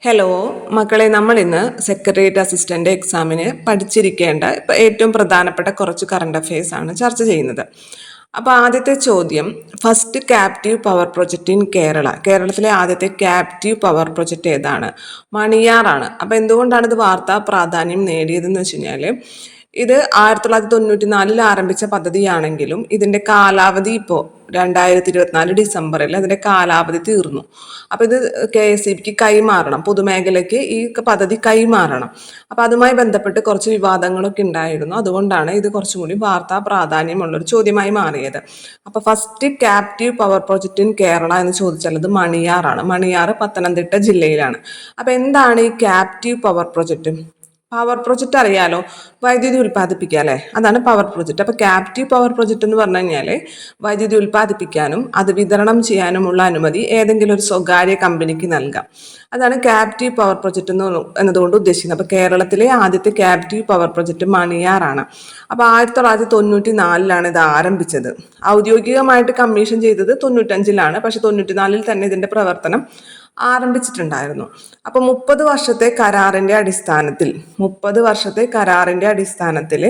Hello മക്കളെ, നമ്മൾ ഇന്ന് സെക്രട്ടേറിയറ്റ് അസിസ്റ്റന്റ് എക്സാമിന് പഠിച്ചിരിക്കേണ്ട ഏറ്റവും പ്രധാനപ്പെട്ട കുറച്ച് കറണ്ട് അഫയേഴ്സ് ആണ് ചർച്ച ചെയ്യുന്നത്. അപ്പോൾ ആദ്യത്തെ ചോദ്യം, first captive power project in കേരളത്തിലെ ആദ്യത്തെ ക്യാപ്റ്റീവ് പവർ പ്രൊജക്റ്റ് ഏതാണ്? മണിയാറാണ്. അപ്പോൾ എന്തുകൊണ്ടാണ് ഇത് വാർത്താ പ്രാധാന്യം നേടിയതെന്ന് വെച്ച് കഴിഞ്ഞാൽ, ഇത് 1994 ആരംഭിച്ച പദ്ധതിയാണെങ്കിലും ഇതിന്റെ കാലാവധി ഇപ്പോൾ 2024 ഡിസംബറിൽ അതിന്റെ കാലാവധി തീർന്നു. അപ്പൊ ഇത് KSEBക്ക് കൈമാറണം, പൊതുമേഖലയ്ക്ക് ഈ പദ്ധതി കൈമാറണം. അപ്പൊ അതുമായി ബന്ധപ്പെട്ട് കുറച്ച് വിവാദങ്ങളൊക്കെ ഉണ്ടായിരുന്നു. അതുകൊണ്ടാണ് ഇത് കുറച്ചും കൂടി വാർത്താ പ്രാധാന്യമുള്ളൊരു ചോദ്യമായി മാറിയത്. അപ്പൊ first captive power project in Kerala എന്ന് ചോദിച്ചാൽ അത് മണിയാറാണ്. മണിയാർ പത്തനംതിട്ട ജില്ലയിലാണ്. അപ്പൊ എന്താണ് ഈ captive power project? Power project അറിയാലോ, വൈദ്യുതി ഉൽപ്പാദിപ്പിക്കുക അല്ലേ, അതാണ് പവർ പ്രൊജക്റ്റ്. അപ്പോൾ ക്യാപ്റ്റീവ് പവർ പ്രൊജക്റ്റ് എന്ന് പറഞ്ഞു കഴിഞ്ഞാൽ വൈദ്യുതി ഉൽപ്പാദിപ്പിക്കാനും അത് വിതരണം ചെയ്യാനുമുള്ള അനുമതി ഏതെങ്കിലും ഒരു സ്വകാര്യ കമ്പനിക്ക് നൽകാം. അതാണ് ക്യാപ്റ്റീവ് പവർ പ്രൊജക്റ്റ് എന്നതുകൊണ്ട് ഉദ്ദേശിക്കുന്നത്. അപ്പോൾ കേരളത്തിലെ ആദ്യത്തെ ക്യാപ്റ്റീവ് പവർ പ്രൊജക്റ്റ് മണിയാറാണ്. അപ്പോൾ 1994 ഇത് ആരംഭിച്ചത്. ഔദ്യോഗികമായിട്ട് കമ്മീഷൻ ചെയ്തത് 95-ലാണ്. പക്ഷെ 94 തന്നെ ഇതിന്റെ പ്രവർത്തനം ആരംഭിച്ചിട്ടുണ്ടായിരുന്നു. അപ്പൊ 30 വർഷത്തെ കരാറിന്റെ അടിസ്ഥാനത്തിൽ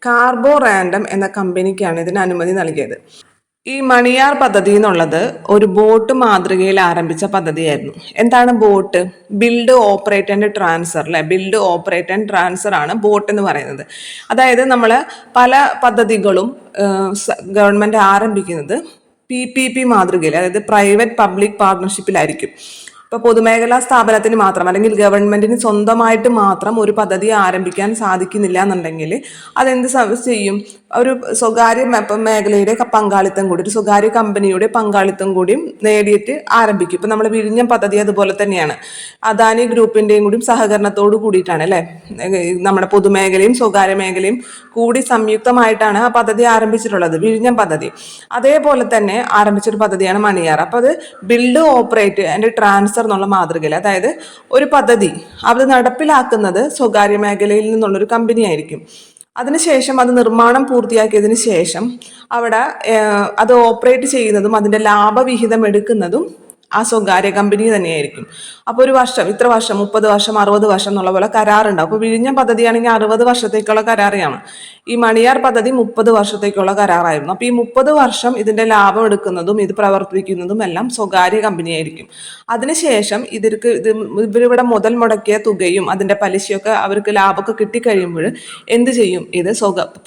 കാർബോ റാൻഡം എന്ന കമ്പനിക്കാണ് ഇതിന് അനുമതി നൽകിയത്. ഈ മണിയാർ പദ്ധതി എന്നുള്ളത് ഒരു ബോട്ട് മാതൃകയിൽ ആരംഭിച്ച പദ്ധതിയായിരുന്നു. എന്താണ് boat? Build operate and transfer അല്ലെ, ബിൽഡ് ഓപ്പറേറ്റ് ആൻഡ് ട്രാൻസ്ഫർ ആണ് ബോട്ട് എന്ന് പറയുന്നത്. അതായത് നമ്മൾ പല പദ്ധതികളും ഗവൺമെന്റ് ആരംഭിക്കുന്നത് PPP മാതൃകയിൽ, അതായത് പ്രൈവറ്റ് പബ്ലിക് പാർട്ണർഷിപ്പിലായിരിക്കും. ഇപ്പൊ പൊതുമേഖലാ സ്ഥാപനത്തിന് മാത്രം അല്ലെങ്കിൽ ഗവൺമെന്റിന് സ്വന്തമായിട്ട് മാത്രം ഒരു പദ്ധതി ആരംഭിക്കാൻ സാധിക്കുന്നില്ല എന്നുണ്ടെങ്കിൽ അതെന്ത് ചെയ്യും? ഒരു സ്വകാര്യ മേഖലയുടെ പങ്കാളിത്തം കൂടി, ഒരു സ്വകാര്യ കമ്പനിയുടെ പങ്കാളിത്തം കൂടി നേടിയിട്ട് ആരംഭിക്കും. ഇപ്പൊ നമ്മുടെ വിഴിഞ്ഞം പദ്ധതി അതുപോലെ തന്നെയാണ്. അദാനി ഗ്രൂപ്പിന്റെയും കൂടി സഹകരണത്തോട് കൂടിയിട്ടാണ് അല്ലെ, നമ്മുടെ പൊതുമേഖലയും സ്വകാര്യ മേഖലയും കൂടി സംയുക്തമായിട്ടാണ് ആ പദ്ധതി ആരംഭിച്ചിട്ടുള്ളത്, വിഴിഞ്ഞം പദ്ധതി. അതേപോലെ തന്നെ ആരംഭിച്ചൊരു പദ്ധതിയാണ് മണിയാർ. അപ്പൊ അത് ബിൽഡ് ഓപ്പറേറ്റ് ആൻഡ് ട്രാൻസ്ഫർ എന്നുള്ള മാതൃകയിൽ, അതായത് ഒരു പദ്ധതി അത് നടപ്പിലാക്കുന്നത് സ്വകാര്യ മേഖലയിൽ നിന്നുള്ളൊരു കമ്പനി ആയിരിക്കും. അതിനുശേഷം അത് നിർമ്മാണം പൂർത്തിയാക്കിയതിന് ശേഷം അവിടെ അത് ഓപ്പറേറ്റ് ചെയ്യുന്നതും അതിന്റെ ലാഭവിഹിതം എടുക്കുന്നതും ആ സ്വകാര്യ കമ്പനി തന്നെയായിരിക്കും. അപ്പോൾ ഒരു വർഷം, ഇത്ര വർഷം, 30 വർഷം 60 വർഷം എന്നുള്ള പോലെ കരാറുണ്ടാവും. അപ്പോൾ വിഴിഞ്ഞം പദ്ധതിയാണെങ്കിൽ 60 വർഷത്തേക്കുള്ള കരാറാണ്. ഈ മണിയാർ പദ്ധതി 30 വർഷത്തേക്കുള്ള കരാറായിരുന്നു. അപ്പോൾ ഈ 30 വർഷം ഇതിന്റെ ലാഭം എടുക്കുന്നതും ഇത് പ്രവർത്തിപ്പിക്കുന്നതും എല്ലാം സ്വകാര്യ കമ്പനിയായിരിക്കും. അതിനുശേഷം ഇവരിവിടെ മുതൽ മുടക്കിയ തുകയും അതിന്റെ പലിശയൊക്കെ അവർക്ക് ലാഭമൊക്കെ കിട്ടിക്കഴിയുമ്പോൾ എന്ത് ചെയ്യും? ഇത്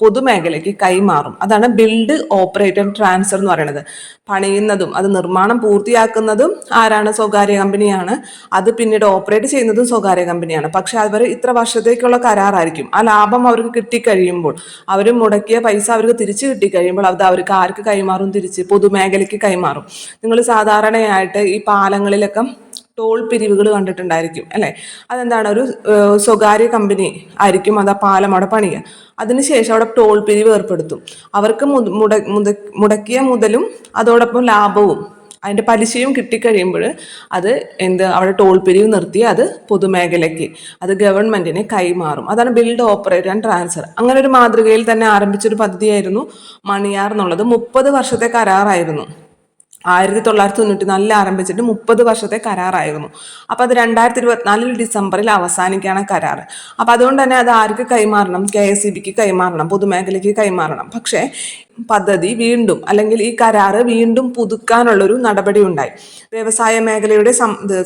പൊതുമേഖലയ്ക്ക് കൈമാറും. അതാണ് ബിൽഡ് ഓപ്പറേറ്റ് ആൻഡ് ട്രാൻസ്ഫർ എന്ന് പറയുന്നത്. പണിയുന്നതും അത് നിർമ്മാണം പൂർത്തിയാക്കുന്നതും ആരാണ്? സ്വകാര്യ കമ്പനിയാണ്. അത് പിന്നീട് ഓപ്പറേറ്റ് ചെയ്യുന്നതും സ്വകാര്യ കമ്പനിയാണ്. പക്ഷെ അവർ ഇത്ര വർഷത്തേക്കുള്ള കരാറായിരിക്കും. ആ ലാഭം അവർക്ക് കിട്ടിക്കഴിയുമ്പോൾ, അവർ മുടക്കിയ പൈസ അവർക്ക് തിരിച്ചു കിട്ടിക്കഴിയുമ്പോൾ അത് അവർക്ക് ആർക്ക് കൈമാറും? തിരിച്ച് പൊതുമേഖലയ്ക്ക് കൈമാറും. നിങ്ങൾ സാധാരണയായിട്ട് ഈ പാലങ്ങളിലൊക്കെ ടോൾ പിരിവുകൾ കണ്ടിട്ടുണ്ടായിരിക്കും അല്ലെ. അതെന്താണ്? ഒരു സ്വകാര്യ കമ്പനി ആയിരിക്കും അത് ആ പാലം അവിടെ പണിയുക. അതിനുശേഷം അവിടെ ടോൾ പിരിവ് ഏർപ്പെടുത്തും. അവർക്ക് മുടക്കിയ മുതലും അതോടൊപ്പം ലാഭവും അതിന്റെ പലിശയും കിട്ടിക്കഴിയുമ്പോൾ അത് അവിടെ ടോൾ പിരിവ് നിർത്തി അത് പൊതുമേഖലയ്ക്ക്, അത് ഗവൺമെന്റിന് കൈമാറും. അതാണ് ബിൽഡ് ഓപ്പറേറ്റ് ആൻഡ് ട്രാൻസ്ഫർ. അങ്ങനെ ഒരു മാതൃകയിൽ തന്നെ ആരംഭിച്ചൊരു പദ്ധതിയായിരുന്നു മണിയാർ എന്നുള്ളത്. 30 വർഷത്തെ കരാറായിരുന്നു. 1994 ആരംഭിച്ചിട്ട് 30 വർഷത്തെ കരാറായിരുന്നു. അപ്പൊ അത് 2024 ഡിസംബറിൽ അവസാനിക്കുകയാണ് കരാർ. അപ്പൊ അതുകൊണ്ട് തന്നെ അത് ആർക്ക് കൈമാറണം? KSEBക്ക് കൈമാറണം, പൊതുമേഖലയ്ക്ക് കൈമാറണം. പക്ഷേ പദ്ധതി വീണ്ടും, അല്ലെങ്കിൽ ഈ കരാറ് വീണ്ടും പുതുക്കാനുള്ളൊരു നടപടി ഉണ്ടായി. വ്യവസായ മേഖലയുടെ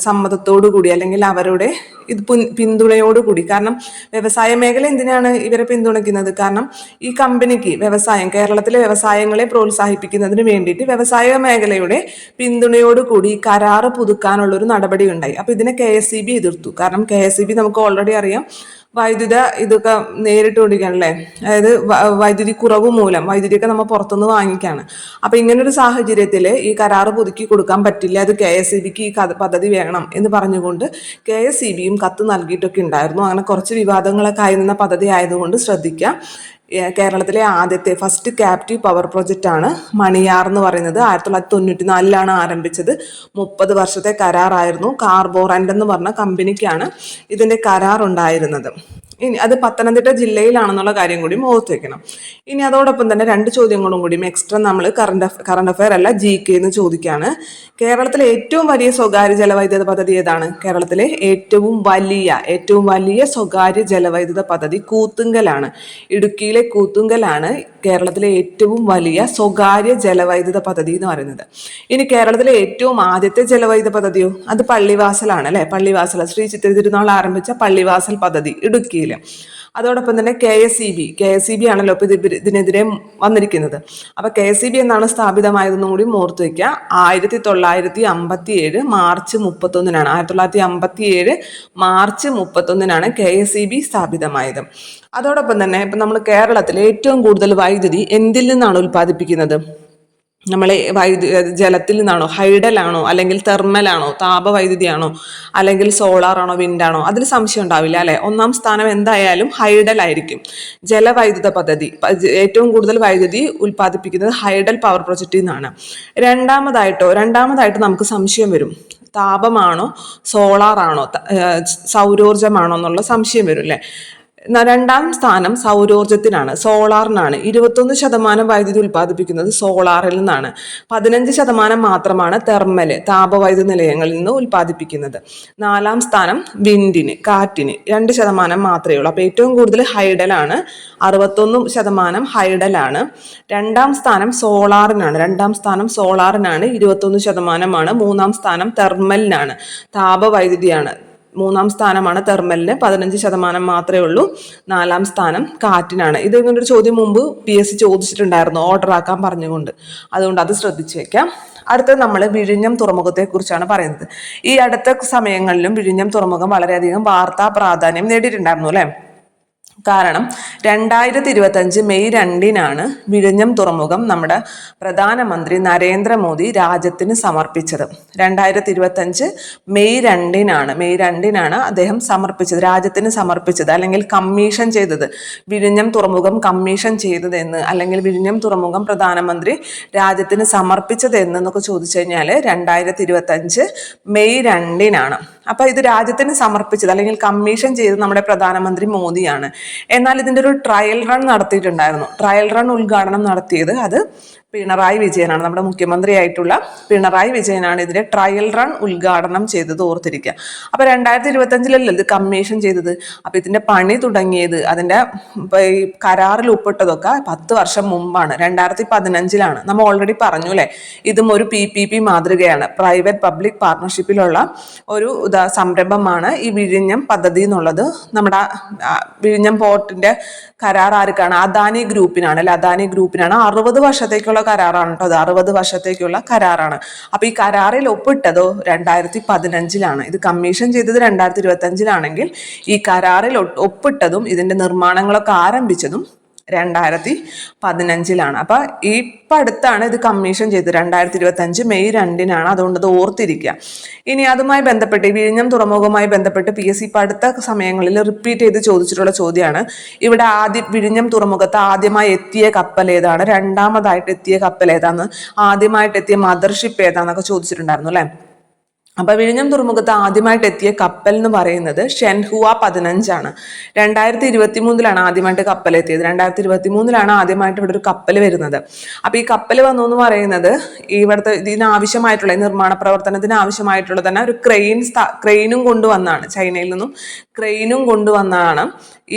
സമ്മതത്തോടു കൂടി, അല്ലെങ്കിൽ അവരുടെ പിന്തുണയോടുകൂടി. കാരണം വ്യവസായ മേഖല എന്തിനാണ് ഇവരെ പിന്തുണയ്ക്കുന്നത്? കാരണം ഈ കമ്പനിക്ക് കേരളത്തിലെ വ്യവസായങ്ങളെ പ്രോത്സാഹിപ്പിക്കുന്നതിന് വേണ്ടിയിട്ട് വ്യവസായ മേഖലയുടെ പിന്തുണയോടുകൂടി കരാറ് പുതുക്കാനുള്ളൊരു നടപടി ഉണ്ടായി. അപ്പൊ ഇതിനെ KSEB എതിർത്തു. കാരണം KSEB നമുക്ക് ഓൾറെഡി അറിയാം, ഇതൊക്കെ നേരിട്ടുകൊണ്ടിരിക്കുകയാണല്ലേ. അതായത് വൈദ്യുതി കുറവ് മൂലം വൈദ്യുതിയൊക്കെ നമ്മൾ പുറത്തുനിന്ന് വാങ്ങിക്കാണ്. അപ്പൊ ഇങ്ങനൊരു സാഹചര്യത്തിൽ ഈ കരാറ് പുതുക്കി കൊടുക്കാൻ പറ്റില്ല, അത് KSEBക്ക് ഈ പദ്ധതി വേണം എന്ന് പറഞ്ഞുകൊണ്ട് KSEBയും കത്ത് നൽകിയിട്ടൊക്കെ ഉണ്ടായിരുന്നു. അങ്ങനെ കുറച്ച് വിവാദങ്ങളൊക്കെ ആയി നിന്ന പദ്ധതി ആയതുകൊണ്ട് ശ്രദ്ധിക്കാം. കേരളത്തിലെ ആദ്യത്തെ ഫസ്റ്റ് ക്യാപ്റ്റീവ് പവർ പ്രൊജക്റ്റ് ആണ് മണിയാർ എന്ന് പറയുന്നത്. 1994 ആരംഭിച്ചത്. 30 വർഷത്തെ കരാറായിരുന്നു. കാർബോ റാൻഡം എന്ന് പറഞ്ഞ കമ്പനിക്കാണ് ഇതിന്റെ കരാർ ഉണ്ടായിരുന്നത്. ഇനി അത് പത്തനംതിട്ട ജില്ലയിലാണെന്നുള്ള കാര്യം കൂടി ഓർത്ത് വെക്കണം. ഇനി അതോടൊപ്പം തന്നെ 2 ചോദ്യങ്ങളും കൂടി എക്സ്ട്രാ നമ്മൾ കറണ്ട് അഫയർ അല്ല GK എന്ന് ചോദിക്കുകയാണ്. കേരളത്തിലെ ഏറ്റവും വലിയ സ്വകാര്യ ജലവൈദ്യുത പദ്ധതി ഏതാണ്? കേരളത്തിലെ ഏറ്റവും വലിയ സ്വകാര്യ ജലവൈദ്യുത പദ്ധതി കൂത്തുങ്കലാണ്. ഇടുക്കിയിലെ കൂത്തുങ്കലാണ് കേരളത്തിലെ ഏറ്റവും വലിയ സ്വകാര്യ ജലവൈദ്യുത പദ്ധതി എന്ന് പറയുന്നത്. ഇനി കേരളത്തിലെ ഏറ്റവും ആദ്യത്തെ ജലവൈദ്യുത പദ്ധതിയോ? അത് പള്ളിവാസലാണ് അല്ലെ. പള്ളിവാസൽ, ശ്രീ ചിത്തിര തിരുനാൾ ആരംഭിച്ച പള്ളിവാസൽ പദ്ധതി ഇടുക്കിയിൽ. അതോടൊപ്പം തന്നെ KSEB ആണല്ലോ ഇപ്പൊ ഇതിനെതിരെ വന്നിരിക്കുന്നത്. അപ്പൊ KSEB എന്നാണ് സ്ഥാപിതമായതെന്നും കൂടി ഓർത്തു വെക്കുക. 1957 മാർച്ച് 31-നാണ് 1957 മാർച്ച് 31-നാണ് KSEB സ്ഥാപിതമായത്. അതോടൊപ്പം തന്നെ ഇപ്പൊ നമ്മൾ കേരളത്തിൽ ഏറ്റവും കൂടുതൽ വൈദ്യുതി എന്തിൽ നിന്നാണ് ഉൽപ്പാദിപ്പിക്കുന്നത്? നമ്മളെ ജലത്തിൽ നിന്നാണോ, ഹൈഡലാണോ, അല്ലെങ്കിൽ തെർമലാണോ, താപവൈദ്യുതിയാണോ, അല്ലെങ്കിൽ സോളാറാണോ, വിൻഡാണോ? അതിൽ സംശയം ഉണ്ടാവില്ല അല്ലെ. 1-ാം സ്ഥാനം എന്തായാലും ഹൈഡൽ ആയിരിക്കും. ജലവൈദ്യുത പദ്ധതി ഏറ്റവും കൂടുതൽ വൈദ്യുതി ഉൽപ്പാദിപ്പിക്കുന്നത് ഹൈഡൽ പവർ പ്രൊജക്റ്റിൽ നിന്നാണ്. രണ്ടാമതായിട്ട് നമുക്ക് സംശയം വരും. താപമാണോ, സോളാറാണോ, സൗരോർജമാണോ എന്നുള്ള സംശയം വരും അല്ലെ. 2-ാം സ്ഥാനം സൗരോർജത്തിനാണ്, സോളാറിനാണ്. 21% വൈദ്യുതി ഉൽപ്പാദിപ്പിക്കുന്നത് സോളാറിൽ നിന്നാണ്. 15% മാത്രമാണ് തെർമല്, താപവൈദ്യുത നിലയങ്ങളിൽ നിന്ന് ഉൽപ്പാദിപ്പിക്കുന്നത്. 4-ാം സ്ഥാനം വിൻഡിന്, കാറ്റിന് 2% മാത്രമേ ഉള്ളൂ. അപ്പൊ ഏറ്റവും കൂടുതൽ ഹൈഡലാണ്, 61% ഹൈഡലാണ്. 2-ാം സ്ഥാനം സോളാറിനാണ്, 21%. 3-ാം സ്ഥാനം തെർമലിനാണ്, താപവൈദ്യുതിയാണ്. 3-ാം സ്ഥാനമാണ് തെർമലിന്, 15% മാത്രമേ ഉള്ളൂ. 4-ാം സ്ഥാനം കാറ്റിനാണ്. ഇത് ഇങ്ങനൊരു ചോദ്യം മുമ്പ് PSC ചോദിച്ചിട്ടുണ്ടായിരുന്നു, ഓർഡർ ആക്കാൻ പറഞ്ഞുകൊണ്ട്. അതുകൊണ്ട് അത് ശ്രദ്ധിച്ചു വെക്കാം. അടുത്തത് നമ്മൾ വിഴിഞ്ഞം തുറമുഖത്തെ കുറിച്ചാണ് പറയുന്നത്. ഈ അടുത്ത സമയങ്ങളിലും വിഴിഞ്ഞം തുറമുഖം വളരെയധികം വാർത്താ പ്രാധാന്യം നേടിയിട്ടുണ്ടായിരുന്നു അല്ലെ. കാരണം 2025 മെയ് 2-നാണ് വിഴിഞ്ഞം തുറമുഖം നമ്മുടെ പ്രധാനമന്ത്രി നരേന്ദ്രമോദി രാജ്യത്തിന് സമർപ്പിച്ചത്. 2025 മെയ് 2-നാണ് അദ്ദേഹം രാജ്യത്തിന് സമർപ്പിച്ചത്, അല്ലെങ്കിൽ കമ്മീഷൻ ചെയ്തത്. വിഴിഞ്ഞം തുറമുഖം കമ്മീഷൻ ചെയ്തത് എന്ന്, അല്ലെങ്കിൽ വിഴിഞ്ഞം തുറമുഖം പ്രധാനമന്ത്രി രാജ്യത്തിന് സമർപ്പിച്ചത് എന്നൊക്കെ ചോദിച്ചു കഴിഞ്ഞാൽ 2025 മെയ് 2-നാണ്. അപ്പൊ ഇത് രാജ്യത്തിന് സമർപ്പിച്ചത് അല്ലെങ്കിൽ കമ്മീഷൻ ചെയ്തത് നമ്മുടെ പ്രധാനമന്ത്രി മോദിയാണ്. എന്നാൽ ഇതിന്റെ ഒരു ട്രയൽ റൺ നടത്തിയിട്ടുണ്ടായിരുന്നു. ട്രയൽ റൺ ഉദ്ഘാടനം നടത്തിയത് അത് പിണറായി വിജയനാണ്. നമ്മുടെ മുഖ്യമന്ത്രിയായിട്ടുള്ള പിണറായി വിജയനാണ് ഇതിന്റെ ട്രയൽ റൺ ഉദ്ഘാടനം ചെയ്തത്, ഓർത്തിരിക്കുക. അപ്പൊ 2025 ഇത് കമ്മീഷൻ ചെയ്തത്. അപ്പൊ ഇതിന്റെ പണി തുടങ്ങിയത്, അതിന്റെ ഈ കരാറിൽ ഒപ്പിട്ടതൊക്കെ 10 വർഷം മുമ്പാണ്, 2015-ലാണ്. നമ്മൾ ഓൾറെഡി പറഞ്ഞു അല്ലെ. ഇതും ഒരു PPP മാതൃകയാണ്, പ്രൈവറ്റ് പബ്ലിക് പാർട്ണർഷിപ്പിലുള്ള ഒരു സംരംഭമാണ് ഈ വിഴിഞ്ഞം പദ്ധതി എന്നുള്ളത്. നമ്മുടെ വിഴിഞ്ഞം പോർട്ടിന്റെ കരാർ ആർക്കാണ്? അദാനി ഗ്രൂപ്പിനാണ് അല്ലെ. അദാനി ഗ്രൂപ്പിനാണ്. 60 വർഷത്തേക്കുള്ള കരാറാണ് കേട്ടോ. അത് 60 വർഷത്തേക്കുള്ള കരാറാണ്. അപ്പൊ ഈ കരാറിൽ ഒപ്പിട്ടതോ 2015-ലാണ്. ഇത് കമ്മീഷൻ ചെയ്തത് 2025-ലാണെങ്കിൽ ഈ കരാറിൽ ഒപ്പിട്ടതും ഇതിന്റെ നിർമ്മാണങ്ങളൊക്കെ ആരംഭിച്ചതും 2015-ലാണ്. അപ്പൊ ഇപ്പൊ അടുത്താണ് ഇത് കമ്മീഷൻ ചെയ്തത്, 2025 മെയ് 2-നാണ്. അതുകൊണ്ട് അത് ഓർത്തിരിക്കുക. ഇനി അതുമായി ബന്ധപ്പെട്ട്, വിഴിഞ്ഞം തുറമുഖവുമായി ബന്ധപ്പെട്ട് PSC ഇപ്പൊ അടുത്ത സമയങ്ങളിൽ റിപ്പീറ്റ് ചെയ്ത് ചോദിച്ചിട്ടുള്ള ചോദ്യമാണ്. ഇവിടെ വിഴിഞ്ഞം തുറമുഖത്ത് ആദ്യമായി എത്തിയ കപ്പൽ ഏതാണ്, രണ്ടാമതായിട്ട് എത്തിയ കപ്പൽ ഏതാന്ന്, ആദ്യമായിട്ട് എത്തിയ മദർഷിപ്പ് ഏതാന്നൊക്കെ ചോദിച്ചിട്ടുണ്ടായിരുന്നു അല്ലെ. അപ്പൊ വിഴിഞ്ഞം തുറമുഖത്ത് ആദ്യമായിട്ട് എത്തിയ കപ്പൽ എന്ന് പറയുന്നത് ഷെൻഹുവ 15 ആണ്. 2023-ലാണ് ആദ്യമായിട്ട് കപ്പൽ എത്തിയത്. 2023-ലാണ് ആദ്യമായിട്ട് ഇവിടെ ഒരു കപ്പൽ വരുന്നത്. അപ്പൊ ഈ കപ്പൽ വന്നു എന്ന് പറയുന്നത് ഇവിടുത്തെ ഇതിനാവശ്യമായിട്ടുള്ള നിർമ്മാണ പ്രവർത്തനത്തിന് ആവശ്യമായിട്ടുള്ള തന്നെ ഒരു ക്രെയിനും കൊണ്ടുവന്നാണ്. ചൈനയിൽ നിന്നും ക്രെയിനും കൊണ്ടുവന്നാണ്.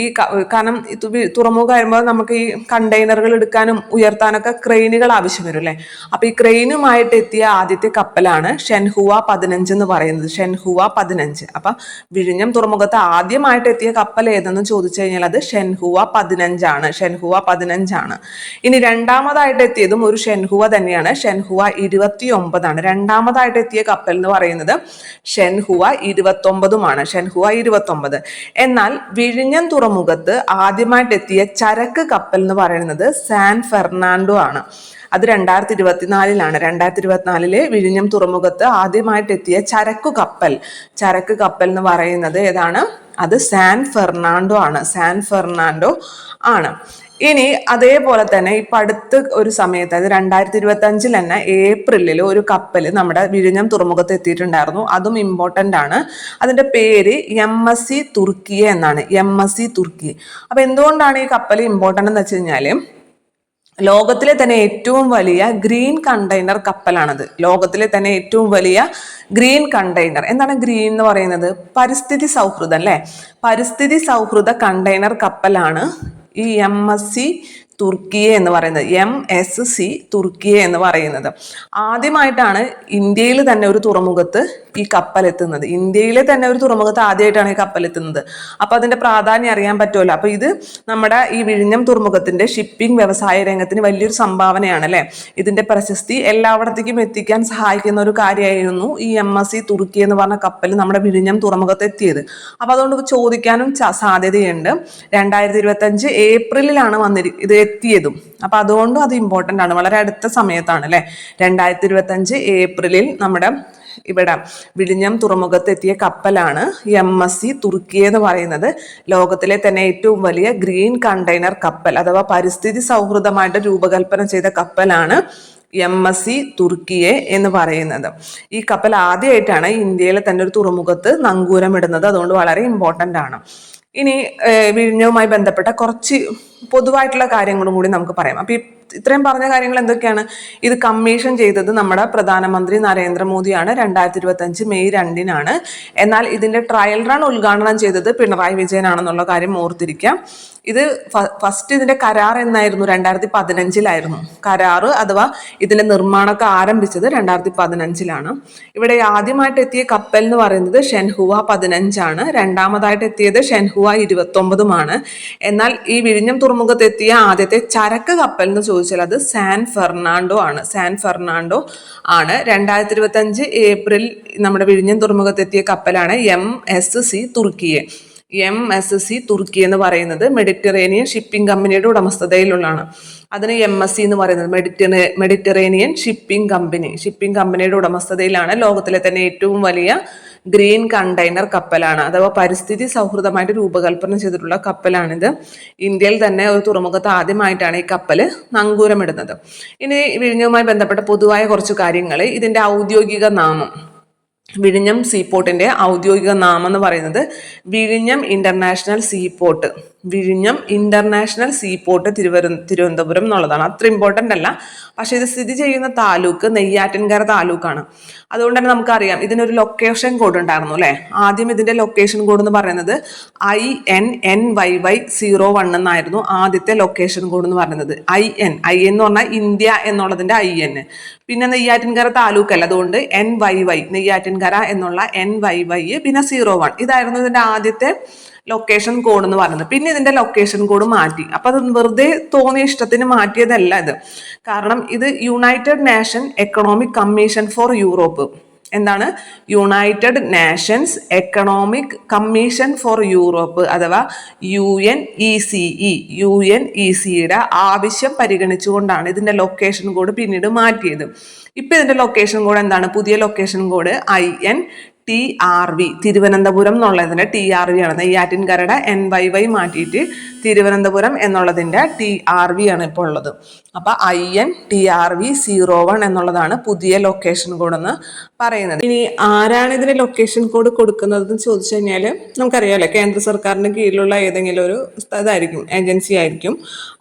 കാരണം തുറമുഖം വരുമ്പോൾ നമുക്ക് ഈ കണ്ടെയ്നറുകൾ എടുക്കാനും ഉയർത്താനൊക്കെ ക്രെയിനുകൾ ആവശ്യം വരും അല്ലെ. അപ്പൊ ഈ ക്രെയിനുമായിട്ട് എത്തിയ ആദ്യത്തെ കപ്പലാണ് ഷെൻഹുവ 15 എന്ന് പറയുന്നത്. ഷെൻഹുവ 15. അപ്പൊ വിഴിഞ്ഞം തുറമുഖത്ത് ആദ്യമായിട്ട് എത്തിയ കപ്പൽ ഏതെന്ന് ചോദിച്ചു കഴിഞ്ഞാൽ അത് ഷെൻഹുവ 15 ആണ്. ഇനി രണ്ടാമതായിട്ട് എത്തിയതും ഒരു ഷെൻഹുവ തന്നെയാണ്. ഷെൻഹുവ 29 രണ്ടാമതായിട്ട് എത്തിയ കപ്പൽ എന്ന് പറയുന്നത് ഷെൻഹുവ 29 ഷെൻഹുവ 29. എന്നാൽ വിഴിഞ്ഞം തുറമുഖത്ത് ആദ്യമായിട്ട് എത്തിയ ചരക്ക് കപ്പൽ എന്ന് പറയുന്നത് സാൻ ഫെർണാണ്ടോ ആണ്. അത് 2024 2024 വിഴിഞ്ഞം തുറമുഖത്ത് ആദ്യമായിട്ട് എത്തിയ ചരക്ക് കപ്പൽ എന്ന് പറയുന്നത് ഏതാണ്? അത് സാൻ ഫെർണാണ്ടോ ആണ്. ഇനി അതേപോലെ തന്നെ ഇപ്പൊ അടുത്ത ഒരു സമയത്ത്, അത് 2025 തന്നെ ഏപ്രിലിൽ ഒരു കപ്പൽ നമ്മുടെ വിഴിഞ്ഞം തുറമുഖത്ത് എത്തിയിട്ടുണ്ടായിരുന്നു. അതും ഇമ്പോർട്ടൻ്റ് ആണ്. അതിന്റെ പേര് MSC തുർക്കിയെ എന്നാണ്. MSC തുർക്കി. അപ്പൊ എന്തുകൊണ്ടാണ് ഈ കപ്പൽ ഇമ്പോർട്ടൻ്റ് എന്ന് വെച്ച് കഴിഞ്ഞാല്, ലോകത്തിലെ തന്നെ ഏറ്റവും വലിയ ഗ്രീൻ കണ്ടെയ്നർ കപ്പലാണത്. ലോകത്തിലെ തന്നെ ഏറ്റവും വലിയ ഗ്രീൻ കണ്ടെയ്നർ. എന്താണ് ഗ്രീൻ എന്ന് പറയുന്നത്? പരിസ്ഥിതി സൗഹൃദം അല്ലെ. പരിസ്ഥിതി സൗഹൃദ കണ്ടെയ്നർ കപ്പലാണ് ഈ MSC തുർക്കിയെ എന്ന് പറയുന്നത്. MSC തുർക്കിയെ എന്ന് പറയുന്നത്. ആദ്യമായിട്ടാണ് ഇന്ത്യയിൽ തന്നെ ഒരു തുറമുഖത്ത് ഈ കപ്പൽ എത്തുന്നത്. ഇന്ത്യയിലെ തന്നെ ഒരു തുറമുഖത്ത് ആദ്യമായിട്ടാണ് ഈ കപ്പൽ എത്തുന്നത്. അപ്പൊ അതിന്റെ പ്രാധാന്യം അറിയാൻ പറ്റുമല്ലോ. അപ്പൊ ഇത് നമ്മുടെ ഈ വിഴിഞ്ഞം തുറമുഖത്തിന്റെ ഷിപ്പിംഗ് വ്യവസായ രംഗത്തിന് വലിയൊരു സംഭാവനയാണ് അല്ലെ. ഇതിന്റെ പ്രശസ്തി എല്ലായിടത്തേക്കും എത്തിക്കാൻ സഹായിക്കുന്ന ഒരു കാര്യമായിരുന്നു ഈ MSC തുർക്കി എന്ന് പറഞ്ഞ കപ്പൽ നമ്മുടെ വിഴിഞ്ഞം തുറമുഖത്ത് എത്തിയത്. അപ്പൊ അതുകൊണ്ട് ചോദിക്കാനും സാധ്യതയുണ്ട്. 2025 ഏപ്രിലിലാണ് ഇത് എത്തിയതും. അപ്പൊ അതുകൊണ്ടും അത് ഇമ്പോർട്ടൻ്റ് ആണ്. വളരെ അടുത്ത സമയത്താണ് അല്ലെ. 2025 ഏപ്രിലിൽ നമ്മുടെ ഇവിടെ വിഴിഞ്ഞം തുറമുഖത്ത് എത്തിയ കപ്പലാണ് MSC തുർക്കി എന്ന് പറയുന്നത്. ലോകത്തിലെ തന്നെ ഏറ്റവും വലിയ ഗ്രീൻ കണ്ടെയ്നർ കപ്പൽ അഥവാ പരിസ്ഥിതി സൗഹൃദമായിട്ട് രൂപകൽപ്പന ചെയ്ത കപ്പലാണ് MSC തുർക്കിയെ എന്ന് പറയുന്നത്. ഈ കപ്പൽ ആദ്യമായിട്ടാണ് ഇന്ത്യയിലെ തന്നെ ഒരു തുറമുഖത്ത് നങ്കൂരമിടുന്നത്. അതുകൊണ്ട് വളരെ ഇമ്പോർട്ടൻ്റ് ആണ്. ഇനി വിഴിഞ്ഞവുമായി ബന്ധപ്പെട്ട കുറച്ച് പൊതുവായിട്ടുള്ള കാര്യങ്ങളും കൂടി നമുക്ക് പറയാം. അപ്പൊ ഇത്രയും പറഞ്ഞ കാര്യങ്ങൾ എന്തൊക്കെയാണ്? ഇത് കമ്മീഷൻ ചെയ്തത് നമ്മുടെ പ്രധാനമന്ത്രി നരേന്ദ്രമോദിയാണ് 2025 മെയ് 2 എന്നാൽ ഇതിന്റെ ട്രയൽ റൺ ഉദ്ഘാടനം ചെയ്തത് പിണറായി വിജയനാണെന്നുള്ള കാര്യം ഓർത്തിരിക്കാം. ഇത് ഫസ്റ്റ് ഇതിന്റെ കരാർ എന്നായിരുന്നു? 2015 കരാറ് അഥവാ ഇതിന്റെ നിർമ്മാണമൊക്കെ ആരംഭിച്ചത് 2015. ഇവിടെ ആദ്യമായിട്ട് എത്തിയ കപ്പൽ എന്ന് പറയുന്നത് ഷെൻഹുവ 15 രണ്ടാമതായിട്ട് എത്തിയത് ഷെൻഹുവ 29 എന്നാൽ ഈ വിഴിഞ്ഞം തുറമുഖത്ത് എത്തിയ ആദ്യത്തെ ചരക്ക് കപ്പൽ എന്ന് ചോദിച്ചാൽ അത് സാൻ ഫെർണാണ്ടോ ആണ്. 2025 ഏപ്രിൽ നമ്മുടെ വിഴിഞ്ഞം തുറമുഖത്ത് എത്തിയ കപ്പലാണ് MSC തുർക്കിയെ. MSC തുർക്കി എന്ന് പറയുന്നത് മെഡിറ്ററേനിയൻ ഷിപ്പിംഗ് കമ്പനിയുടെ ഉടമസ്ഥതയിലുള്ളതാണ്. അതിന് MSC എന്ന് പറയുന്നത് മെഡിറ്ററേനിയൻ ഷിപ്പിംഗ് കമ്പനിയുടെ ഉടമസ്ഥതയിലാണ്. ലോകത്തിലെ തന്നെ ഏറ്റവും വലിയ ഗ്രീൻ കണ്ടെയ്നർ കപ്പലാണ് അഥവാ പരിസ്ഥിതി സൗഹൃദമായിട്ട് രൂപകൽപ്പന ചെയ്തിട്ടുള്ള കപ്പലാണിത്. ഇന്ത്യയിൽ തന്നെ ഒരു തുറമുഖത്ത് ആദ്യമായിട്ടാണ് ഈ കപ്പൽ നങ്കൂരമിടുന്നത്. ഇനി വിഴിഞ്ഞവുമായി ബന്ധപ്പെട്ട പൊതുവായ കുറച്ച് കാര്യങ്ങൾ. ഇതിന്റെ ഔദ്യോഗിക നാമം, വിഴിഞ്ഞം സീപോർട്ടിന്റെ ഔദ്യോഗിക നാമം എന്ന് പറയുന്നത് വിഴിഞ്ഞം ഇന്റർനാഷണൽ സീപോർട്ട് തിരുവനന്തപുരം എന്നുള്ളതാണ്. അത്ര ഇമ്പോർട്ടൻ്റ് അല്ല. പക്ഷെ ഇത് സ്ഥിതി ചെയ്യുന്ന താലൂക്ക് നെയ്യാറ്റിൻകര താലൂക്കാണ്. അതുകൊണ്ട് തന്നെ നമുക്കറിയാം ഇതിനൊരു ലൊക്കേഷൻ കോഡ് ഉണ്ടായിരുന്നു അല്ലെ. ആദ്യം ഇതിന്റെ ലൊക്കേഷൻ കോഡ് എന്ന് പറയുന്നത് INNYY01 എന്നായിരുന്നു ആദ്യത്തെ ലൊക്കേഷൻ കോഡ് എന്ന് പറയുന്നത്. IN എന്ന് പറഞ്ഞാൽ ഇന്ത്യ എന്നുള്ളതിന്റെ IN. പിന്നെ നെയ്യാറ്റിൻകര താലൂക്ക് അല്ല, അതുകൊണ്ട് NYY നെയ്യാറ്റിൻകര എന്നുള്ള NYY പിന്നെ 01 ഇതായിരുന്നു ഇതിന്റെ ആദ്യത്തെ ലൊക്കേഷൻ കോഡ് എന്ന് പറയുന്നത്. പിന്നെ ഇതിന്റെ ലൊക്കേഷൻ കോഡ് മാറ്റി. അപ്പൊ അത് വെറുതെ തോന്നിയ ഇഷ്ടത്തിന് മാറ്റിയതല്ല ഇത്. കാരണം ഇത് united nation economic commission for Europe, എന്താണ് united nations economic commission for Europe അഥവാ UNECEയുടെ ആവശ്യം പരിഗണിച്ചുകൊണ്ടാണ് ഇതിന്റെ ലൊക്കേഷൻ കോഡ് പിന്നീട് മാറ്റിയത്. ഇപ്പൊ ഇതിന്റെ ലൊക്കേഷൻ കോഡ് എന്താണ്? പുതിയ ലൊക്കേഷൻ കോഡ് INTRV തിരുവനന്തപുരം എന്നുള്ളതിന്റെ TRV ആണ്. നെയ്യാറ്റിൻകരയുടെ NYY മാറ്റിയിട്ട് തിരുവനന്തപുരം എന്നുള്ളതിന്റെ TRV ആണ് ഇപ്പോൾ ഉള്ളത്. അപ്പൊ INTRV 01 എന്നുള്ളതാണ് പുതിയ ലൊക്കേഷൻ കോഡ് എന്ന് പറയുന്നത്. ഇനി ആരാണ് ഇതിന് ലൊക്കേഷൻ കോഡ് കൊടുക്കുന്നത് എന്ന് ചോദിച്ചു കഴിഞ്ഞാല് നമുക്കറിയാമല്ലോ, കേന്ദ്ര സർക്കാരിന് കീഴിലുള്ള ഏതെങ്കിലും ഒരു ഇതായിരിക്കും, ഏജൻസി ആയിരിക്കും.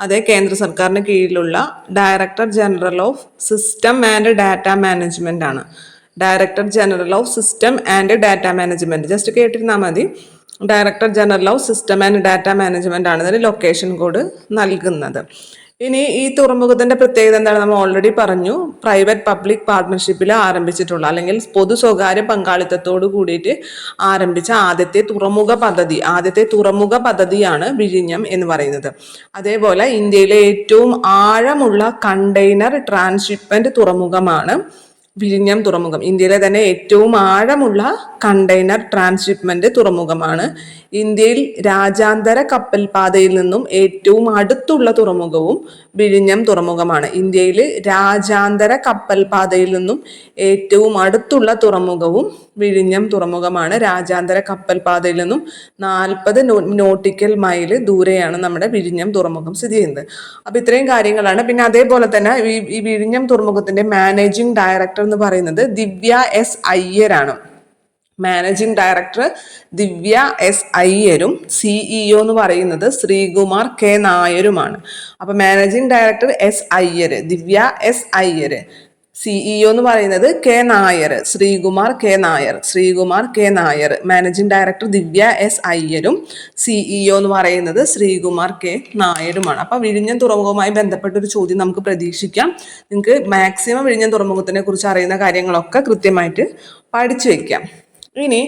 അതേ കേന്ദ്ര സർക്കാരിന് കീഴിലുള്ള director general of system and data management ആണ്. Director general of system and data management just കേട്ടിരുന്നാൽ മതി. Director general of system and data management ആണ് ഇതിന് ലൊക്കേഷൻ കോഡ് നൽകുന്നത്. ഇനി ഈ തുറമുഖത്തിന്റെ പ്രത്യേകത എന്താണ്? നമ്മൾ ഓൾറെഡി പറഞ്ഞു. പ്രൈവറ്റ് പബ്ലിക് പാർട്ട്ണർഷിപ്പിൽ ആരംഭിച്ചിട്ടുള്ള അല്ലെങ്കിൽ പൊതു സ്വകാര്യ പങ്കാളിത്തത്തോട് കൂടിയിട്ട് ആരംഭിച്ച ആദ്യത്തെ തുറമുഖ പദ്ധതിയാണ് വിഴിഞ്ഞം എന്ന് പറയുന്നത്. അതേപോലെ ഇന്ത്യയിലെ ഏറ്റവും ആഴമുള്ള കണ്ടെയ്നർ ട്രാൻസ്ഷിപ്മെന്റ് തുറമുഖമാണ് വിഴിഞ്ഞം തുറമുഖം ഇന്ത്യയിലെ തന്നെ ഏറ്റവും ആഴമുള്ള കണ്ടെയ്നർ ട്രാൻസ്ഷിപ്മെന്റ് തുറമുഖമാണ്. ഇന്ത്യയിൽ രാജ്യാന്തര കപ്പൽപാതയിൽ നിന്നും ഏറ്റവും അടുത്തുള്ള തുറമുഖവും വിഴിഞ്ഞം തുറമുഖമാണ്. ഇന്ത്യയിൽ രാജ്യാന്തര കപ്പൽപാതയിൽ നിന്നും ഏറ്റവും അടുത്തുള്ള തുറമുഖവും വിഴിഞ്ഞം തുറമുഖമാണ്. രാജ്യാന്തര കപ്പൽപാതയിൽ നിന്നും 40 നോട്ടിക്കൽ മൈൽ ദൂരെയാണ് നമ്മുടെ വിഴിഞ്ഞം തുറമുഖം സ്ഥിതി ചെയ്യുന്നത്. അപ്പൊ ഇത്രയും കാര്യങ്ങളാണ്. പിന്നെ അതേപോലെ തന്നെ ഈ വിഴിഞ്ഞം തുറമുഖത്തിന്റെ മാനേജിംഗ് ഡയറക്ടർ എന്ന് പറയുന്നത് ദിവ്യ എസ് അയ്യരാണ്. മാനേജിംഗ് ഡയറക്ടർ ദിവ്യ എസ് അയ്യരും സിഇഒ എന്ന് പറയുന്നത് ശ്രീകുമാർ കെ നായരുമാണ്. അപ്പൊ managing director S Iyer, Divya S Iyer, CEO എന്ന് പറയുന്നത് K Nair, Sreekumar K Nair. Managing director Divya S അയ്യരും സിഇഒ എന്ന് പറയുന്നത് ശ്രീകുമാർ കെ നായരുമാണ്. അപ്പൊ വിഴിഞ്ഞം തുറമുഖവുമായി ബന്ധപ്പെട്ട ഒരു ചോദ്യം നമുക്ക് പ്രതീക്ഷിക്കാം. നിങ്ങൾക്ക് മാക്സിമം വിഴിഞ്ഞം തുറമുഖത്തിനെ കുറിച്ച് അറിയുന്ന കാര്യങ്ങളൊക്കെ കൃത്യമായിട്ട് പഠിച്ചു വെക്കാം. ഇനി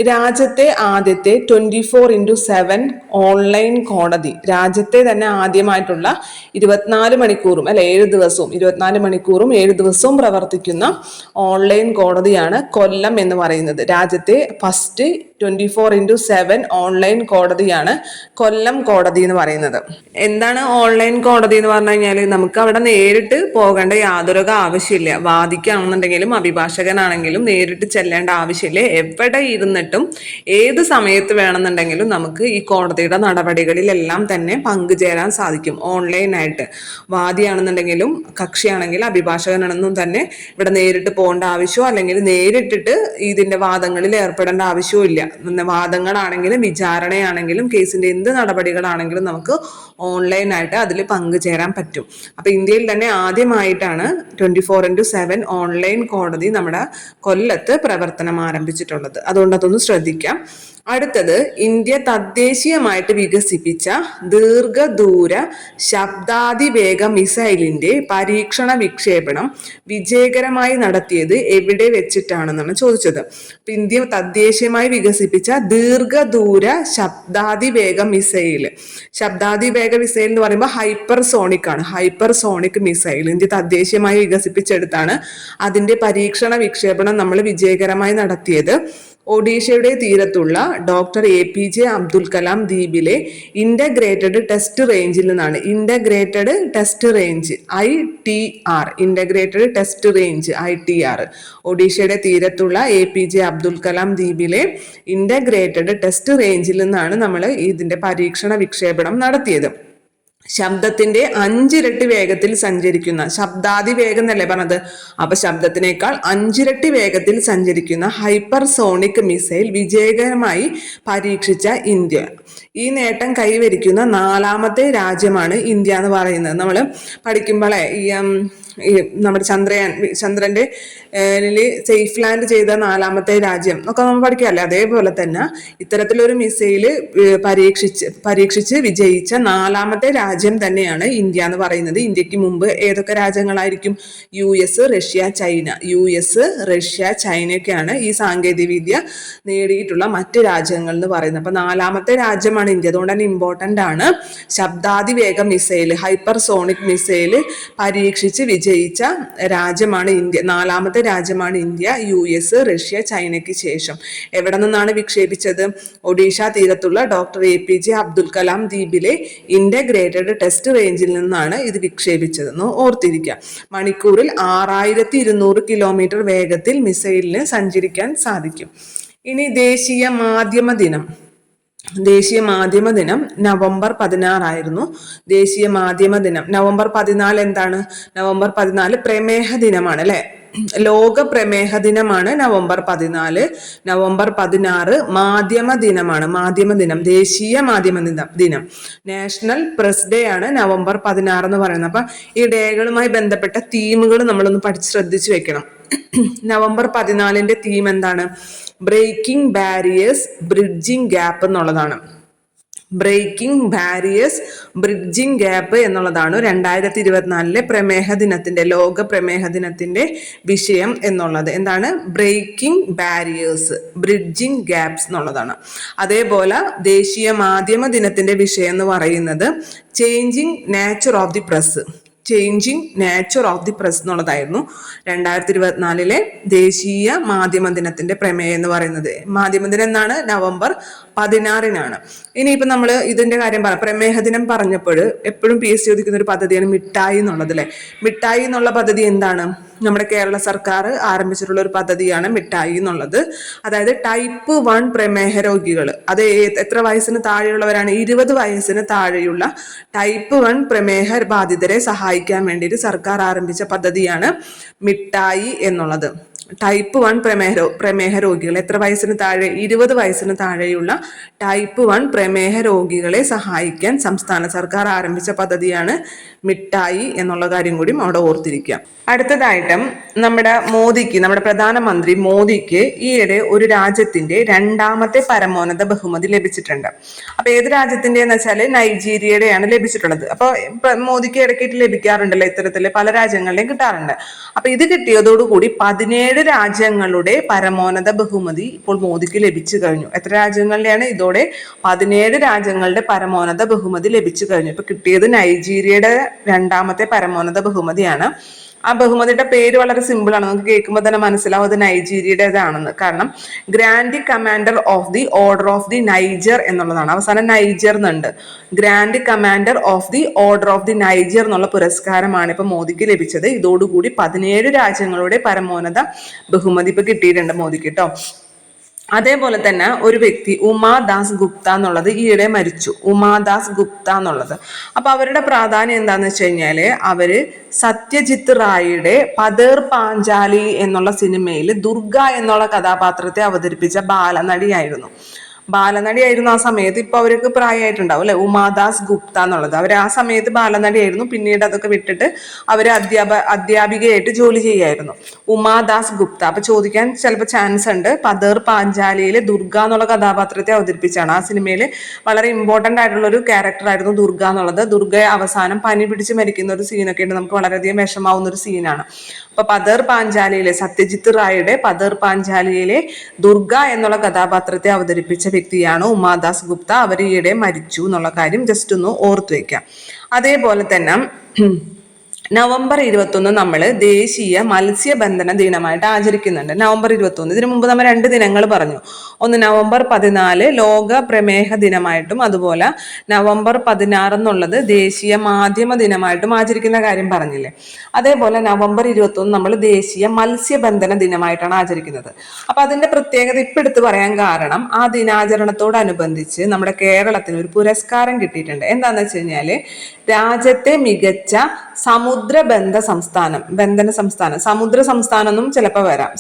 രാജ്യത്തെ ആദ്യത്തെ 24x7 ഓൺലൈൻ കോടതി, രാജ്യത്തെ തന്നെ ആദ്യമായിട്ടുള്ള 24 മണിക്കൂറും 7 ദിവസവും 24 മണിക്കൂറും 7 ദിവസവും പ്രവർത്തിക്കുന്ന ഓൺലൈൻ കോടതിയാണ് കൊല്ലം എന്ന് പറയുന്നത്. രാജ്യത്തെ ഫസ്റ്റ് 24x7 ഓൺലൈൻ കോടതിയാണ് കൊല്ലം കോടതി എന്ന് പറയുന്നത്. എന്താണ് ഓൺലൈൻ കോടതി എന്ന് പറഞ്ഞു കഴിഞ്ഞാൽ നമുക്ക് അവിടെ നേരിട്ട് പോകേണ്ട യാതൊരു ആവശ്യമില്ല. വാദിക്കുകയാണെന്നുണ്ടെങ്കിലും അഭിഭാഷകനാണെങ്കിലും നേരിട്ട് ചെല്ലേണ്ട ആവശ്യമില്ല. എവിടെ ഇരുന്നിട്ടും ഏത് സമയത്ത് വേണമെന്നുണ്ടെങ്കിലും നമുക്ക് ഈ കോടതിയുടെ നടപടികളിലെല്ലാം തന്നെ പങ്കുചേരാൻ സാധിക്കും ഓൺലൈനായിട്ട്. വാദിയാണെന്നുണ്ടെങ്കിലും കക്ഷിയാണെങ്കിലും അഭിഭാഷകനാണെന്നും തന്നെ ഇവിടെ നേരിട്ട് പോകേണ്ട ആവശ്യമോ അല്ലെങ്കിൽ നേരിട്ടിട്ട് ഇതിന്റെ വാദങ്ങളിൽ ഏർപ്പെടേണ്ട ആവശ്യവും ഇല്ല. വാദങ്ങളാണെങ്കിലും വിചാരണയാണെങ്കിലും കേസിന്റെ എന്ത് നടപടികളാണെങ്കിലും നമുക്ക് ഓൺലൈനായിട്ട് അതിൽ പങ്കുചേരാൻ പറ്റും. അപ്പൊ ഇന്ത്യയിൽ തന്നെ ആദ്യമായിട്ടാണ് 24x7 ഓൺലൈൻ കോടതി നമ്മുടെ കൊല്ലത്ത് പ്രവർത്തനം ആരംഭിച്ചിട്ടുള്ളത്. അതുകൊണ്ട് അതൊന്ന് ശ്രദ്ധിക്കാം. അടുത്തത്, ഇന്ത്യ തദ്ദേശീയമായിട്ട് വികസിപ്പിച്ച ദീർഘദൂര ശബ്ദാതിവേഗ മിസൈലിന്റെ പരീക്ഷണ വിക്ഷേപണം വിജയകരമായി നടത്തിയത് എവിടെ വെച്ചിട്ടാണെന്നാണ് ചോദിച്ചത്. ഇന്ത്യ തദ്ദേശീയമായി വികസിപ്പിച്ച ദീർഘദൂര ശബ്ദാതിവേഗ മിസൈൽ, ശബ്ദാതിവേഗ മിസൈൽ എന്ന് പറയുമ്പോൾ ഹൈപ്പർസോണിക് ആണ്. ഹൈപ്പർസോണിക് മിസൈൽ ഇന്ത്യ തദ്ദേശീയമായി വികസിപ്പിച്ചെടുത്താണ്. അതിന്റെ പരീക്ഷണ വിക്ഷേപണം നമ്മൾ വിജയകരമായി നടത്തിയത് ഒഡീഷയുടെ തീരത്തുള്ള ഡോക്ടർ APJ അബ്ദുൽ കലാം ദ്വീപിലെ ഇന്റഗ്രേറ്റഡ് ടെസ്റ്റ് റേഞ്ചിൽ നിന്നാണ്. Integrated test range ITR, integrated test range ITR, ഒഡീഷയുടെ തീരത്തുള്ള APJ അബ്ദുൽ കലാം ദ്വീപിലെ ഇന്റഗ്രേറ്റഡ് ടെസ്റ്റ് റേഞ്ചിൽ നിന്നാണ് നമ്മൾ ഇതിന്റെ പരീക്ഷണ വിക്ഷേപണം നടത്തിയത്. ശബ്ദത്തിന്റെ 5 ഇരട്ടി വേഗത്തിൽ സഞ്ചരിക്കുന്ന, ശബ്ദാതിവേഗം എന്നല്ലേ പറഞ്ഞത്, അപ്പൊ ശബ്ദത്തിനേക്കാൾ 5 ഇരട്ടി വേഗത്തിൽ സഞ്ചരിക്കുന്ന ഹൈപ്പർസോണിക് മിസൈൽ വിജയകരമായി പരീക്ഷിച്ച ഇന്ത്യ. ഈ നേട്ടം കൈവരിക്കുന്ന 4ാമത്തെ രാജ്യമാണ് ഇന്ത്യ എന്ന് പറയുന്നത്. നമ്മൾ പഠിക്കുമ്പോഴേ ഈ നമ്മുടെ ചന്ദ്രന്റെ സേഫ് ലാൻഡ് ചെയ്ത 4ാമത്തെ രാജ്യം ഒക്കെ നമ്മൾ പഠിക്കാമല്ലേ. അതേപോലെ തന്നെ ഇത്തരത്തിലൊരു മിസൈല് പരീക്ഷിച്ച് വിജയിച്ച 4ാമത്തെ രാജ്യം തന്നെയാണ് ഇന്ത്യ എന്ന് പറയുന്നത്. ഇന്ത്യക്ക് മുമ്പ് ഏതൊക്കെ രാജ്യങ്ങളായിരിക്കും? US, Russia, China. US, Russia, ചൈനയൊക്കെയാണ് ഈ സാങ്കേതിക വിദ്യ നേടിയിട്ടുള്ള മറ്റ് രാജ്യങ്ങൾ എന്ന് പറയുന്നത്. അപ്പൊ 4ാമത്തെ രാജ്യമാണ് ഇന്ത്യ. അതുകൊണ്ട് തന്നെ ഇമ്പോർട്ടന്റ് ആണ്. ശബ്ദാതിവേഗ മിസൈൽ, ഹൈപ്പർസോണിക് മിസൈൽ പരീക്ഷിച്ച് വിജയിച്ച രാജ്യമാണ് ഇന്ത്യ. 4ാമത്തെ രാജ്യമാണ് ഇന്ത്യ. US, റഷ്യ, ചൈനയ്ക്ക് ശേഷം. എവിടെ നിന്നാണ് വിക്ഷേപിച്ചത്? ഒഡീഷ തീരത്തുള്ള ഡോക്ടർ APJ അബ്ദുൽ കലാം ദ്വീപിലെ ഇന്റഗ്രേറ്റഡ് ടെസ്റ്റ് റേഞ്ചിൽ നിന്നാണ് ഇത് വിക്ഷേപിച്ചതെന്ന് ഓർത്തിരിക്കുക. മണിക്കൂറിൽ 6200 കിലോമീറ്റർ വേഗത്തിൽ മിസൈലിന് സഞ്ചരിക്കാൻ സാധിക്കും. ഇനി ദേശീയ മാധ്യമ ദിനം. ദേശീയ മാധ്യമ ദിനം നവംബർ 16 ആയിരുന്നു. ദേശീയ മാധ്യമ ദിനം നവംബർ 14 എന്താണ്? നവംബർ 14 പ്രമേഹ ദിനമാണ് അല്ലെ. ലോക പ്രമേഹ ദിനമാണ് നവംബർ 14. നവംബർ 16 മാധ്യമ ദിനമാണ്. മാധ്യമ ദിനം, ദേശീയ മാധ്യമ ദിനം. നാഷണൽ പ്രസ് ഡേ ആണ് നവംബർ 16 എന്ന് പറയുന്നത്. അപ്പൊ ഈ ഡേകളുമായി ബന്ധപ്പെട്ട തീമുകൾ നമ്മളൊന്ന് പഠിച്ച് ശ്രദ്ധിച്ചു വെക്കണം. നവംബർ 14ന്റെ തീം എന്താണ്? ബ്രേക്കിംഗ് ബാരിയേഴ്സ്, ബ്രിഡ്ജിംഗ് ഗ്യാപ്പ് എന്നുള്ളതാണ്. ബ്രേക്കിംഗ് ബാരിയേഴ്സ്, ബ്രിഡ്ജിംഗ് ഗ്യാപ്പ് എന്നുള്ളതാണ് 2024 പ്രമേഹ ദിനത്തിന്റെ, ലോക പ്രമേഹ ദിനത്തിന്റെ വിഷയം എന്നുള്ളത്. എന്താണ്? ബ്രേക്കിംഗ് ബാരിയേഴ്സ്, ബ്രിഡ്ജിംഗ് ഗ്യാപ്സ് എന്നുള്ളതാണ്. അതേപോലെ ദേശീയ മാധ്യമ ദിനത്തിന്റെ വിഷയം എന്ന് പറയുന്നത് changing nature of the press. Changing nature of the press എന്നുള്ളതായിരുന്നു 2024 ദേശീയ മാധ്യമ ദിനത്തിന്റെ പ്രമേയം എന്ന് പറയുന്നത്. മാധ്യമ ദിനം എന്നാണ് നവംബർ 16 ഇനിയിപ്പോൾ നമ്മൾ ഇതിന്റെ കാര്യം പറയാം. പ്രമേഹ ദിനം പറഞ്ഞപ്പോൾ എപ്പോഴും PSC ചോദിക്കുന്ന ഒരു പദ്ധതിയാണ് മിഠായി എന്നുള്ളത് അല്ലെ. മിഠായി എന്നുള്ള പദ്ധതി എന്താണ്? നമ്മുടെ കേരള സർക്കാർ ആരംഭിച്ചിട്ടുള്ള ഒരു പദ്ധതിയാണ് മിഠായി എന്നുള്ളത്. അതായത് ടൈപ്പ് 1 പ്രമേഹ രോഗികൾ, അത് എത്ര വയസ്സിന് താഴെയുള്ളവരാണ്? 20 വയസ്സിന് താഴെയുള്ള ടൈപ്പ് 1 പ്രമേഹ ബാധിതരെ സഹായിക്കാൻ വേണ്ടിയിട്ട് സർക്കാർ ആരംഭിച്ച പദ്ധതിയാണ് മിഠായി എന്നുള്ളത്. ടൈപ്പ് 1 പ്രമേഹ രോഗികൾ, എത്ര വയസ്സിന് താഴെ? 20 വയസ്സിന് താഴെയുള്ള ടൈപ്പ് 1 പ്രമേഹ രോഗികളെ സഹായിക്കാൻ സംസ്ഥാന സർക്കാർ ആരംഭിച്ച പദ്ധതിയാണ് മിഠായി എന്നുള്ള കാര്യം കൂടി അവിടെ ഓർത്തിരിക്കുക. അടുത്തതായിട്ടും നമ്മുടെ പ്രധാനമന്ത്രി മോദിക്ക് ഈയിടെ ഒരു രാജ്യത്തിന്റെ 2ാമത്തെ പരമോന്നത ബഹുമതി ലഭിച്ചിട്ടുണ്ട്. അപ്പൊ ഏത് രാജ്യത്തിന്റെ എന്ന് വെച്ചാൽ നൈജീരിയയുടെയാണ് ലഭിച്ചിട്ടുള്ളത്. അപ്പൊ മോദിക്ക് ഇടയ്ക്കിട്ട് ലഭിക്കാറുണ്ടല്ലോ, ഇത്തരത്തില് പല രാജ്യങ്ങളുടെയും കിട്ടാറുണ്ട്. അപ്പൊ ഇത് കിട്ടിയതോടുകൂടി 17 രാജ്യങ്ങളുടെ പരമോന്നത ബഹുമതി ഇപ്പോൾ മോദിക്ക് ലഭിച്ചു കഴിഞ്ഞു. എത്ര രാജ്യങ്ങളുടെയാണ്? ഇതോടെ 17 രാജ്യങ്ങളുടെ പരമോന്നത ബഹുമതി ലഭിച്ചു കഴിഞ്ഞു. ഇപ്പൊ കിട്ടിയത് നൈജീരിയയുടെ 2ാമത്തെ പരമോന്നത ബഹുമതിയാണ്. ആ ബഹുമതിയുടെ പേര് വളരെ സിമ്പിൾ ആണ്, നമുക്ക് കേൾക്കുമ്പോൾ തന്നെ മനസ്സിലാവും അത് നൈജീരിയയുടേതാണെന്ന്. കാരണം grand commander of the order of the Niger എന്നുള്ളതാണ്. അവസാനം നൈജർ എന്നുണ്ട്. Grand commander of the order of the Niger എന്നുള്ള പുരസ്കാരമാണ് ഇപ്പൊ മോദിക്ക് ലഭിച്ചത്. ഇതോടുകൂടി 17 രാജ്യങ്ങളുടെ പരമോന്നത ബഹുമതി ഇപ്പൊ കിട്ടിയിട്ടുണ്ട് മോദിക്ക് കേട്ടോ. അതേപോലെ തന്നെ ഒരു വ്യക്തി ഉമാദാസ് ഗുപ്ത എന്നുള്ളത് ഈയിടെ മരിച്ചു. ഉമാദാസ് ഗുപ്ത എന്നുള്ളത്, അപ്പൊ അവരുടെ പ്രാധാന്യം എന്താന്ന് വെച്ച് കഴിഞ്ഞാല് അവര് സത്യജിത്ത് റായിയുടെ പതേർ പാഞ്ചാലി എന്നുള്ള സിനിമയിൽ ദുർഗ എന്നുള്ള കഥാപാത്രത്തെ അവതരിപ്പിച്ച ബാലനടിയായിരുന്നു ആ സമയത്ത്. ഇപ്പൊ അവർക്ക് പ്രായമായിട്ടുണ്ടാവും അല്ലെ. ഉമാദാസ് ഗുപ്ത എന്നുള്ളത് അവർ ആ സമയത്ത് ബാലനടിയായിരുന്നു. പിന്നീട് അതൊക്കെ വിട്ടിട്ട് അവര് അധ്യാപികയായിട്ട് ജോലി ചെയ്യായിരുന്നു, ഉമാദാസ് ഗുപ്ത. അപ്പൊ ചോദിക്കാൻ ചിലപ്പോൾ ചാൻസ് ഉണ്ട്. പതേർ പാഞ്ചാലിയിലെ ദുർഗ എന്നുള്ള കഥാപാത്രത്തെ അവതരിപ്പിച്ചാണ്. ആ സിനിമയിൽ വളരെ ഇമ്പോർട്ടന്റ് ആയിട്ടുള്ള ഒരു ക്യാരക്ടർ ആയിരുന്നു ദുർഗ എന്നുള്ളത്. ദുർഗയെ അവസാനം പനി പിടിച്ച് മരിക്കുന്ന ഒരു സീനൊക്കെ ഉണ്ട്, നമുക്ക് വളരെയധികം വിഷമാവുന്ന ഒരു സീനാണ്. അപ്പൊ പതേർ പാഞ്ചാലിയിലെ സത്യജിത്ത് റായിയുടെ പതേർ പാഞ്ചാലിയിലെ ദുർഗ എന്നുള്ള കഥാപാത്രത്തെ അവതരിപ്പിച്ച വ്യക്തിയാണ് ഉമാദാസ് ഗുപ്ത. അവർ ഈയിടെ മരിച്ചു എന്നുള്ള കാര്യം ജസ്റ്റ് ഒന്ന് ഓർത്തു വെക്കാം. അതേപോലെ തന്നെ നവംബർ 21 നമ്മൾ ദേശീയ മത്സ്യബന്ധന ദിനമായിട്ട് ആചരിക്കുന്നുണ്ട്. നവംബർ 21 ഇതിനു മുമ്പ് നമ്മൾ 2 ദിനങ്ങൾ പറഞ്ഞു. ഒന്ന് നവംബർ 14 ലോക പ്രമേഹ ദിനമായിട്ടും അതുപോലെ നവംബർ 16 എന്നുള്ളത് ദേശീയ മാധ്യമ ദിനമായിട്ടും ആചരിക്കുന്ന കാര്യം പറഞ്ഞില്ലേ. അതേപോലെ നവംബർ 21 നമ്മൾ ദേശീയ മത്സ്യബന്ധന ദിനമായിട്ടാണ് ആചരിക്കുന്നത്. അപ്പൊ അതിന്റെ പ്രത്യേകത ഇപ്പൊ എടുത്ത് പറയാൻ കാരണം ആ ദിനാചരണത്തോടനുബന്ധിച്ച് നമ്മുടെ കേരളത്തിന് ഒരു പുരസ്കാരം കിട്ടിയിട്ടുണ്ട്. എന്താന്ന് വെച്ച് കഴിഞ്ഞാല് രാജ്യത്തെ മികച്ച സമുദ്രബന്ധ സംസ്ഥാനം, സമുദ്ര സംസ്ഥാനം എന്നും ചിലപ്പോൾ വരാം.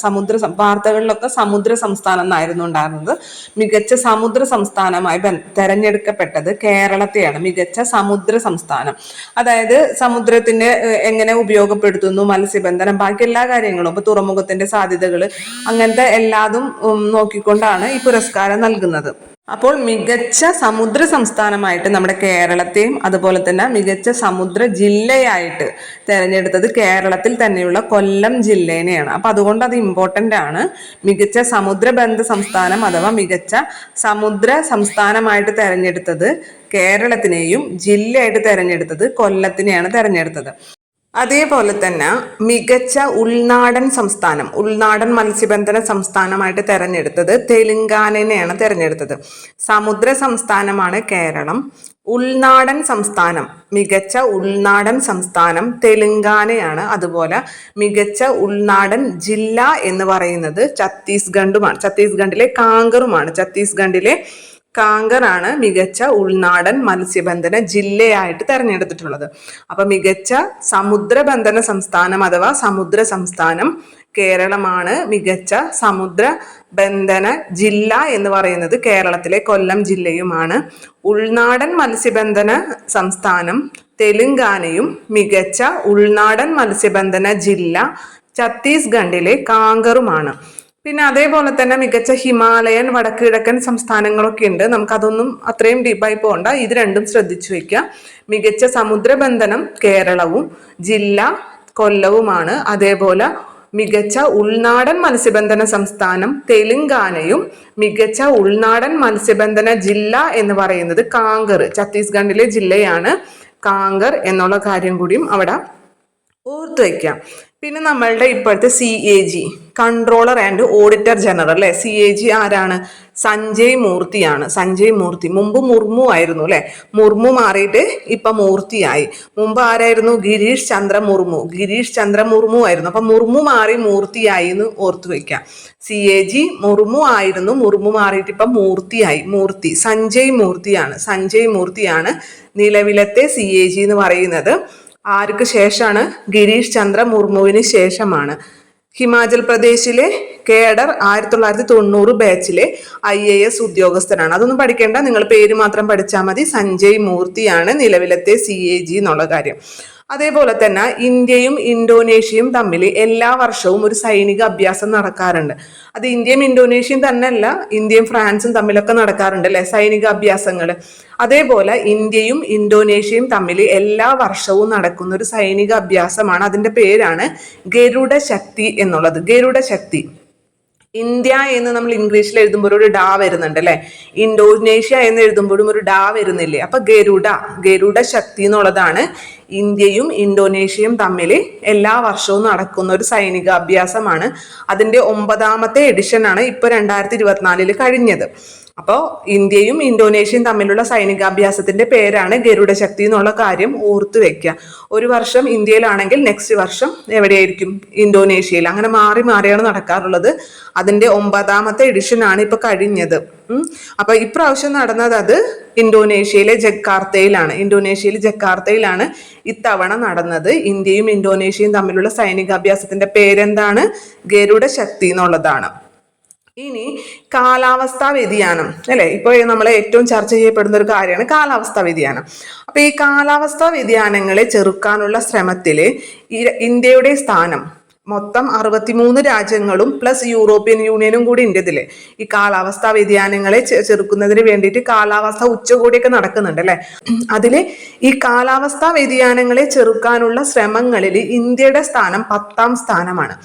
വാർത്തകളിലൊക്കെ സമുദ്ര സംസ്ഥാനം എന്നായിരുന്നു ഉണ്ടായിരുന്നത്. മികച്ച സമുദ്ര സംസ്ഥാനമായി തെരഞ്ഞെടുക്കപ്പെട്ടത് കേരളത്തെയാണ്. മികച്ച സമുദ്ര സംസ്ഥാനം, അതായത് സമുദ്രത്തിന്റെ എങ്ങനെ ഉപയോഗപ്പെടുത്തുന്നു, മത്സ്യബന്ധനം, ബാക്കി എല്ലാ കാര്യങ്ങളും, ഇപ്പൊ തുറമുഖത്തിന്റെ സാധ്യതകൾ, അങ്ങനത്തെ എല്ലാതും നോക്കിക്കൊണ്ടാണ് ഈ പുരസ്കാരം നൽകുന്നത്. അപ്പോൾ മികച്ച സമുദ്ര സംസ്ഥാനമായിട്ട് നമ്മുടെ കേരളത്തെയും അതുപോലെ തന്നെ മികച്ച സമുദ്ര ജില്ലയായിട്ട് തിരഞ്ഞെടുത്തത് കേരളത്തിൽ തന്നെയുള്ള കൊല്ലം ജില്ലേനെയാണ്. അപ്പൊ അതുകൊണ്ട് അത് ഇമ്പോർട്ടൻ്റ് ആണ്. മികച്ച സമുദ്രബന്ധ സംസ്ഥാനം അഥവാ മികച്ച സമുദ്ര സംസ്ഥാനമായിട്ട് തിരഞ്ഞെടുത്തത് കേരളത്തിനെയും ജില്ലയായിട്ട് തിരഞ്ഞെടുത്തത് കൊല്ലത്തിനെയാണ് തിരഞ്ഞെടുത്തത്. അതേപോലെ തന്നെ മികച്ച ഉൾനാടൻ മത്സ്യബന്ധന സംസ്ഥാനമായിട്ട് തെരഞ്ഞെടുത്തത് തെലുങ്കാനയാണ് തെരഞ്ഞെടുത്തത്. സമുദ്ര സംസ്ഥാനമാണ് കേരളം. മികച്ച ഉൾനാടൻ സംസ്ഥാനം തെലുങ്കാനയാണ്. അതുപോലെ മികച്ച ഉൾനാടൻ ജില്ല എന്ന് പറയുന്നത് ഛത്തീസ്ഗഡിലെ കാങ്കറാണ് മികച്ച ഉൾനാടൻ മത്സ്യബന്ധന ജില്ലയായിട്ട് തെരഞ്ഞെടുത്തിട്ടുള്ളത്. അപ്പൊ മികച്ച സമുദ്രബന്ധന സംസ്ഥാനം അഥവാ സമുദ്ര സംസ്ഥാനം കേരളമാണ്. മികച്ച സമുദ്രബന്ധന ജില്ല എന്ന് പറയുന്നത് കേരളത്തിലെ കൊല്ലം ജില്ലയുമാണ്. ഉൾനാടൻ മത്സ്യബന്ധന സംസ്ഥാനം തെലുങ്കാനയും മികച്ച ഉൾനാടൻ മത്സ്യബന്ധന ജില്ല ഛത്തീസ്ഗഡിലെ കാങ്കറുമാണ്. പിന്നെ അതേപോലെ തന്നെ മികച്ച ഹിമാലയൻ വടക്ക് കിഴക്കൻ സംസ്ഥാനങ്ങളൊക്കെ ഉണ്ട്. നമുക്കതൊന്നും അത്രയും ഡീപ്പായി പോകണ്ട, ഇത് രണ്ടും ശ്രദ്ധിച്ചു വെക്കുക. മികച്ച സമുദ്രബന്ധനം കേരളവും ജില്ല കൊല്ലവുമാണ്. അതേപോലെ മികച്ച ഉൾനാടൻ മത്സ്യബന്ധന സംസ്ഥാനം തെലുങ്കാനയും മികച്ച ഉൾനാടൻ മത്സ്യബന്ധന ജില്ല എന്ന് പറയുന്നത് കാങ്കർ, ഛത്തീസ്ഗഡിലെ ജില്ലയാണ് കാങ്കർ എന്നുള്ള കാര്യം കൂടിയും അവിടെ ഓർത്ത് വയ്ക്കാം. പിന്നെ നമ്മളുടെ ഇപ്പോഴത്തെ CAG, controller and auditor general അല്ലെ. CAG ആരാണ്? സഞ്ജയ് മൂർത്തിയാണ്. സഞ്ജയ് മൂർത്തി. മുമ്പ് മുർമു ആയിരുന്നു അല്ലെ. മുർമു മാറിയിട്ട് ഇപ്പൊ മൂർത്തിയായി. മുമ്പ് ആരായിരുന്നു? ഗിരീഷ് ചന്ദ്ര മുർമു. ഗിരീഷ് ചന്ദ്ര മുർമു ആയിരുന്നു. അപ്പൊ മുർമു മാറി മൂർത്തിയായി എന്ന് ഓർത്തു വെക്കാം. CAG മുർമു ആയിരുന്നു, മുർമു മാറിയിട്ട് ഇപ്പൊ മൂർത്തിയായി. മൂർത്തി, സഞ്ജയ് മൂർത്തിയാണ്. സഞ്ജയ് മൂർത്തിയാണ് നിലവിലത്തെ CAG എന്ന് പറയുന്നത്. ആർക്ക് ശേഷമാണ്? ഗിരീഷ് ചന്ദ്ര മുർമുവിന് ശേഷമാണ്. ഹിമാചൽ പ്രദേശിലെ കേഡർ 1990 ബാച്ചിലെ IAS ഉദ്യോഗസ്ഥനാണ്. അതൊന്നും പഠിക്കേണ്ട, നിങ്ങൾ പേര് മാത്രം പഠിച്ചാൽ മതി. സഞ്ജയ് മൂർത്തിയാണ് നിലവിലത്തെ CAG എന്നുള്ള കാര്യം. അതേപോലെ തന്നെ ഇന്ത്യയും ഇന്തോനേഷ്യയും തമ്മിൽ എല്ലാ വർഷവും ഒരു സൈനിക അഭ്യാസം നടക്കാറുണ്ട്. അത് ഇന്ത്യയും ഇന്തോനേഷ്യയും തന്നെയല്ല, ഇന്ത്യയും ഫ്രാൻസും തമ്മിലൊക്കെ നടക്കാറുണ്ട് അല്ലെ സൈനിക അഭ്യാസങ്ങൾ. അതേപോലെ ഇന്ത്യയും ഇന്തോനേഷ്യയും തമ്മിൽ എല്ലാ വർഷവും നടക്കുന്ന ഒരു സൈനിക അഭ്യാസമാണ്. അതിന്റെ പേരാണ് ഗരുഡ ശക്തി എന്നുള്ളത്. ഗരുഡ ശക്തി. ഇന്ത്യ എന്ന് നമ്മൾ ഇംഗ്ലീഷിൽ എഴുതുമ്പോൾ ഒരു ഡാ വരുന്നുണ്ട് അല്ലെ. ഇന്തോനേഷ്യ എന്ന് എഴുതുമ്പോഴും ഒരു ഡാ വരുന്നില്ലേ. അപ്പൊ ഗരുഡ ശക്തി എന്നുള്ളതാണ് ഇന്ത്യയും ഇന്തോനേഷ്യയും തമ്മിൽ എല്ലാ വർഷവും നടക്കുന്ന ഒരു സൈനിക അഭ്യാസമാണ്. അതിന്റെ 9ാമത്തെ എഡിഷനാണ് ഇപ്പൊ 2024 കഴിഞ്ഞത്. അപ്പോൾ ഇന്ത്യയും ഇന്തോനേഷ്യയും തമ്മിലുള്ള സൈനികാഭ്യാസത്തിന്റെ പേരാണ് ഗരുഡ ശക്തി എന്നുള്ള കാര്യം ഓർത്തു വെക്കുക. ഒരു വർഷം ഇന്ത്യയിലാണെങ്കിൽ നെക്സ്റ്റ് വർഷം എവിടെയായിരിക്കും? ഇന്തോനേഷ്യയിൽ. അങ്ങനെ മാറി മാറിയാണ് നടക്കാറുള്ളത്. അതിന്റെ 9ാമത്തെ എഡിഷനാണ് ഇപ്പൊ കഴിഞ്ഞത്. അപ്പൊ ഇപ്രാവശ്യം നടന്നത് അത് ഇന്തോനേഷ്യയിലെ ജക്കാർത്തയിലാണ് ഇത്തവണ നടന്നത്. ഇന്ത്യയും ഇന്തോനേഷ്യയും തമ്മിലുള്ള സൈനികാഭ്യാസത്തിന്റെ പേരെന്താണ്? ഗരുഡ ശക്തി എന്നുള്ളതാണ്. ഇനി കാലാവസ്ഥാ വ്യതിയാനം അല്ലെ. ഇപ്പോൾ നമ്മൾ ഏറ്റവും ചർച്ച ചെയ്യപ്പെടുന്ന ഒരു കാര്യമാണ് കാലാവസ്ഥാ വ്യതിയാനം. അപ്പൊ ഈ കാലാവസ്ഥാ വ്യതിയാനങ്ങളെ ചെറുക്കാനുള്ള ശ്രമത്തില് ഇന്ത്യയുടെ സ്ഥാനം മൊത്തം 63 രാജ്യങ്ങളും പ്ലസ് യൂറോപ്യൻ യൂണിയനും കൂടി ഉണ്ട് ഇതില്. ഈ കാലാവസ്ഥാ വ്യതിയാനങ്ങളെ ചെറുക്കുന്നതിന് വേണ്ടിയിട്ട് കാലാവസ്ഥ ഉച്ചകോടിയൊക്കെ നടക്കുന്നുണ്ട് അല്ലെ. അതില് ഈ കാലാവസ്ഥാ വ്യതിയാനങ്ങളെ ചെറുക്കാനുള്ള ശ്രമങ്ങളിൽ ഇന്ത്യയുടെ സ്ഥാനം 10ാം സ്ഥാനമാണ്.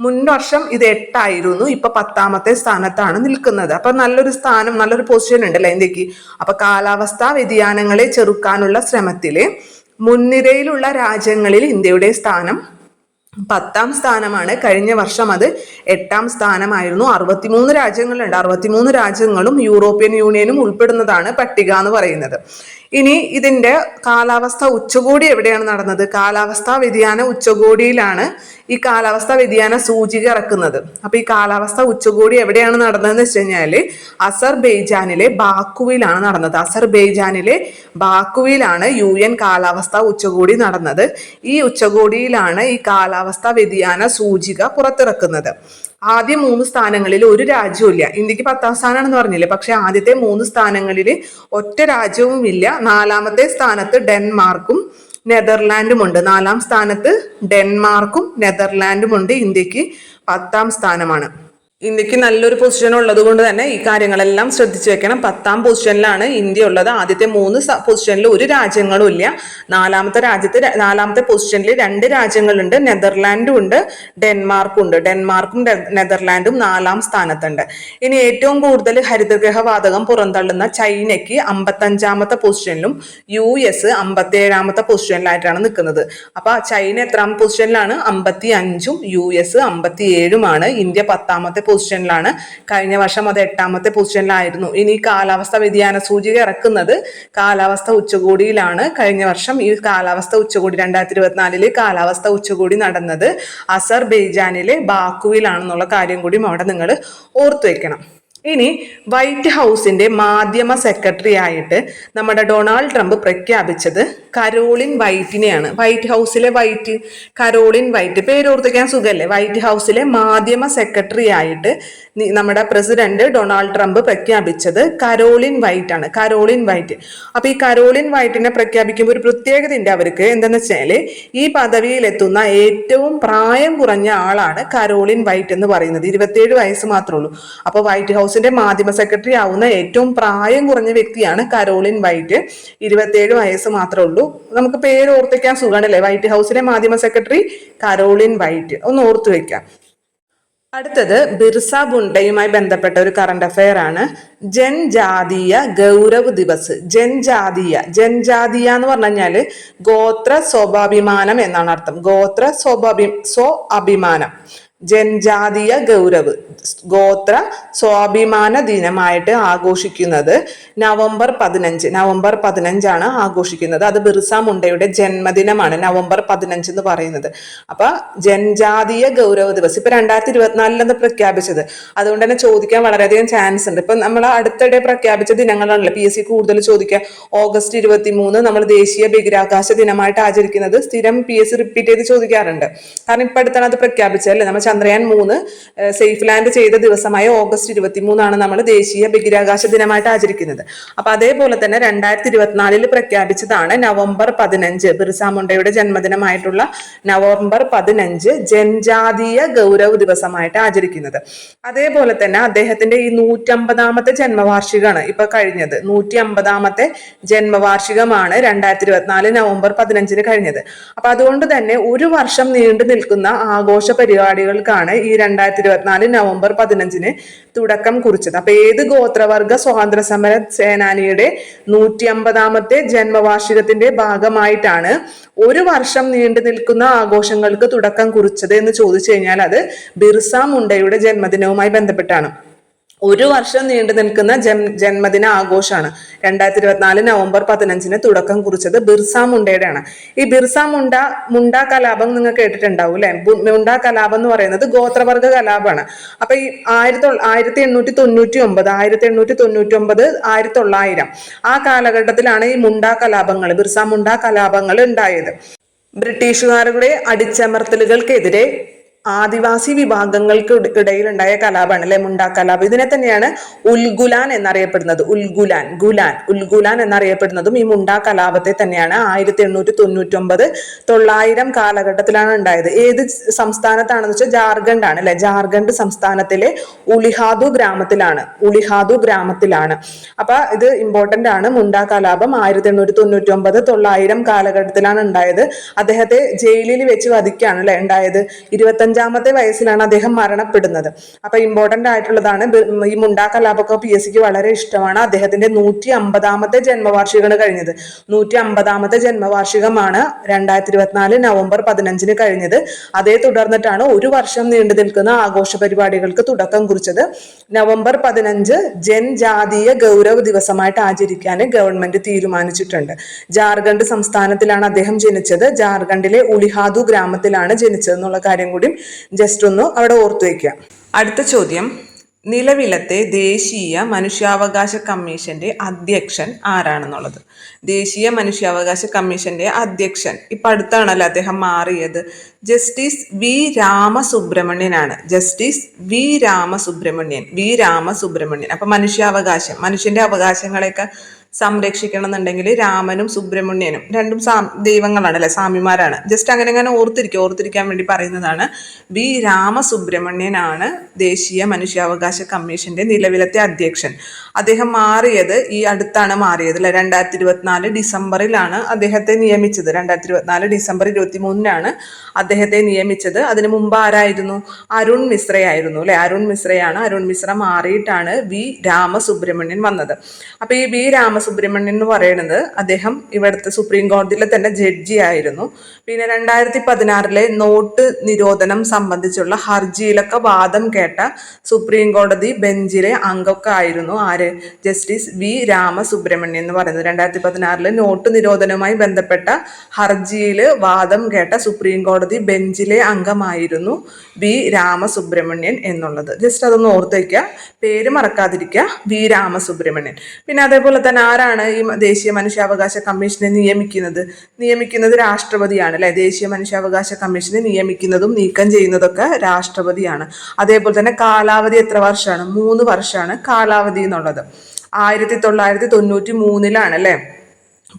മുൻ വർഷം ഇത് 8 ആയിരുന്നു, ഇപ്പൊ 10ാമത്തെ സ്ഥാനത്താണ് നിൽക്കുന്നത്. അപ്പൊ നല്ലൊരു സ്ഥാനം, നല്ലൊരു പൊസിഷൻ ഉണ്ടല്ലേ ഇന്ത്യക്ക്. അപ്പൊ കാലാവസ്ഥാ വ്യതിയാനങ്ങളെ ചെറുക്കാനുള്ള ശ്രമത്തില് മുൻനിരയിലുള്ള രാജ്യങ്ങളിൽ ഇന്ത്യയുടെ സ്ഥാനം 10ാം സ്ഥാനമാണ്. കഴിഞ്ഞ വർഷം അത് 8ാം സ്ഥാനമായിരുന്നു. 63 രാജ്യങ്ങളുണ്ട്. 63 രാജ്യങ്ങളും യൂറോപ്യൻ യൂണിയനും ഉൾപ്പെടുന്നതാണ് പട്ടിക എന്ന് പറയുന്നത്. ഇനി ഇതിന്റെ കാലാവസ്ഥ ഉച്ചകോടി എവിടെയാണ് നടന്നത്? കാലാവസ്ഥാ വ്യതിയാന ഉച്ചകോടിയിലാണ് ഈ കാലാവസ്ഥാ വ്യതിയാന സൂചിക ഇറക്കുന്നത്. അപ്പൊ ഈ കാലാവസ്ഥ ഉച്ചകോടി എവിടെയാണ് നടന്നതെന്ന് വെച്ച് കഴിഞ്ഞാല് അസർബൈജാനിലെ ബാക്കുവിലാണ് നടന്നത്. അസർബൈജാനിലെ ബാക്കുവിലാണ് UN കാലാവസ്ഥാ ഉച്ചകോടി നടന്നത്. ഈ ഉച്ചകോടിയിലാണ് ഈ കാലാവസ്ഥാ വ്യതിയാന സൂചിക പുറത്തിറക്കുന്നത്. ആദ്യ 3 സ്ഥാനങ്ങളിൽ ഒരു രാജ്യവും ഇല്ല. ഇന്ത്യക്ക് 10ാം സ്ഥാനമാണെന്ന് പറഞ്ഞില്ലേ, പക്ഷെ ആദ്യത്തെ 3 സ്ഥാനങ്ങളിൽ ഒറ്റ രാജ്യവും ഇല്ല. 4ാമത്തെ സ്ഥാനത്ത് ഡെൻമാർക്കും നെതർലാൻഡും ഉണ്ട്. 4ാം സ്ഥാനത്ത് ഡെൻമാർക്കും നെതർലാൻഡും ഉണ്ട്. ഇന്ത്യക്ക് 10ാം സ്ഥാനമാണ്. ഇന്ത്യക്ക് നല്ലൊരു പൊസിഷൻ ഉള്ളത് കൊണ്ട് തന്നെ ഈ കാര്യങ്ങളെല്ലാം ശ്രദ്ധിച്ചു വെക്കണം. 10ാം പൊസിഷനിലാണ് ഇന്ത്യ ഉള്ളത്. ആദ്യത്തെ 3 പൊസിഷനിൽ ഒരു രാജ്യങ്ങളും ഇല്ല. 4ാമത്തെ പൊസിഷനിൽ 2 രാജ്യങ്ങളുണ്ട്. നെതർലാൻഡും ഉണ്ട്, ഡെൻമാർക്കും ഉണ്ട്. ഡെൻമാർക്കും നെതർലാൻഡും 4ാം സ്ഥാനത്തുണ്ട്. ഇനി ഏറ്റവും കൂടുതൽ ഹരിതഗ്രഹ വാതകം പുറന്തള്ളുന്ന ചൈനയ്ക്ക് 55ാമത്തെ പൊസിഷനിലും US 57ാമത്തെ പൊസിഷനിലായിട്ടാണ് നിൽക്കുന്നത്. അപ്പൊ ചൈന എത്രാം പൊസിഷനിലാണ്? 55ഉം US 57ഉമാണ്. ഇന്ത്യ 10ാമത്തെ പൊസിഷനിലാണ്. കഴിഞ്ഞ വർഷം അത് 8ാമത്തെ പൊസിഷനിലായിരുന്നു. ഇനി കാലാവസ്ഥ വ്യതിയാന സൂചിക ഇറക്കുന്നത് കാലാവസ്ഥ ഉച്ചകോടിയിലാണ്. കഴിഞ്ഞ വർഷം ഈ കാലാവസ്ഥ ഉച്ചകോടി 2024 കാലാവസ്ഥ ഉച്ചകോടി നടന്നത് അസർബൈജാനിലെ ബാക്കുവിലാണെന്നുള്ള കാര്യം കൂടി അവിടെ നിങ്ങൾ ഓർത്തു വെക്കണം. ഇനി വൈറ്റ് ഹൗസിന്റെ മാധ്യമ സെക്രട്ടറി ആയിട്ട് നമ്മുടെ ഡൊണാൾഡ് ട്രംപ് പ്രഖ്യാപിച്ചത് കരോളിൻ വൈറ്റിനെയാണ്. വൈറ്റ് ഹൗസിലെ കരോളിൻ വൈറ്റ്, പേരോർത്തിക്കാൻ സുഖല്ലേ. വൈറ്റ് ഹൗസിലെ മാധ്യമ സെക്രട്ടറി ആയിട്ട് നമ്മുടെ പ്രസിഡന്റ് ഡൊണാൾഡ് ട്രംപ് പ്രഖ്യാപിച്ചത് കരോളിൻ വൈറ്റ് ആണ്. Caroline white. അപ്പൊ ഈ കരോളിൻ വൈറ്റിനെ പ്രഖ്യാപിക്കുമ്പോൾ ഒരു പ്രത്യേകത ഉണ്ട് അവർക്ക്. എന്താന്ന് വെച്ചാല് ഈ പദവിയിലെത്തുന്ന ഏറ്റവും പ്രായം കുറഞ്ഞ ആളാണ് കരോളിൻ വൈറ്റ് എന്ന് പറയുന്നത്. 27 വയസ്സ് മാത്രമേ ഉള്ളൂ. അപ്പൊ വൈറ്റ് ഹൗസിന്റെ മാധ്യമ സെക്രട്ടറി ആവുന്ന ഏറ്റവും പ്രായം കുറഞ്ഞ വ്യക്തിയാണ് കരോളിൻ വൈറ്റ്. 27 വയസ്സ് മാത്രമേ ഉള്ളൂ. നമുക്ക് പേര് ഓർത്തിക്കാൻ സുഖാണല്ലേ. വൈറ്റ് ഹൗസിലെ മാധ്യമ സെക്രട്ടറി കരോളിൻ വൈറ്റ്. ഒന്ന് ഓർത്തു വെക്കാം. അടുത്തത് ബിർസ മുണ്ടയുമായി ബന്ധപ്പെട്ട ഒരു കറണ്ട് അഫയർ ആണ്. ജൻജാതീയ ഗൗരവ് ദിവസ്. ജൻജാതീയ എന്ന് പറഞ്ഞു കഴിഞ്ഞാല് ഗോത്ര സ്വാഭിമാനം എന്നാണ് അർത്ഥം. ഗോത്ര സ്വാഭിമാനം. ജൻജാതീയ ഗൗരവ്, ഗോത്ര സ്വാഭിമാന ദിനമായിട്ട് ആഘോഷിക്കുന്നത് നവംബർ 15. നവംബർ 15 ആഘോഷിക്കുന്നത്. അത് ബിർസ മുണ്ടയുടെ ജന്മദിനമാണ് നവംബർ 15 എന്ന് പറയുന്നത്. അപ്പൊ ജൻജാതീയ ഗൗരവ ദിവസ് ഇപ്പൊ 2024 പ്രഖ്യാപിച്ചത്. അതുകൊണ്ട് തന്നെ ചോദിക്കാൻ വളരെയധികം ചാൻസ് ഉണ്ട്. ഇപ്പൊ നമ്മൾ അടുത്തിടെ പ്രഖ്യാപിച്ച ദിനങ്ങളാണല്ലോ PSC കൂടുതൽ ചോദിക്കുക. ഓഗസ്റ്റ് 23 നമ്മൾ ദേശീയ ബഹിരാകാശ ദിനമായിട്ട് ആചരിക്കുന്നത് സ്ഥിരം PSC റിപ്പീറ്റ് ചെയ്ത് ചോദിക്കാറുണ്ട്. കാരണം ഇപ്പൊ അടുത്താണ് അത് പ്രഖ്യാപിച്ചല്ലേ. നമ്മൾ ചന്ദ്രയാൻ 3 സേഫ് ലാൻഡ് ചെയ്ത ദിവസമായ ഓഗസ്റ്റ് 23 നമ്മൾ ദേശീയ ബഹിരാകാശ ദിനമായിട്ട് ആചരിക്കുന്നത്. അപ്പൊ അതേപോലെ തന്നെ 2024 പ്രഖ്യാപിച്ചതാണ് നവംബർ 15, ബിർസ മുണ്ടയുടെ ജന്മദിനമായിട്ടുള്ള നവംബർ 15 ജൻജാതീയ ഗൗരവ് ദിവസമായിട്ട് ആചരിക്കുന്നത്. അതേപോലെ തന്നെ അദ്ദേഹത്തിന്റെ ഈ 150ാമത്തെ ജന്മവാർഷികമാണ് ഇപ്പൊ കഴിഞ്ഞത്. 150ാമത്തെ ജന്മവാർഷികമാണ് 2024 നവംബർ 15 കഴിഞ്ഞത്. അപ്പൊ അതുകൊണ്ട് തന്നെ ഒരു വർഷം നീണ്ടു നിൽക്കുന്ന ആഘോഷ പരിപാടികൾക്കാണ് ഈ 2024 നവംബർ 15 തുടക്കം കുറിച്ചത്. അപ്പൊ ഏത് ഗോത്രവർഗ സ്വാതന്ത്ര്യ സമര സേനാനിയുടെ 150ാമത്തെ ജന്മവാർഷികത്തിന്റെ ഭാഗമായിട്ടാണ് ഒരു വർഷം നീണ്ടു നിൽക്കുന്ന ആഘോഷങ്ങൾക്ക് തുടക്കം കുറിച്ചത് എന്ന് ചോദിച്ചു കഴിഞ്ഞാൽ അത് ബിർസ മുണ്ടയുടെ ജന്മദിനവുമായി ബന്ധപ്പെട്ടാണ്. ഒരു വർഷം നീണ്ടു നിൽക്കുന്ന ജന്മദിന ആഘോഷമാണ് 2024 നവംബർ 15 തുടക്കം കുറിച്ചത് ബിർസ മുണ്ടയുടെയാണ്. ഈ ബിർസ മുണ്ട കലാപം നിങ്ങൾ കേട്ടിട്ടുണ്ടാവും അല്ലെ. മുണ്ട കലാപം എന്ന് പറയുന്നത് ഗോത്രവർഗ കലാപമാണ്. അപ്പൊ ഈ 1899 1900 ആ കാലഘട്ടത്തിലാണ് ഈ മുണ്ട കലാപങ്ങൾ, ബിർസ മുണ്ട കലാപങ്ങൾ ഉണ്ടായത്. ബ്രിട്ടീഷുകാരുടെ അടിച്ചമർത്തലുകൾക്കെതിരെ ആദിവാസി വിഭാഗങ്ങൾക്ക് ഇടയിലുണ്ടായ കലാപമാണ് അല്ലെ മുണ്ട കലാപം. ഇതിനെ തന്നെയാണ് ഉൽഗുലാൻ എന്നറിയപ്പെടുന്നത്. ഉൽഗുലാൻ എന്നറിയപ്പെടുന്നതും ഈ മുണ്ട കലാപത്തെ തന്നെയാണ്. 1899 900 കാലഘട്ടത്തിലാണ് ഉണ്ടായത്. ഏത് സംസ്ഥാനത്താണെന്ന് വെച്ചാൽ ജാർഖണ്ഡ് ആണ് അല്ലെ. ജാർഖണ്ഡ് സംസ്ഥാനത്തിലെ ഉളിഹാദു ഗ്രാമത്തിലാണ്. അപ്പൊ ഇത് ഇമ്പോർട്ടന്റ് ആണ്. മുണ്ട കലാപം 1899 900 കാലഘട്ടത്തിലാണ് ഉണ്ടായത്. അദ്ദേഹത്തെ ജയിലിൽ വെച്ച് വധിക്കുകയാണ് അല്ലെ ഉണ്ടായത്. 25ാമത്തെ വയസ്സിലാണ് അദ്ദേഹം മരണപ്പെടുന്നത്. അപ്പൊ ഇമ്പോർട്ടന്റ് ആയിട്ടുള്ളതാണ്. ഈ മുണ്ട കലാപമൊക്കെ PSCക്ക് വളരെ ഇഷ്ടമാണ്. അദ്ദേഹത്തിന്റെ 150ാമത്തെ ജന്മവാർഷികമാണ് കഴിഞ്ഞത്. 150ാമത്തെ ജന്മവാർഷികമാണ് 2024 നവംബർ 15 കഴിഞ്ഞത്. അതേ തുടർന്നിട്ടാണ് ഒരു വർഷം നീണ്ടു നിൽക്കുന്ന ആഘോഷ പരിപാടികൾക്ക് തുടക്കം കുറിച്ചത്. നവംബർ 15 ജൻജാതീയ ഗൗരവ് ദിവസമായിട്ട് ആചരിക്കാൻ ഗവൺമെന്റ് തീരുമാനിച്ചിട്ടുണ്ട്. ജാർഖണ്ഡ് സംസ്ഥാനത്തിലാണ് അദ്ദേഹം ജനിച്ചത്. ജാർഖണ്ഡിലെ ഉളിഹാദു ഗ്രാമത്തിലാണ് ജനിച്ചത് എന്നുള്ള കാര്യം കൂടി ജസ്റ്റ് ഒന്ന് അവിടെ ഓർത്തു വയ്ക്കുക. അടുത്ത ചോദ്യം, നിലവിലത്തെ ദേശീയ മനുഷ്യാവകാശ കമ്മീഷന്റെ അധ്യക്ഷൻ ആരാണെന്നുള്ളത്. ദേശീയ മനുഷ്യാവകാശ കമ്മീഷന്റെ അധ്യക്ഷൻ ഇപ്പൊ അടുത്താണല്ലോ അദ്ദേഹം മാറിയത്. ജസ്റ്റിസ് വി രാമസുബ്രഹ്മണ്യനാണ്. വി രാമസുബ്രഹ്മണ്യൻ. അപ്പൊ മനുഷ്യന്റെ അവകാശങ്ങളെയൊക്കെ സംരക്ഷിക്കണം എന്നുണ്ടെങ്കിൽ രാമനും സുബ്രഹ്മണ്യനും രണ്ടും ദൈവങ്ങളാണ് അല്ലെ, സ്വാമിമാരാണ്. ജസ്റ്റ് അങ്ങനെ ഓർത്തിരിക്കാൻ വേണ്ടി പറയുന്നതാണ്. വി രാമസുബ്രഹ്മണ്യനാണ് ദേശീയ മനുഷ്യാവകാശ കമ്മീഷന്റെ നിലവിലത്തെ അധ്യക്ഷൻ. അദ്ദേഹം മാറിയത് ഈ അടുത്താണ് മാറിയത് അല്ലെ. 2024 ഡിസംബറിലാണ് അദ്ദേഹത്തെ നിയമിച്ചത്. 2024 ഡിസംബർ 23 അദ്ദേഹത്തെ നിയമിച്ചത്. അതിനു മുമ്പ് ആരായിരുന്നു? അരുൺ മിശ്രയായിരുന്നു അല്ലെ. അരുൺ മിശ്ര മാറിയിട്ടാണ് വി രാമസുബ്രഹ്മണ്യൻ വന്നത്. അപ്പൊ ഈ വി രാമസുബ്രഹ്മണ്യൻ എന്ന് പറയുന്നത് അദ്ദേഹം ഇവിടുത്തെ സുപ്രീം കോടതിയിലെ തന്നെ ജഡ്ജി ആയിരുന്നു. പിന്നെ 2016 നോട്ട് നിരോധനം സംബന്ധിച്ചുള്ള ഹർജിയിലൊക്കെ വാദം കേട്ട സുപ്രീം കോടതി ബെഞ്ചിലെ അംഗമൊക്കെ ആയിരുന്നു ആര്? ജസ്റ്റിസ് വി രാമസുബ്രഹ്മണ്യൻ എന്ന് പറയുന്നത്. 2016 നോട്ട് നിരോധനവുമായി ബന്ധപ്പെട്ട ഹർജിയിൽ വാദം കേട്ട സുപ്രീം കോടതി ബെഞ്ചിലെ അംഗമായിരുന്നു വി രാമസുബ്രഹ്മണ്യൻ എന്നുള്ളത്. ജസ്റ്റ് അതൊന്ന് ഓർത്ത് വയ്ക്കുക, പേര് മറക്കാതിരിക്കുക. വി രാമസുബ്രഹ്മണ്യൻ. പിന്നെ അതേപോലെ തന്നെ ആരാണ് ഈ ദേശീയ മനുഷ്യാവകാശ കമ്മീഷനെ നിയമിക്കുന്നത്? രാഷ്ട്രപതിയാണ് അല്ലെ. ദേശീയ മനുഷ്യാവകാശ കമ്മീഷനെ നിയമിക്കുന്നതും നീക്കം ചെയ്യുന്നതൊക്കെ രാഷ്ട്രപതിയാണ്. അതേപോലെ തന്നെ കാലാവധി എത്ര വർഷമാണ്? 3 വർഷമാണ് കാലാവധി എന്നുള്ളത്. 1993 അല്ലെ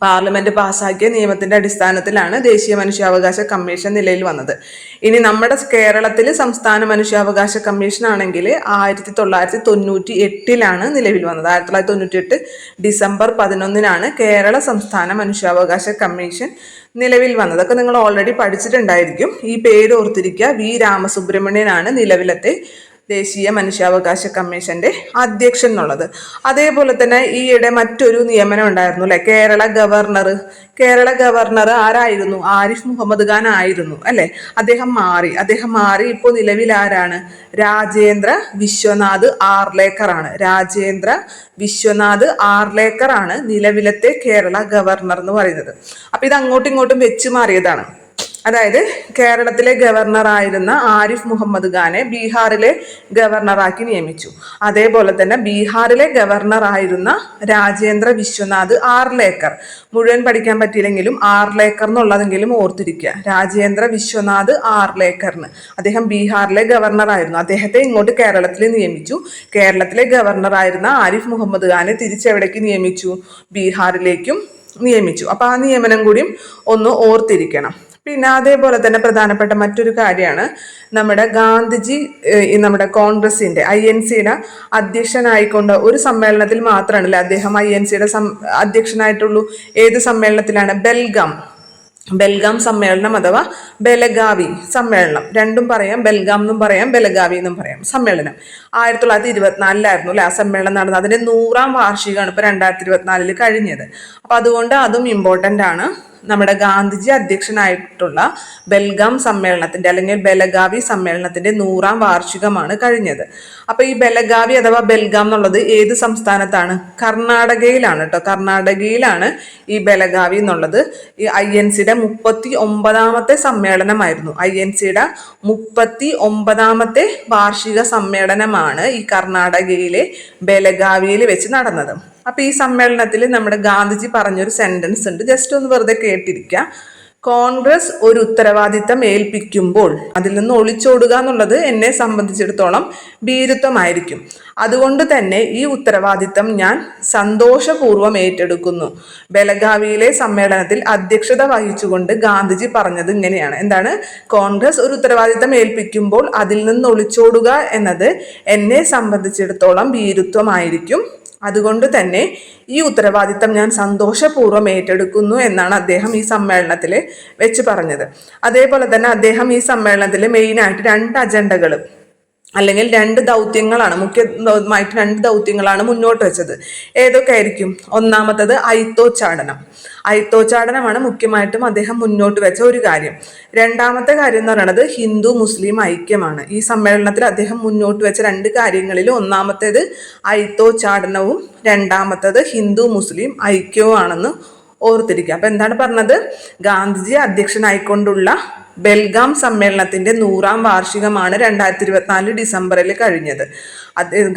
പാർലമെന്റ് പാസാക്കിയ നിയമത്തിന്റെ അടിസ്ഥാനത്തിലാണ് ദേശീയ മനുഷ്യാവകാശ കമ്മീഷൻ നിലയിൽ വന്നത്. ഇനി നമ്മുടെ കേരളത്തിൽ സംസ്ഥാന മനുഷ്യാവകാശ കമ്മീഷൻ ആണെങ്കിൽ 1998 നിലവിൽ വന്നത്. 1998 ഡിസംബർ 11 കേരള സംസ്ഥാന മനുഷ്യാവകാശ കമ്മീഷൻ നിലവിൽ വന്നത്. അതൊക്കെ നിങ്ങൾ ഓൾറെഡി പഠിച്ചിട്ടുണ്ടായിരിക്കും. ഈ പേര് ഓർത്തിരിക്കുക. വി രാമസുബ്രഹ്മണ്യനാണ് നിലവിലത്തെ ദേശീയ മനുഷ്യാവകാശ കമ്മീഷന്റെ അധ്യക്ഷൻ എന്നുള്ളത്. അതേപോലെ തന്നെ ഈയിടെ മറ്റൊരു നിയമനം ഉണ്ടായിരുന്നു അല്ലെ, കേരള ഗവർണർ ആരായിരുന്നു? ആരിഫ് മുഹമ്മദ് ഖാൻ ആയിരുന്നു അല്ലെ. അദ്ദേഹം മാറി ഇപ്പോൾ നിലവിൽ ആരാണ്? രാജേന്ദ്ര വിശ്വനാഥ് ആർലേക്കർ ആണ് നിലവിലത്തെ കേരള ഗവർണർ എന്ന് പറയുന്നത്. അപ്പൊ ഇത് അങ്ങോട്ടും ഇങ്ങോട്ടും വെച്ച് മാറിയതാണ്. അതായത് കേരളത്തിലെ ഗവർണറായിരുന്ന ആരിഫ് മുഹമ്മദ് ഖാനെ ബീഹാറിലെ ഗവർണറാക്കി നിയമിച്ചു. അതേപോലെ തന്നെ ബീഹാറിലെ ഗവർണറായിരുന്ന രാജേന്ദ്ര വിശ്വനാഥ് ആർലേക്കർ, മുഴുവൻ പഠിക്കാൻ പറ്റിയില്ലെങ്കിലും ആർലേക്കർ എന്നുള്ളതെങ്കിലും ഓർത്തിരിക്കുക. രാജേന്ദ്ര വിശ്വനാഥ് ആർലേക്കറിന്, അദ്ദേഹം ബീഹാറിലെ ഗവർണറായിരുന്നു. അദ്ദേഹത്തെ ഇങ്ങോട്ട് കേരളത്തിൽ നിയമിച്ചു. കേരളത്തിലെ ഗവർണറായിരുന്ന ആരിഫ് മുഹമ്മദ് ഖാനെ തിരിച്ചെവിടേക്ക് നിയമിച്ചു? ബീഹാറിലേക്കും നിയമിച്ചു. അപ്പൊ ആ നിയമനം കൂടിയും ഒന്ന് ഓർത്തിരിക്കണം. പിന്നെ അതേപോലെ തന്നെ പ്രധാനപ്പെട്ട മറ്റൊരു കാര്യമാണ് നമ്മുടെ ഗാന്ധിജി നമ്മുടെ കോൺഗ്രസിന്റെ INCയുടെ അധ്യക്ഷനായിക്കൊണ്ട് ഒരു സമ്മേളനത്തിൽ മാത്രമാണല്ലേ അദ്ദേഹം INCയുടെ അധ്യക്ഷനായിട്ടുള്ളൂ. ഏത് സമ്മേളനത്തിലാണ്? ബെൽഗാം സമ്മേളനം അഥവാ ബെലഗാവി സമ്മേളനം, രണ്ടും പറയാം. ബെൽഗാം എന്നും പറയാം, ബെലഗാവി എന്നും പറയാം. സമ്മേളനം 1924 അല്ലെ ആ സമ്മേളനം നടന്നത്. അതിന്റെ 100ാം വാർഷികമാണ് ഇപ്പൊ 2024 കഴിഞ്ഞത്. അപ്പൊ അതുകൊണ്ട് അതും ഇമ്പോർട്ടന്റ് ആണ്. നമ്മുടെ ഗാന്ധിജി അധ്യക്ഷനായിട്ടുള്ള ബെൽഗാം സമ്മേളനത്തിന്റെ അല്ലെങ്കിൽ ബെലഗാവി സമ്മേളനത്തിന്റെ 100ാം വാർഷികമാണ് കഴിഞ്ഞത്. അപ്പൊ ഈ ബെലഗാവി അഥവാ ബെൽഗാം എന്നുള്ളത് ഏത് സംസ്ഥാനത്താണ്? കർണാടകയിലാണ് കേട്ടോ. കർണാടകയിലാണ് ഈ ബെലഗാവി എന്നുള്ളത്. ഈ INCയുടെ 39ാമത്തെ സമ്മേളനമായിരുന്നു. INCയുടെ 39ാമത്തെ വാർഷിക സമ്മേളനമാണ് ഈ കർണാടകയിലെ ബെലഗാവിയിൽ വെച്ച് നടന്നത്. അപ്പൊ ഈ സമ്മേളനത്തിൽ നമ്മുടെ ഗാന്ധിജി പറഞ്ഞൊരു സെന്റൻസ് ഉണ്ട്, ജസ്റ്റ് ഒന്ന് വെറുതെ കേട്ടിരിക്കുക. കോൺഗ്രസ് ഒരു ഉത്തരവാദിത്തം ഏൽപ്പിക്കുമ്പോൾ അതിൽ നിന്ന് ഒളിച്ചോടുക എന്നുള്ളത് എന്നെ സംബന്ധിച്ചിടത്തോളം ഭീരുത്വമായിരിക്കും. അതുകൊണ്ട് തന്നെ ഈ ഉത്തരവാദിത്തം ഞാൻ സന്തോഷപൂർവ്വം ഏറ്റെടുക്കുന്നു. ബെലഗാവിയിലെ സമ്മേളനത്തിൽ അധ്യക്ഷത വഹിച്ചുകൊണ്ട് ഗാന്ധിജി പറഞ്ഞത് ഇങ്ങനെയാണ്. എന്താണ്? കോൺഗ്രസ് ഒരു ഉത്തരവാദിത്തം ഏൽപ്പിക്കുമ്പോൾ അതിൽ നിന്ന് ഒളിച്ചോടുക എന്നത് എന്നെ സംബന്ധിച്ചിടത്തോളം ഭീരുത്വമായിരിക്കും. അതുകൊണ്ട് തന്നെ ഈ ഉത്തരവാദിത്തം ഞാൻ സന്തോഷപൂർവ്വം ഏറ്റെടുക്കുന്നു എന്നാണ് അദ്ദേഹം ഈ സമ്മേളനത്തിൽ വെച്ച് പറഞ്ഞത്. അതേപോലെ തന്നെ അദ്ദേഹം ഈ സമ്മേളനത്തിൽ മെയിനായിട്ട് 2 അജണ്ടകൾ അല്ലെങ്കിൽ 2 ദൗത്യങ്ങളാണ്, മുഖ്യമായിട്ട് 2 ദൗത്യങ്ങളാണ് മുന്നോട്ട് വെച്ചത്. ഏതൊക്കെ ആയിരിക്കും? ഒന്നാമത്തത് അയിത്തോച്ചാടനമാണ് മുഖ്യമായിട്ടും അദ്ദേഹം മുന്നോട്ട് വെച്ച ഒരു കാര്യം. രണ്ടാമത്തെ കാര്യം എന്ന് പറയുന്നത് ഹിന്ദു മുസ്ലിം ഐക്യമാണ്. ഈ സമ്മേളനത്തിൽ അദ്ദേഹം മുന്നോട്ട് വെച്ച 2 കാര്യങ്ങളിൽ ഒന്നാമത്തേത് അയിത്തോച്ചാടനവും രണ്ടാമത്തേത് ഹിന്ദു മുസ്ലിം ഐക്യവും ആണെന്ന് ഓർത്തിരിക്കുക. അപ്പൊ എന്താണ് പറഞ്ഞത്? ഗാന്ധിജി അധ്യക്ഷനായിക്കൊണ്ടുള്ള ബെൽഗാം സമ്മേളനത്തിന്റെ 100ാം വാർഷികമാണ് 2024 ഡിസംബറിൽ കഴിഞ്ഞത്.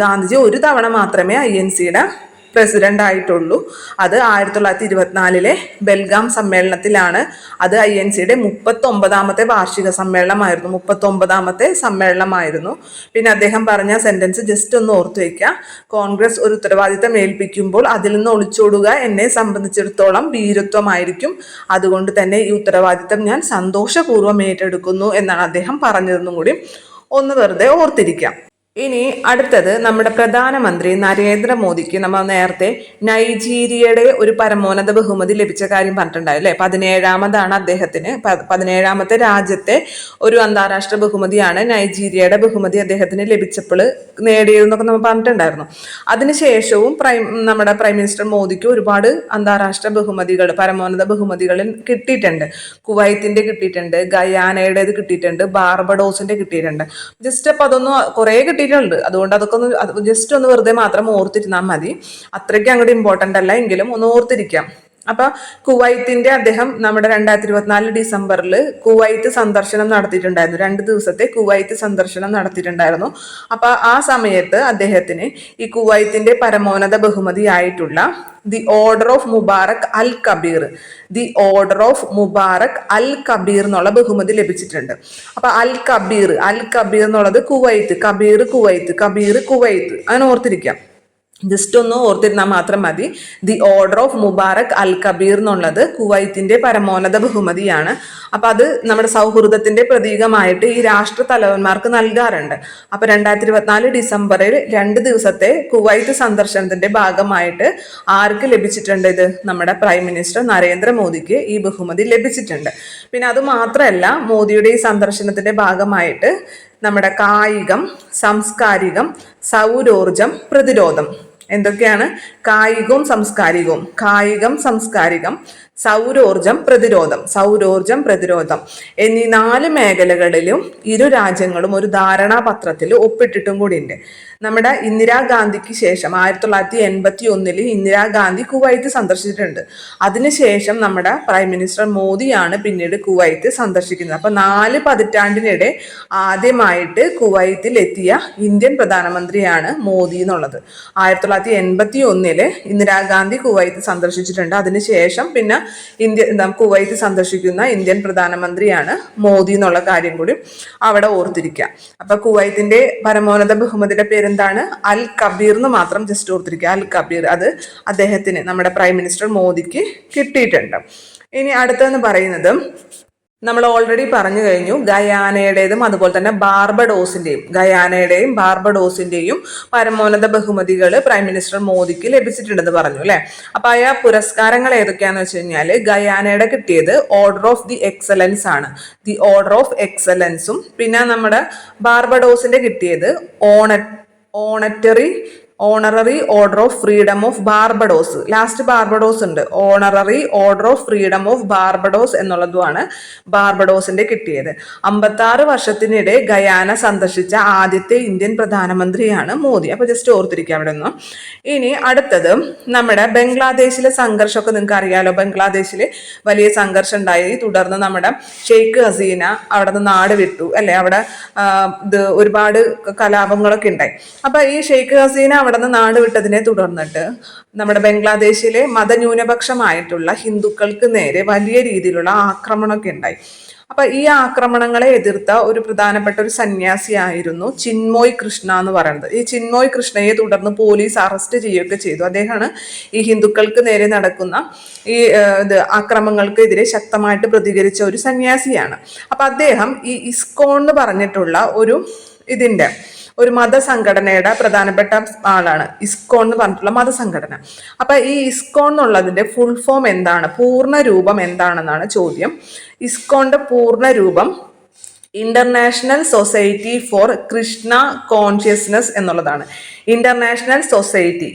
ഗാന്ധിജി ഒരു തവണ മാത്രമേ INCയുടെ പ്രസിഡന്റ് ആയിട്ടുള്ളൂ. അത് 1924 ബെൽഗാം സമ്മേളനത്തിലാണ്. അത് INCയുടെ 39ാമത്തെ വാർഷിക സമ്മേളനമായിരുന്നു. പിന്നെ അദ്ദേഹം പറഞ്ഞ സെന്റൻസ് ജസ്റ്റ് ഒന്ന് ഓർത്തു വയ്ക്കുക. കോൺഗ്രസ് ഒരു ഉത്തരവാദിത്തം ഏൽപ്പിക്കുമ്പോൾ അതിൽ നിന്ന് ഒളിച്ചോടുക എന്നെ സംബന്ധിച്ചിടത്തോളം ഭീരുത്വമായിരിക്കും. അതുകൊണ്ട് തന്നെ ഈ ഉത്തരവാദിത്തം ഞാൻ സന്തോഷപൂർവ്വം ഏറ്റെടുക്കുന്നു എന്നാണ് അദ്ദേഹം പറഞ്ഞതെന്നും കൂടി ഒന്ന് വെറുതെ ഓർത്തിരിക്കാം. ഇനി അടുത്തത് നമ്മുടെ പ്രധാനമന്ത്രി നരേന്ദ്രമോദിക്ക് നമ്മൾ നേരത്തെ നൈജീരിയയുടെ ഒരു പരമോന്നത ബഹുമതി ലഭിച്ച കാര്യം പറഞ്ഞിട്ടുണ്ടായി അല്ലെ. 17ാമതാണ് അദ്ദേഹത്തിന്, 17ാമത്തെ രാജ്യത്തെ ഒരു അന്താരാഷ്ട്ര ബഹുമതിയാണ് നൈജീരിയയുടെ ബഹുമതി അദ്ദേഹത്തിന് ലഭിച്ചപ്പോൾ നേടിയതെന്നൊക്കെ നമ്മൾ പറഞ്ഞിട്ടുണ്ടായിരുന്നു. അതിനുശേഷവും നമ്മുടെ പ്രൈം മിനിസ്റ്റർ മോദിക്ക് ഒരുപാട് അന്താരാഷ്ട്ര ബഹുമതികൾ, പരമോന്നത ബഹുമതികളിൽ കിട്ടിയിട്ടുണ്ട്. കുവൈത്തിന്റെ കിട്ടിയിട്ടുണ്ട്, ഗയാനയുടേത് കിട്ടിയിട്ടുണ്ട്, ബാർബഡോസിന്റെ കിട്ടിയിട്ടുണ്ട്. ജസ്റ്റ് അപ്പൊ അതൊന്നും കുറേ കിട്ടിയിട്ടുണ്ട്. അതുകൊണ്ട് അതൊക്കെ ഒന്ന് ജസ്റ്റ് ഒന്ന് വെറുതെ മാത്രം ഓർത്തിരുന്നാൽ മതി. അത്രയ്ക്ക് അങ്ങോട്ട് ഇമ്പോർട്ടൻ്റ് അല്ല, എങ്കിലും ഒന്ന് ഓർത്തിരിക്കാം. അപ്പൊ കുവൈത്തിന്റെ അദ്ദേഹം നമ്മുടെ 2024 ഡിസംബറിൽ കുവൈത്ത് സന്ദർശനം നടത്തിയിട്ടുണ്ടായിരുന്നു. 2 ദിവസത്തെ കുവൈത്ത് സന്ദർശനം നടത്തിയിട്ടുണ്ടായിരുന്നു. അപ്പൊ ആ സമയത്ത് അദ്ദേഹത്തിന് ഈ കുവൈത്തിന്റെ പരമോന്നത ബഹുമതിയായിട്ടുള്ള ദി ഓർഡർ ഓഫ് മുബാറക് അൽ കബീർ എന്നുള്ള ബഹുമതി ലഭിച്ചിട്ടുണ്ട്. അപ്പൊ അൽ കബീർ എന്നുള്ളത് കുവൈത്ത്, കബീർ കുവൈത്ത് അങ്ങനെ ഓർത്തിരിക്കാം. ജസ്റ്റ് ഒന്ന് ഓർത്തിരുന്നാൽ മാത്രം മതി. ദി ഓർഡർ ഓഫ് മുബാറക് അൽ കബീർ എന്നുള്ളത് കുവൈത്തിന്റെ പരമോന്നത ബഹുമതിയാണ്. അപ്പൊ അത് നമ്മുടെ സൗഹൃദത്തിന്റെ പ്രതീകമായിട്ട് ഈ രാഷ്ട്ര തലവന്മാർക്ക് നൽകാറുണ്ട്. അപ്പൊ 2024 ഡിസംബറിൽ 2 ദിവസത്തെ കുവൈത്ത് സന്ദർശനത്തിന്റെ ഭാഗമായിട്ട് ആർക്ക് ലഭിച്ചിട്ടുണ്ട്? ഇത് നമ്മുടെ പ്രൈം മിനിസ്റ്റർ നരേന്ദ്രമോദിക്ക് ഈ ബഹുമതി ലഭിച്ചിട്ടുണ്ട്. പിന്നെ അത് മാത്രമല്ല, മോദിയുടെ ഈ സന്ദർശനത്തിന്റെ ഭാഗമായിട്ട് നമ്മുടെ കായികം, സാംസ്കാരികം, സൗരോർജം, പ്രതിരോധം, എന്തൊക്കെയാണ്? കായികവും സാംസ്കാരികവും, കായികം, സാംസ്കാരികം, സൗരോർജം, പ്രതിരോധം എന്നീ 4 മേഖലകളിലും ഇരു രാജ്യങ്ങളും ഒരു ധാരണാപത്രത്തിൽ ഒപ്പിട്ടിട്ടും കൂടിയുണ്ട്. നമ്മുടെ ഇന്ദിരാഗാന്ധിക്ക് ശേഷം 1981 ഇന്ദിരാഗാന്ധി കുവൈത്ത് സന്ദർശിച്ചിട്ടുണ്ട്. അതിനുശേഷം നമ്മുടെ പ്രൈം മിനിസ്റ്റർ മോദിയാണ് പിന്നീട് കുവൈത്ത് സന്ദർശിക്കുന്നത്. അപ്പൊ 4 പതിറ്റാണ്ടിനിടെ ആദ്യമായിട്ട് കുവൈത്തിൽ എത്തിയ ഇന്ത്യൻ പ്രധാനമന്ത്രിയാണ് മോദി എന്നുള്ളത്. 1981 ഇന്ദിരാഗാന്ധി കുവൈത്ത് സന്ദർശിച്ചിട്ടുണ്ട്. അതിനുശേഷം പിന്നെ കുവൈത്ത് സന്ദർശിക്കുന്ന ഇന്ത്യൻ പ്രധാനമന്ത്രിയാണ് മോദി എന്നുള്ള കാര്യം കൂടി അവിടെ ഓർത്തിരിക്കുക. അപ്പൊ കുവൈത്തിന്റെ പരമോന്നത ബഹുമതിയുടെ പേരെന്താണ്? അൽ കബീർ എന്ന് മാത്രം ജസ്റ്റ് ഓർത്തിരിക്കുക. അൽ കബീർ, അത് അദ്ദേഹത്തിന്, നമ്മുടെ പ്രൈം മിനിസ്റ്റർ മോദിക്ക് കിട്ടിയിട്ടുണ്ട്. ഇനി അടുത്തെന്ന് പറയുന്നത് നമ്മൾ ഓൾറെഡി പറഞ്ഞു കഴിഞ്ഞു, ഗയാനയുടേതും അതുപോലെ തന്നെ ബാർബഡോസിന്റെയും പരമോന്നത ബഹുമതികൾ പ്രൈം മിനിസ്റ്റർ മോദിക്ക് ലഭിച്ചിട്ടുണ്ടെന്ന് പറഞ്ഞു അല്ലെ. അപ്പൊ ആ പുരസ്കാരങ്ങൾ ഏതൊക്കെയാന്ന് വെച്ച് കഴിഞ്ഞാൽ, ഗയാനയുടെ കിട്ടിയത് ഓർഡർ ഓഫ് ദി എക്സലൻസ് ആണ്, ദി ഓർഡർ ഓഫ് എക്സലൻസും. പിന്നെ നമ്മുടെ ബാർബഡോസിന്റെ കിട്ടിയത് honorary order of freedom of Barbados. Last Barbados ഉണ്ട്. Honorary order of freedom of Barbados എന്നുള്ളതുമാണ് ബാർബഡോസിന്റെ കിട്ടിയത്. 56 വർഷത്തിനിടെ ഗയാന സന്ദർശിച്ച ആദ്യത്തെ ഇന്ത്യൻ പ്രധാനമന്ത്രിയാണ് മോദി. അപ്പൊ ജസ്റ്റ് ഓർത്തിരിക്കുക അവിടെ നിന്ന്. ഇനി അടുത്തത് നമ്മുടെ ബംഗ്ലാദേശിലെ സംഘർഷമൊക്കെ നിങ്ങൾക്ക് അറിയാലോ. ബംഗ്ലാദേശിൽ വലിയ സംഘർഷം ഉണ്ടായി. തുടർന്ന് നമ്മുടെ ഷെയ്ഖ് ഹസീന അവിടെ നിന്ന് നാട് വിട്ടു അല്ലെ. അവിടെ ഒരുപാട് കലാപങ്ങളൊക്കെ ഉണ്ടായി. അപ്പൊ ഈ ഷെയ്ഖ് ഹസീന അവിടെ നിന്ന് നാട് വിട്ടതിനെ തുടർന്നിട്ട് നമ്മുടെ ബംഗ്ലാദേശിലെ മതന്യൂനപക്ഷമായിട്ടുള്ള ഹിന്ദുക്കൾക്ക് നേരെ വലിയ രീതിയിലുള്ള ആക്രമണമൊക്കെ ഉണ്ടായി. അപ്പൊ ഈ ആക്രമണങ്ങളെ എതിർത്ത ഒരു പ്രധാനപ്പെട്ട ഒരു സന്യാസിയായിരുന്നു ചിന്മോയ് കൃഷ്ണ എന്ന് പറയുന്നത്. ഈ ചിന്മോയ് കൃഷ്ണയെ തുടർന്ന് പോലീസ് അറസ്റ്റ് ചെയ്യുകയൊക്കെ ചെയ്തു. അദ്ദേഹമാണ് ഈ ഹിന്ദുക്കൾക്ക് നേരെ നടക്കുന്ന ഈ ആക്രമണങ്ങൾക്കെതിരെ ശക്തമായിട്ട് പ്രതികരിച്ച ഒരു സന്യാസിയാണ്. അപ്പൊ അദ്ദേഹം ഈ ഇസ്കോൺ എന്ന് പറഞ്ഞിട്ടുള്ള ഒരു മതസംഘടനയുടെ പ്രധാനപ്പെട്ട ആളാണ്. ഇസ്കോൺ എന്ന് പറഞ്ഞിട്ടുള്ള മതസംഘടന. അപ്പൊ ഈ ഇസ്കോൺ എന്നുള്ളതിന്റെ ഫുൾ ഫോം എന്താണ്, പൂർണ്ണ രൂപം എന്താണെന്നാണ് ചോദ്യം. ഇസ്കോണിന്റെ പൂർണ്ണ രൂപം international society for Krishna consciousness എന്നുള്ളതാണ്. International society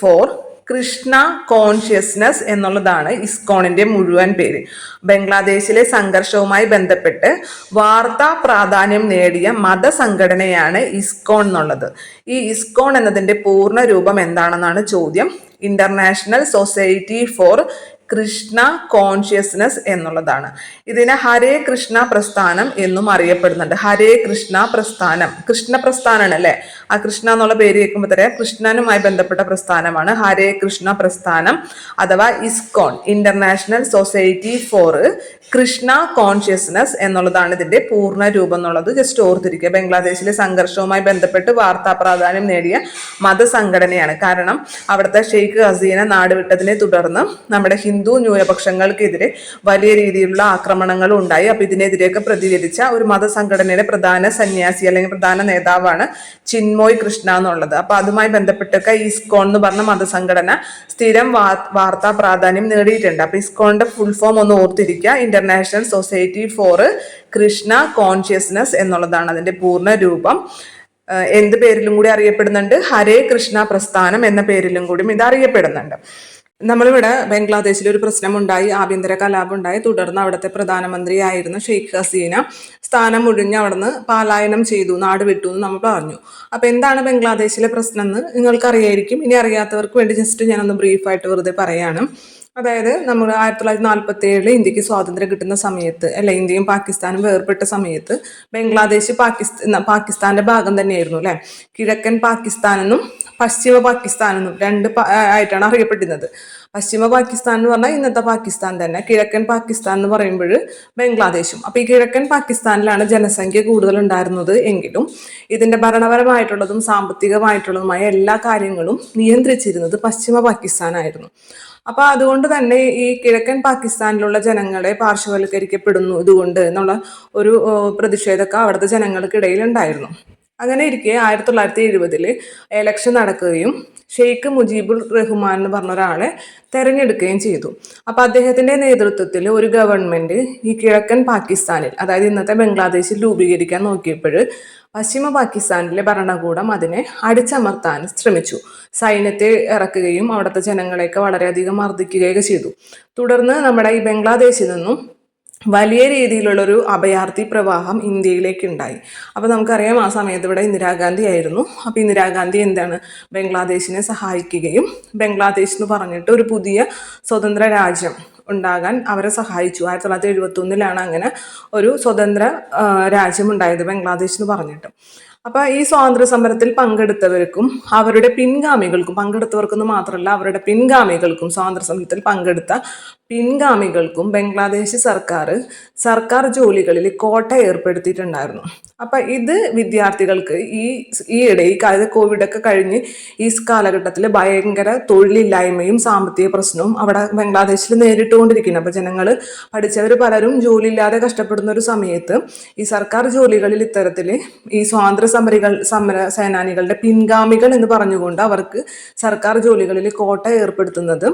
for Krishna consciousness എന്നുള്ളതാണ് ഇസ്കോണിന്റെ മുഴുവൻ പേര്. ബംഗ്ലാദേശിലെ സംഘർഷവുമായി ബന്ധപ്പെട്ട് വാർത്താ പ്രാധാന്യം നേടിയ മതസംഘടനയാണ് ഇസ്കോൺ എന്നുള്ളത്. ഈ ഇസ്കോൺ എന്നതിന്റെ പൂർണ്ണ രൂപം എന്താണെന്നാണ് ചോദ്യം. International society for Krishna consciousness എന്നുള്ളതാണ്. ഇതിനെ ഹരേ കൃഷ്ണ പ്രസ്ഥാനം എന്നും അറിയപ്പെടുന്നുണ്ട്. ഹരേ കൃഷ്ണ പ്രസ്ഥാനം, കൃഷ്ണ പ്രസ്ഥാനമാണ് അല്ലെ. ആ കൃഷ്ണ എന്നുള്ള പേര് കേൾക്കുമ്പോൾ തന്നെ കൃഷ്ണനുമായി ബന്ധപ്പെട്ട പ്രസ്ഥാനമാണ് ഹരേ കൃഷ്ണ പ്രസ്ഥാനം അഥവാ ISKCON. International society for Krishna consciousness എന്നുള്ളതാണ് ഇതിന്റെ പൂർണ്ണ രൂപം എന്നുള്ളത് ജസ്റ്റ് ഓർത്തിരിക്കുക. ബംഗ്ലാദേശിലെ സംഘർഷവുമായി ബന്ധപ്പെട്ട് വാർത്താ പ്രാധാന്യം നേടിയ മതസംഘടനയാണ്. കാരണം അവിടുത്തെ ഷെയ്ഖ് ഹസീന നാടുവിട്ടതിനെ തുടർന്ന് നമ്മുടെ ഹിന്ദു ന്യൂനപക്ഷങ്ങൾക്കെതിരെ വലിയ രീതിയിലുള്ള ആക്രമണങ്ങൾ ഉണ്ടായി. അപ്പൊ ഇതിനെതിരെയൊക്കെ പ്രതികരിച്ച ഒരു മതസംഘടനയുടെ പ്രധാന സന്യാസി അല്ലെങ്കിൽ പ്രധാന നേതാവാണ് ചിന്മോയ് കൃഷ്ണ എന്നുള്ളത്. അപ്പൊ അതുമായി ബന്ധപ്പെട്ടൊക്കെ ഇസ്കോൺ എന്ന് പറഞ്ഞ മതസംഘടന സ്ഥിരം വാർത്താ പ്രാധാന്യം നേടിയിട്ടുണ്ട്. അപ്പൊ ഇസ്കോണിന്റെ ഫുൾ ഫോം ഒന്ന് ഓർത്തിരിക്കുക. International society for Krishna consciousness എന്നുള്ളതാണ് അതിന്റെ പൂർണ്ണ രൂപം. എന്ത് പേരിലും കൂടി അറിയപ്പെടുന്നുണ്ട്? ഹരേ കൃഷ്ണ പ്രസ്ഥാനം എന്ന പേരിലും കൂടി ഇത് അറിയപ്പെടുന്നുണ്ട്. നമ്മളിവിടെ ബംഗ്ലാദേശിൽ ഒരു പ്രശ്നമുണ്ടായി, ആഭ്യന്തര കലാപം ഉണ്ടായി. തുടർന്ന് അവിടുത്തെ പ്രധാനമന്ത്രിയായിരുന്ന ഷെയ്ഖ് ഹസീന സ്ഥാനം ഒഴിഞ്ഞ് അവിടുന്ന് പലായനം ചെയ്തു, നാട് വിട്ടു എന്ന് നമ്മൾ പറഞ്ഞു. അപ്പൊ എന്താണ് ബംഗ്ലാദേശിലെ പ്രശ്നം എന്ന് നിങ്ങൾക്കറിയായിരിക്കും. ഇനി അറിയാത്തവർക്ക് വേണ്ടി ജസ്റ്റ് ഞാനൊന്ന് ബ്രീഫായിട്ട് വെറുതെ പറയാണ്. അതായത് നമ്മൾ 1947 ഇന്ത്യക്ക് സ്വാതന്ത്ര്യം കിട്ടുന്ന സമയത്ത് അല്ലെ, ഇന്ത്യയും പാകിസ്ഥാനും വേർപെട്ട സമയത്ത് ബംഗ്ലാദേശ് പാകിസ്ഥാന്റെ ഭാഗം തന്നെയായിരുന്നു അല്ലെ. കിഴക്കൻ പാകിസ്ഥാനെന്നും പശ്ചിമ പാകിസ്ഥാൻ എന്നും ആയിട്ടാണ് അറിയപ്പെട്ടിരുന്നത്. പശ്ചിമ പാകിസ്ഥാൻ എന്ന് പറഞ്ഞാൽ ഇന്നത്തെ പാകിസ്ഥാൻ തന്നെ, കിഴക്കൻ പാകിസ്ഥാൻ എന്ന് പറയുമ്പോൾ ബംഗ്ലാദേശും. അപ്പൊ ഈ കിഴക്കൻ പാകിസ്ഥാനിലാണ് ജനസംഖ്യ കൂടുതൽ ഉണ്ടായിരുന്നത് എങ്കിലും ഇതിന്റെ ഭരണപരമായിട്ടുള്ളതും സാമ്പത്തികമായിട്ടുള്ളതുമായ എല്ലാ കാര്യങ്ങളും നിയന്ത്രിച്ചിരുന്നത് പശ്ചിമ പാകിസ്ഥാനായിരുന്നു. അപ്പൊ അതുകൊണ്ട് തന്നെ ഈ കിഴക്കൻ പാകിസ്ഥാനിലുള്ള ജനങ്ങളെ പാർശ്വവൽക്കരിക്കപ്പെടുന്നു ഇതുകൊണ്ട് എന്നുള്ള ഒരു പ്രതിഷേധമൊക്കെ അവിടുത്തെ ജനങ്ങൾക്കിടയിൽ ഉണ്ടായിരുന്നു. അങ്ങനെ ഇരിക്കെ 1970 എലക്ഷൻ നടക്കുകയും ഷെയ്ഖ് മുജീബുർ റഹ്മാൻ എന്ന് പറഞ്ഞ ഒരാളെ തെരഞ്ഞെടുക്കുകയും ചെയ്തു. അപ്പൊ അദ്ദേഹത്തിന്റെ നേതൃത്വത്തിൽ ഒരു ഗവൺമെന്റ് ഈ കിഴക്കൻ പാകിസ്ഥാനിൽ, അതായത് ഇന്നത്തെ ബംഗ്ലാദേശിൽ രൂപീകരിക്കാൻ നോക്കിയപ്പോൾ പശ്ചിമ പാകിസ്ഥാനിലെ ഭരണകൂടം അതിനെ അടിച്ചമർത്താൻ ശ്രമിച്ചു. സൈന്യത്തെ ഇറക്കുകയും അവിടുത്തെ ജനങ്ങളെയൊക്കെ വളരെയധികം മർദ്ദിക്കുകയൊക്കെ ചെയ്തു. തുടർന്ന് നമ്മുടെ ഈ ബംഗ്ലാദേശിൽ നിന്നും വലിയ രീതിയിലുള്ളൊരു അഭയാർത്ഥി പ്രവാഹം ഇന്ത്യയിലേക്ക് ഉണ്ടായി. അപ്പോൾ നമുക്കറിയാം ആ സമയത്ത് ഇവിടെ ഇന്ദിരാഗാന്ധി ആയിരുന്നു. അപ്പോൾ ഇന്ദിരാഗാന്ധി എന്താണ്, ബംഗ്ലാദേശിനെ സഹായിക്കുകയും ബംഗ്ലാദേശ് എന്ന് പറഞ്ഞിട്ട് ഒരു പുതിയ സ്വതന്ത്ര രാജ്യം ഉണ്ടാകാൻ അവരെ സഹായിച്ചു. 1971 അങ്ങനെ ഒരു സ്വതന്ത്ര രാജ്യം ഉണ്ടായത്, ബംഗ്ലാദേശ് എന്ന് പറഞ്ഞിട്ട്. അപ്പൊ ഈ സ്വാതന്ത്ര്യ സമരത്തിൽ പങ്കെടുത്തവർക്കും അവരുടെ പിൻഗാമികൾക്കും, പങ്കെടുത്തവർക്കെന്ന് മാത്രമല്ല അവരുടെ പിൻഗാമികൾക്കും, സ്വാതന്ത്ര്യ സമരത്തിൽ പങ്കെടുത്ത പിൻഗാമികൾക്കും ബംഗ്ലാദേശ് സർക്കാർ ജോലികളിൽ കോട്ട ഏർപ്പെടുത്തിയിട്ടുണ്ടായിരുന്നു. അപ്പൊ ഇത് വിദ്യാർത്ഥികൾക്ക് ഈയിടെ ഈ കാലത്ത് കോവിഡൊക്കെ കഴിഞ്ഞ് ഈ കാലഘട്ടത്തിൽ ഭയങ്കര തൊഴിലില്ലായ്മയും സാമ്പത്തിക പ്രശ്നവും അവിടെ ബംഗ്ലാദേശിൽ നേരിട്ടുകൊണ്ടിരിക്കുന്നു. അപ്പൊ ജനങ്ങൾ പഠിച്ചവർ പലരും ജോലിയില്ലാതെ കഷ്ടപ്പെടുന്ന ഒരു സമയത്ത് ഈ സർക്കാർ ജോലികളിൽ ഇത്തരത്തിൽ ഈ സമര സേനാനികളുടെ പിൻഗാമികൾ എന്ന് പറഞ്ഞുകൊണ്ട് അവർക്ക് സർക്കാർ ജോലികളിൽ കോട്ട ഏർപ്പെടുത്തുന്നത്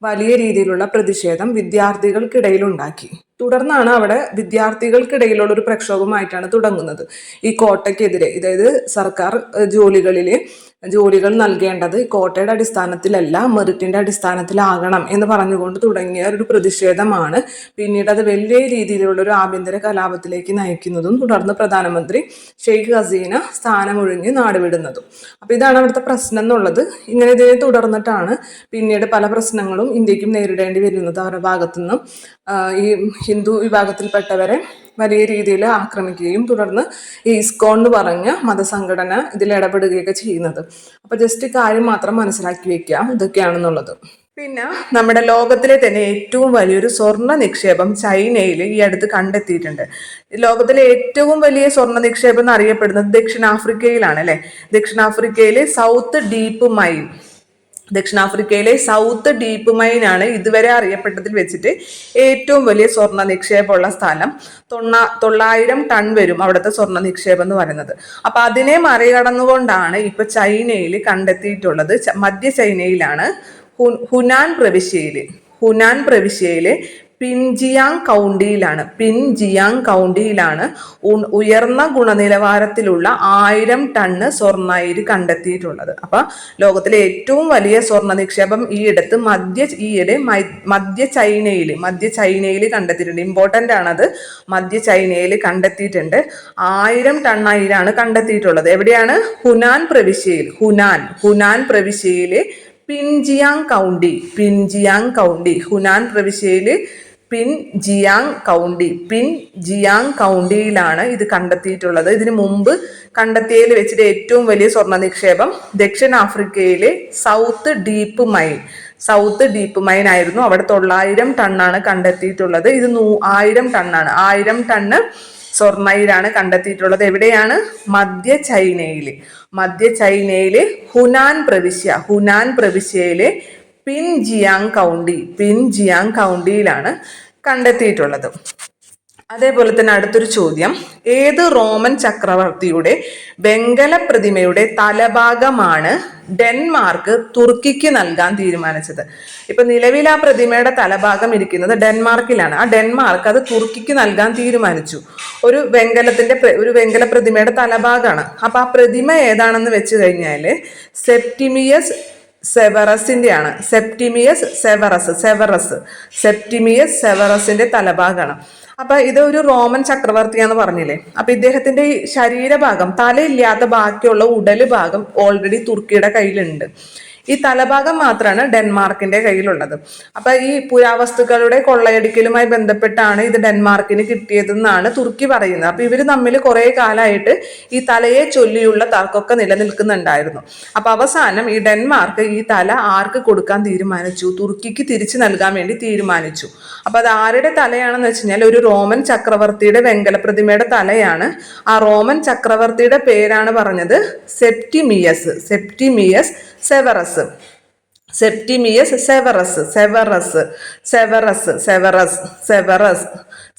വലിയ രീതിയിലുള്ള പ്രതിഷേധം വിദ്യാർത്ഥികൾക്കിടയിൽ ഉണ്ടാക്കി. തുടർന്നാണ് അവിടെ വിദ്യാർത്ഥികൾക്കിടയിലുള്ള ഒരു പ്രക്ഷോഭമായിട്ടാണ് തുടങ്ങുന്നത് ഈ കോട്ടയ്ക്കെതിരെ. അതായത് സർക്കാർ ജോലികൾ നൽകേണ്ടത് കോട്ടയുടെ അടിസ്ഥാനത്തിലല്ല, മെറിറ്റിന്റെ അടിസ്ഥാനത്തിലാകണം എന്ന് പറഞ്ഞുകൊണ്ട് തുടങ്ങിയ ഒരു പ്രതിഷേധമാണ് പിന്നീട് അത് വലിയ രീതിയിലുള്ള ഒരു ആഭ്യന്തര കലാപത്തിലേക്ക് നയിക്കുന്നതും തുടർന്ന് പ്രധാനമന്ത്രി ഷെയ്ഖ് ഹസീന സ്ഥാനമൊഴിഞ്ഞ് നാടുവിടുന്നതും. അപ്പൊ ഇതാണ് അവിടുത്തെ പ്രശ്നം എന്നുള്ളത്. ഇങ്ങനെ ഇതിനെ തുടർന്നിട്ടാണ് പിന്നീട് പല പ്രശ്നങ്ങളും ഇന്ത്യക്കും നേരിടേണ്ടി വരുന്നത്. അവരുടെ ഭാഗത്തുനിന്നും ഈ ഹിന്ദു വിഭാഗത്തിൽപ്പെട്ടവരെ വലിയ രീതിയിൽ ആക്രമിക്കുകയും തുടർന്ന് ഈ ഇസ്കോൺ എന്ന് പറഞ്ഞ മതസംഘടന ഇതിൽ ഇടപെടുകയൊക്കെ ചെയ്യുന്നത്. അപ്പൊ ജസ്റ്റ് കാര്യം മാത്രം മനസ്സിലാക്കി വെക്കുക ഇതൊക്കെയാണെന്നുള്ളത്. പിന്നെ നമ്മുടെ ലോകത്തിലെ തന്നെ ഏറ്റവും വലിയൊരു സ്വർണ്ണ നിക്ഷേപം ചൈനയിൽ ഈ അടുത്ത് കണ്ടെത്തിയിട്ടുണ്ട്. ലോകത്തിലെ ഏറ്റവും വലിയ സ്വർണ്ണ നിക്ഷേപം എന്നറിയപ്പെടുന്നത് ദക്ഷിണാഫ്രിക്കയിലാണ് അല്ലെ. ദക്ഷിണാഫ്രിക്കയിലെ സൗത്ത് ഡീപ്പ് മൈൻ ആണ് ഇതുവരെ അറിയപ്പെട്ടതിൽ വെച്ചിട്ട് ഏറ്റവും വലിയ സ്വർണ്ണ നിക്ഷേപമുള്ള സ്ഥലം. 900 ടൺ വരും അവിടുത്തെ സ്വർണ്ണ നിക്ഷേപം എന്ന് പറയുന്നത്. അപ്പൊ അതിനെ മറികടന്നുകൊണ്ടാണ് ഇപ്പൊ ചൈനയിൽ കണ്ടെത്തിയിട്ടുള്ളത്. മധ്യ ചൈനയിലാണ്, ഹുനാൻ പ്രവിശ്യയിലെ പിൻജിയാങ് കൗണ്ടിയിലാണ് ഉയർന്ന ഗുണനിലവാരത്തിലുള്ള 1000 ടണ്ണ് സ്വർണ്ണ കണ്ടെത്തിയിട്ടുള്ളത്. അപ്പൊ ലോകത്തിലെ ഏറ്റവും വലിയ സ്വർണ്ണ നിക്ഷേപം ഈയിടത്ത് മധ്യ ചൈനയിൽ കണ്ടെത്തിയിട്ടുണ്ട്. ഇമ്പോർട്ടന്റ് ആണത്. മധ്യ ചൈനയിൽ കണ്ടെത്തിയിട്ടുണ്ട്. 1000 ടണ്ണായിലാണ് കണ്ടെത്തിയിട്ടുള്ളത്. എവിടെയാണ്? ഹുനാൻ പ്രവിശ്യയിലെ പിൻജിയാങ് കൗണ്ടി ഹുനാൻ പ്രവിശ്യയില് പിൻജിയാങ് കൗണ്ടിയിലാണ് ഇത് കണ്ടെത്തിയിട്ടുള്ളത്. ഇതിനു മുമ്പ് കണ്ടെത്തിയതിൽ വെച്ചിട്ട് ഏറ്റവും വലിയ സ്വർണ്ണ നിക്ഷേപം ദക്ഷിണാഫ്രിക്കയിലെ സൗത്ത് ഡീപ്പ് മൈൻ ആയിരുന്നു. അവിടെ 900 ടണ്ണാണ് കണ്ടെത്തിയിട്ടുള്ളത്. ഇത് 1000 ടണ്ണാണ്. 1000 ടണ്ണ് സ്വർണ്ണയിലാണ് കണ്ടെത്തിയിട്ടുള്ളത്. എവിടെയാണ്? മധ്യ ചൈനയിലെ ഹുനാൻ പ്രവിശ്യയിലെ പിൻജിയാങ് കൗണ്ടിയിലാണ് കണ്ടെത്തിയിട്ടുള്ളത്. അതേപോലെ തന്നെ അടുത്തൊരു ചോദ്യം, ഏത് റോമൻ ചക്രവർത്തിയുടെ വെങ്കല പ്രതിമയുടെ തലഭാഗമാണ് ഡെൻമാർക്ക് തുർക്കിക്ക് നൽകാൻ തീരുമാനിച്ചത്? ഇപ്പൊ നിലവിൽ ആ പ്രതിമയുടെ തലഭാഗം ഇരിക്കുന്നത് ഡെൻമാർക്കിലാണ്. ആ ഡെൻമാർക്ക് അത് തുർക്കിക്ക് നൽകാൻ തീരുമാനിച്ചു. ഒരു വെങ്കല പ്രതിമയുടെ തലഭാഗമാണ്. അപ്പൊ ആ പ്രതിമ ഏതാണെന്ന് വെച്ച് കഴിഞ്ഞാല് സെപ്റ്റിമിയസ് സെവറസിന്റെ തലഭാഗമാണ്. അപ്പൊ ഇത് ഒരു റോമൻ ചക്രവർത്തിയാന്ന് പറഞ്ഞില്ലേ. അപ്പൊ ഇദ്ദേഹത്തിന്റെ ശരീരഭാഗം, തലയില്ലാത്ത ബാക്കിയുള്ള ഉടല് ഭാഗം ഓൾറെഡി തുർക്കിയുടെ കയ്യിലുണ്ട്. ഈ തലഭാഗം മാത്രമാണ് ഡെൻമാർക്കിന്റെ കയ്യിലുള്ളത്. അപ്പൊ ഈ പുരാവസ്തുക്കളുടെ കൊള്ളയടിക്കലുമായി ബന്ധപ്പെട്ടാണ് ഇത് ഡെൻമാർക്കിന് കിട്ടിയതെന്നാണ് തുർക്കി പറയുന്നത്. അപ്പൊ ഇവർ തമ്മിൽ കുറെ കാലമായിട്ട് ഈ തലയെ ചൊല്ലിയുള്ള തർക്കമൊക്കെ നിലനിൽക്കുന്നുണ്ടായിരുന്നു. അപ്പൊ അവസാനം ഈ ഡെൻമാർക്ക് ഈ തല ആർക്ക് കൊടുക്കാൻ തീരുമാനിച്ചു? തുർക്കിക്ക് തിരിച്ചു നൽകാൻ വേണ്ടി തീരുമാനിച്ചു. അപ്പൊ അത് ആരുടെ തലയാണെന്ന് വെച്ച് കഴിഞ്ഞാൽ ഒരു റോമൻ ചക്രവർത്തിയുടെ വെങ്കല പ്രതിമയുടെ തലയാണ്. ആ റോമൻ ചക്രവർത്തിയുടെ പേരാണ് പറഞ്ഞത് സെപ്റ്റിമിയസ് സെവറസ്. സെപ്റ്റിമിയസ് സെവറസ് സെവറസ് സെവറസ് സെവറസ് സെവറസ്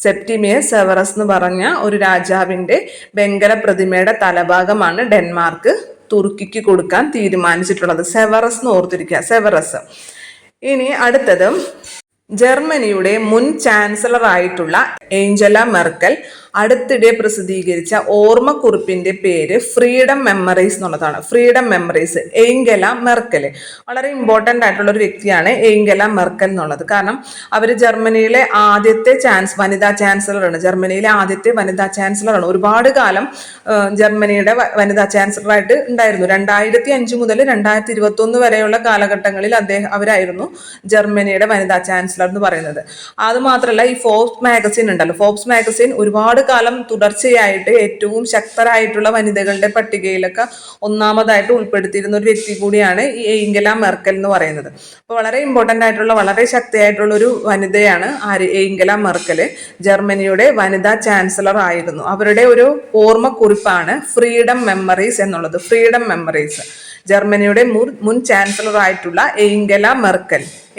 സെപ്റ്റിമിയസ് സെവറസ് എന്ന് പറഞ്ഞ ഒരു രാജാവിന്റെ വെങ്കല പ്രതിമയുടെ തലഭാഗമാണ് ഡെൻമാർക്ക് തുർക്കിക്ക് കൊടുക്കാൻ തീരുമാനിച്ചിട്ടുള്ളത്. സെവറസ് എന്ന് ഓർത്തിരിക്കുക, സെവറസ്. ഇനി അടുത്തത് ജർമ്മനിയുടെ മുൻ ചാൻസലർ ആയിട്ടുള്ള ഏഞ്ചല മെർക്കൽ അടുത്തിടെ പ്രസിദ്ധീകരിച്ച ഓർമ്മക്കുറിപ്പിന്റെ പേര് ഫ്രീഡം മെമ്മറീസ് എന്നുള്ളതാണ്. Freedom memories. ഏഞ്ചല മെർക്കൽ വളരെ ഇമ്പോർട്ടൻ്റ് ആയിട്ടുള്ള ഒരു വ്യക്തിയാണ് ഏഞ്ചല മെർക്കൽ എന്നുള്ളത്. കാരണം അവർ ജർമ്മനിയിലെ ആദ്യത്തെ വനിതാ ചാൻസലറാണ്. ജർമ്മനിയിലെ ആദ്യത്തെ വനിതാ ചാൻസലറാണ്. ഒരുപാട് കാലം ജർമ്മനിയുടെ വനിതാ ചാൻസലറായിട്ട് ഉണ്ടായിരുന്നു. 2005 മുതൽ 2021 വരെയുള്ള കാലഘട്ടങ്ങളിൽ അവരായിരുന്നു ജർമ്മനിയുടെ വനിതാ ചാൻസലർ എന്ന് പറയുന്നത്. അതുമാത്രമല്ല, ഈ ഫോബ്സ് മാഗസിൻ ഉണ്ടല്ലോ, ഫോബ്സ് മാഗസിൻ ഒരുപാട് കാലം തുടർച്ചയായിട്ട് ഏറ്റവും ശക്തരായിട്ടുള്ള വനിതകളുടെ പട്ടികയിലൊക്കെ ഒന്നാമതായിട്ട് ഉൾപ്പെടുത്തിയിരുന്ന ഒരു വ്യക്തി കൂടിയാണ് ഈ ഏഞ്ചല മെർക്കൽ എന്ന് പറയുന്നത്. അപ്പോൾ വളരെ ഇമ്പോർട്ടൻ്റ് ആയിട്ടുള്ള വളരെ ശക്തിയായിട്ടുള്ള ഒരു വനിതയാണ് ഏഞ്ചല മെർക്കൽ. ജർമ്മനിയുടെ വനിതാ ചാൻസലർ ആയിരുന്നു. അവരുടെ ഒരു ഓർമ്മക്കുറിപ്പാണ് ഫ്രീഡം മെമ്മറീസ് എന്നുള്ളത്. Freedom memories. ജർമ്മനിയുടെ മുൻ ചാൻസലർ ആയിട്ടുള്ള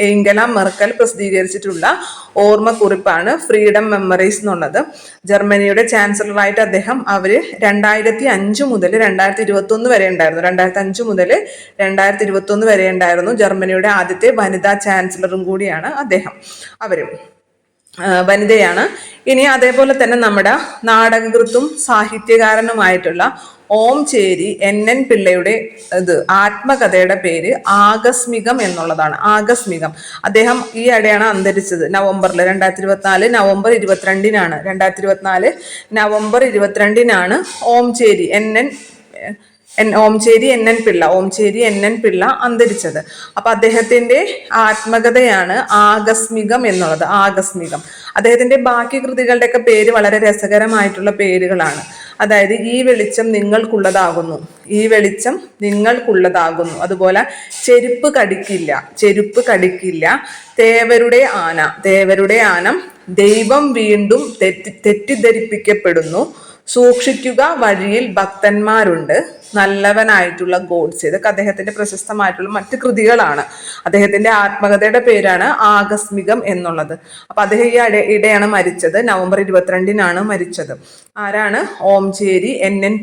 ഏഞ്ചല മെർക്കൽ പ്രസിദ്ധീകരിച്ചിട്ടുള്ള ഓർമ്മക്കുറിപ്പാണ് ഫ്രീഡം മെമ്മറീസ് എന്നുള്ളത്. ജർമ്മനിയുടെ ചാൻസലറായിട്ട് അവര് 2005 മുതൽ 2021 വരെ ഉണ്ടായിരുന്നു. 2005 മുതൽ 2021 വരെ ഉണ്ടായിരുന്നു. ജർമ്മനിയുടെ ആദ്യത്തെ വനിതാ ചാൻസലറും കൂടിയാണ് അവരും വനിതയാണ്. ഇനി അതേപോലെ തന്നെ നമ്മുടെ നാടകകൃത്തും സാഹിത്യകാരനുമായിട്ടുള്ള ഓംചേരി NN പിള്ളയുടെ ആത്മകഥയുടെ പേര് ആകസ്മികം എന്നുള്ളതാണ്. ആകസ്മികം. ഈ ഇടയാണ് അന്തരിച്ചത്. 2024 നവംബർ 22-നാണ്. 2024 നവംബർ 22-നാണ് ഓംചേരി NN പിള്ള അന്തരിച്ചത്. അപ്പൊ അദ്ദേഹത്തിന്റെ ആത്മകഥയാണ് ആകസ്മികം എന്നുള്ളത്. ആകസ്മികം. അദ്ദേഹത്തിന്റെ ബാക്കി കൃതികളുടെയൊക്കെ പേര് വളരെ രസകരമായിട്ടുള്ള പേരുകളാണ്. അതായത് ഈ വെളിച്ചം നിങ്ങൾക്കുള്ളതാകുന്നു, അതുപോലെ ചെരുപ്പ് കടിക്കില്ല, തേവരുടെ ആന, ദൈവം വീണ്ടും തെറ്റിദ്ധരിപ്പിക്കപ്പെടുന്നു, സൂക്ഷിക്കുക വഴിയിൽ ഭക്തന്മാരുണ്ട്, നല്ലവനായിട്ടുള്ള ഗോഡ്സെ. ഇതൊക്കെ അദ്ദേഹത്തിന്റെ പ്രശസ്തമായിട്ടുള്ള മറ്റ് കൃതികളാണ്. അദ്ദേഹത്തിന്റെ ആത്മകഥയുടെ പേരാണ് ആകസ്മികം എന്നുള്ളത്. അപ്പൊ അദ്ദേഹം ഈ ഇടെയാണ് മരിച്ചത്. നവംബർ 22-നാണ് മരിച്ചത്. ആരാണ്? ഓംചേരി NN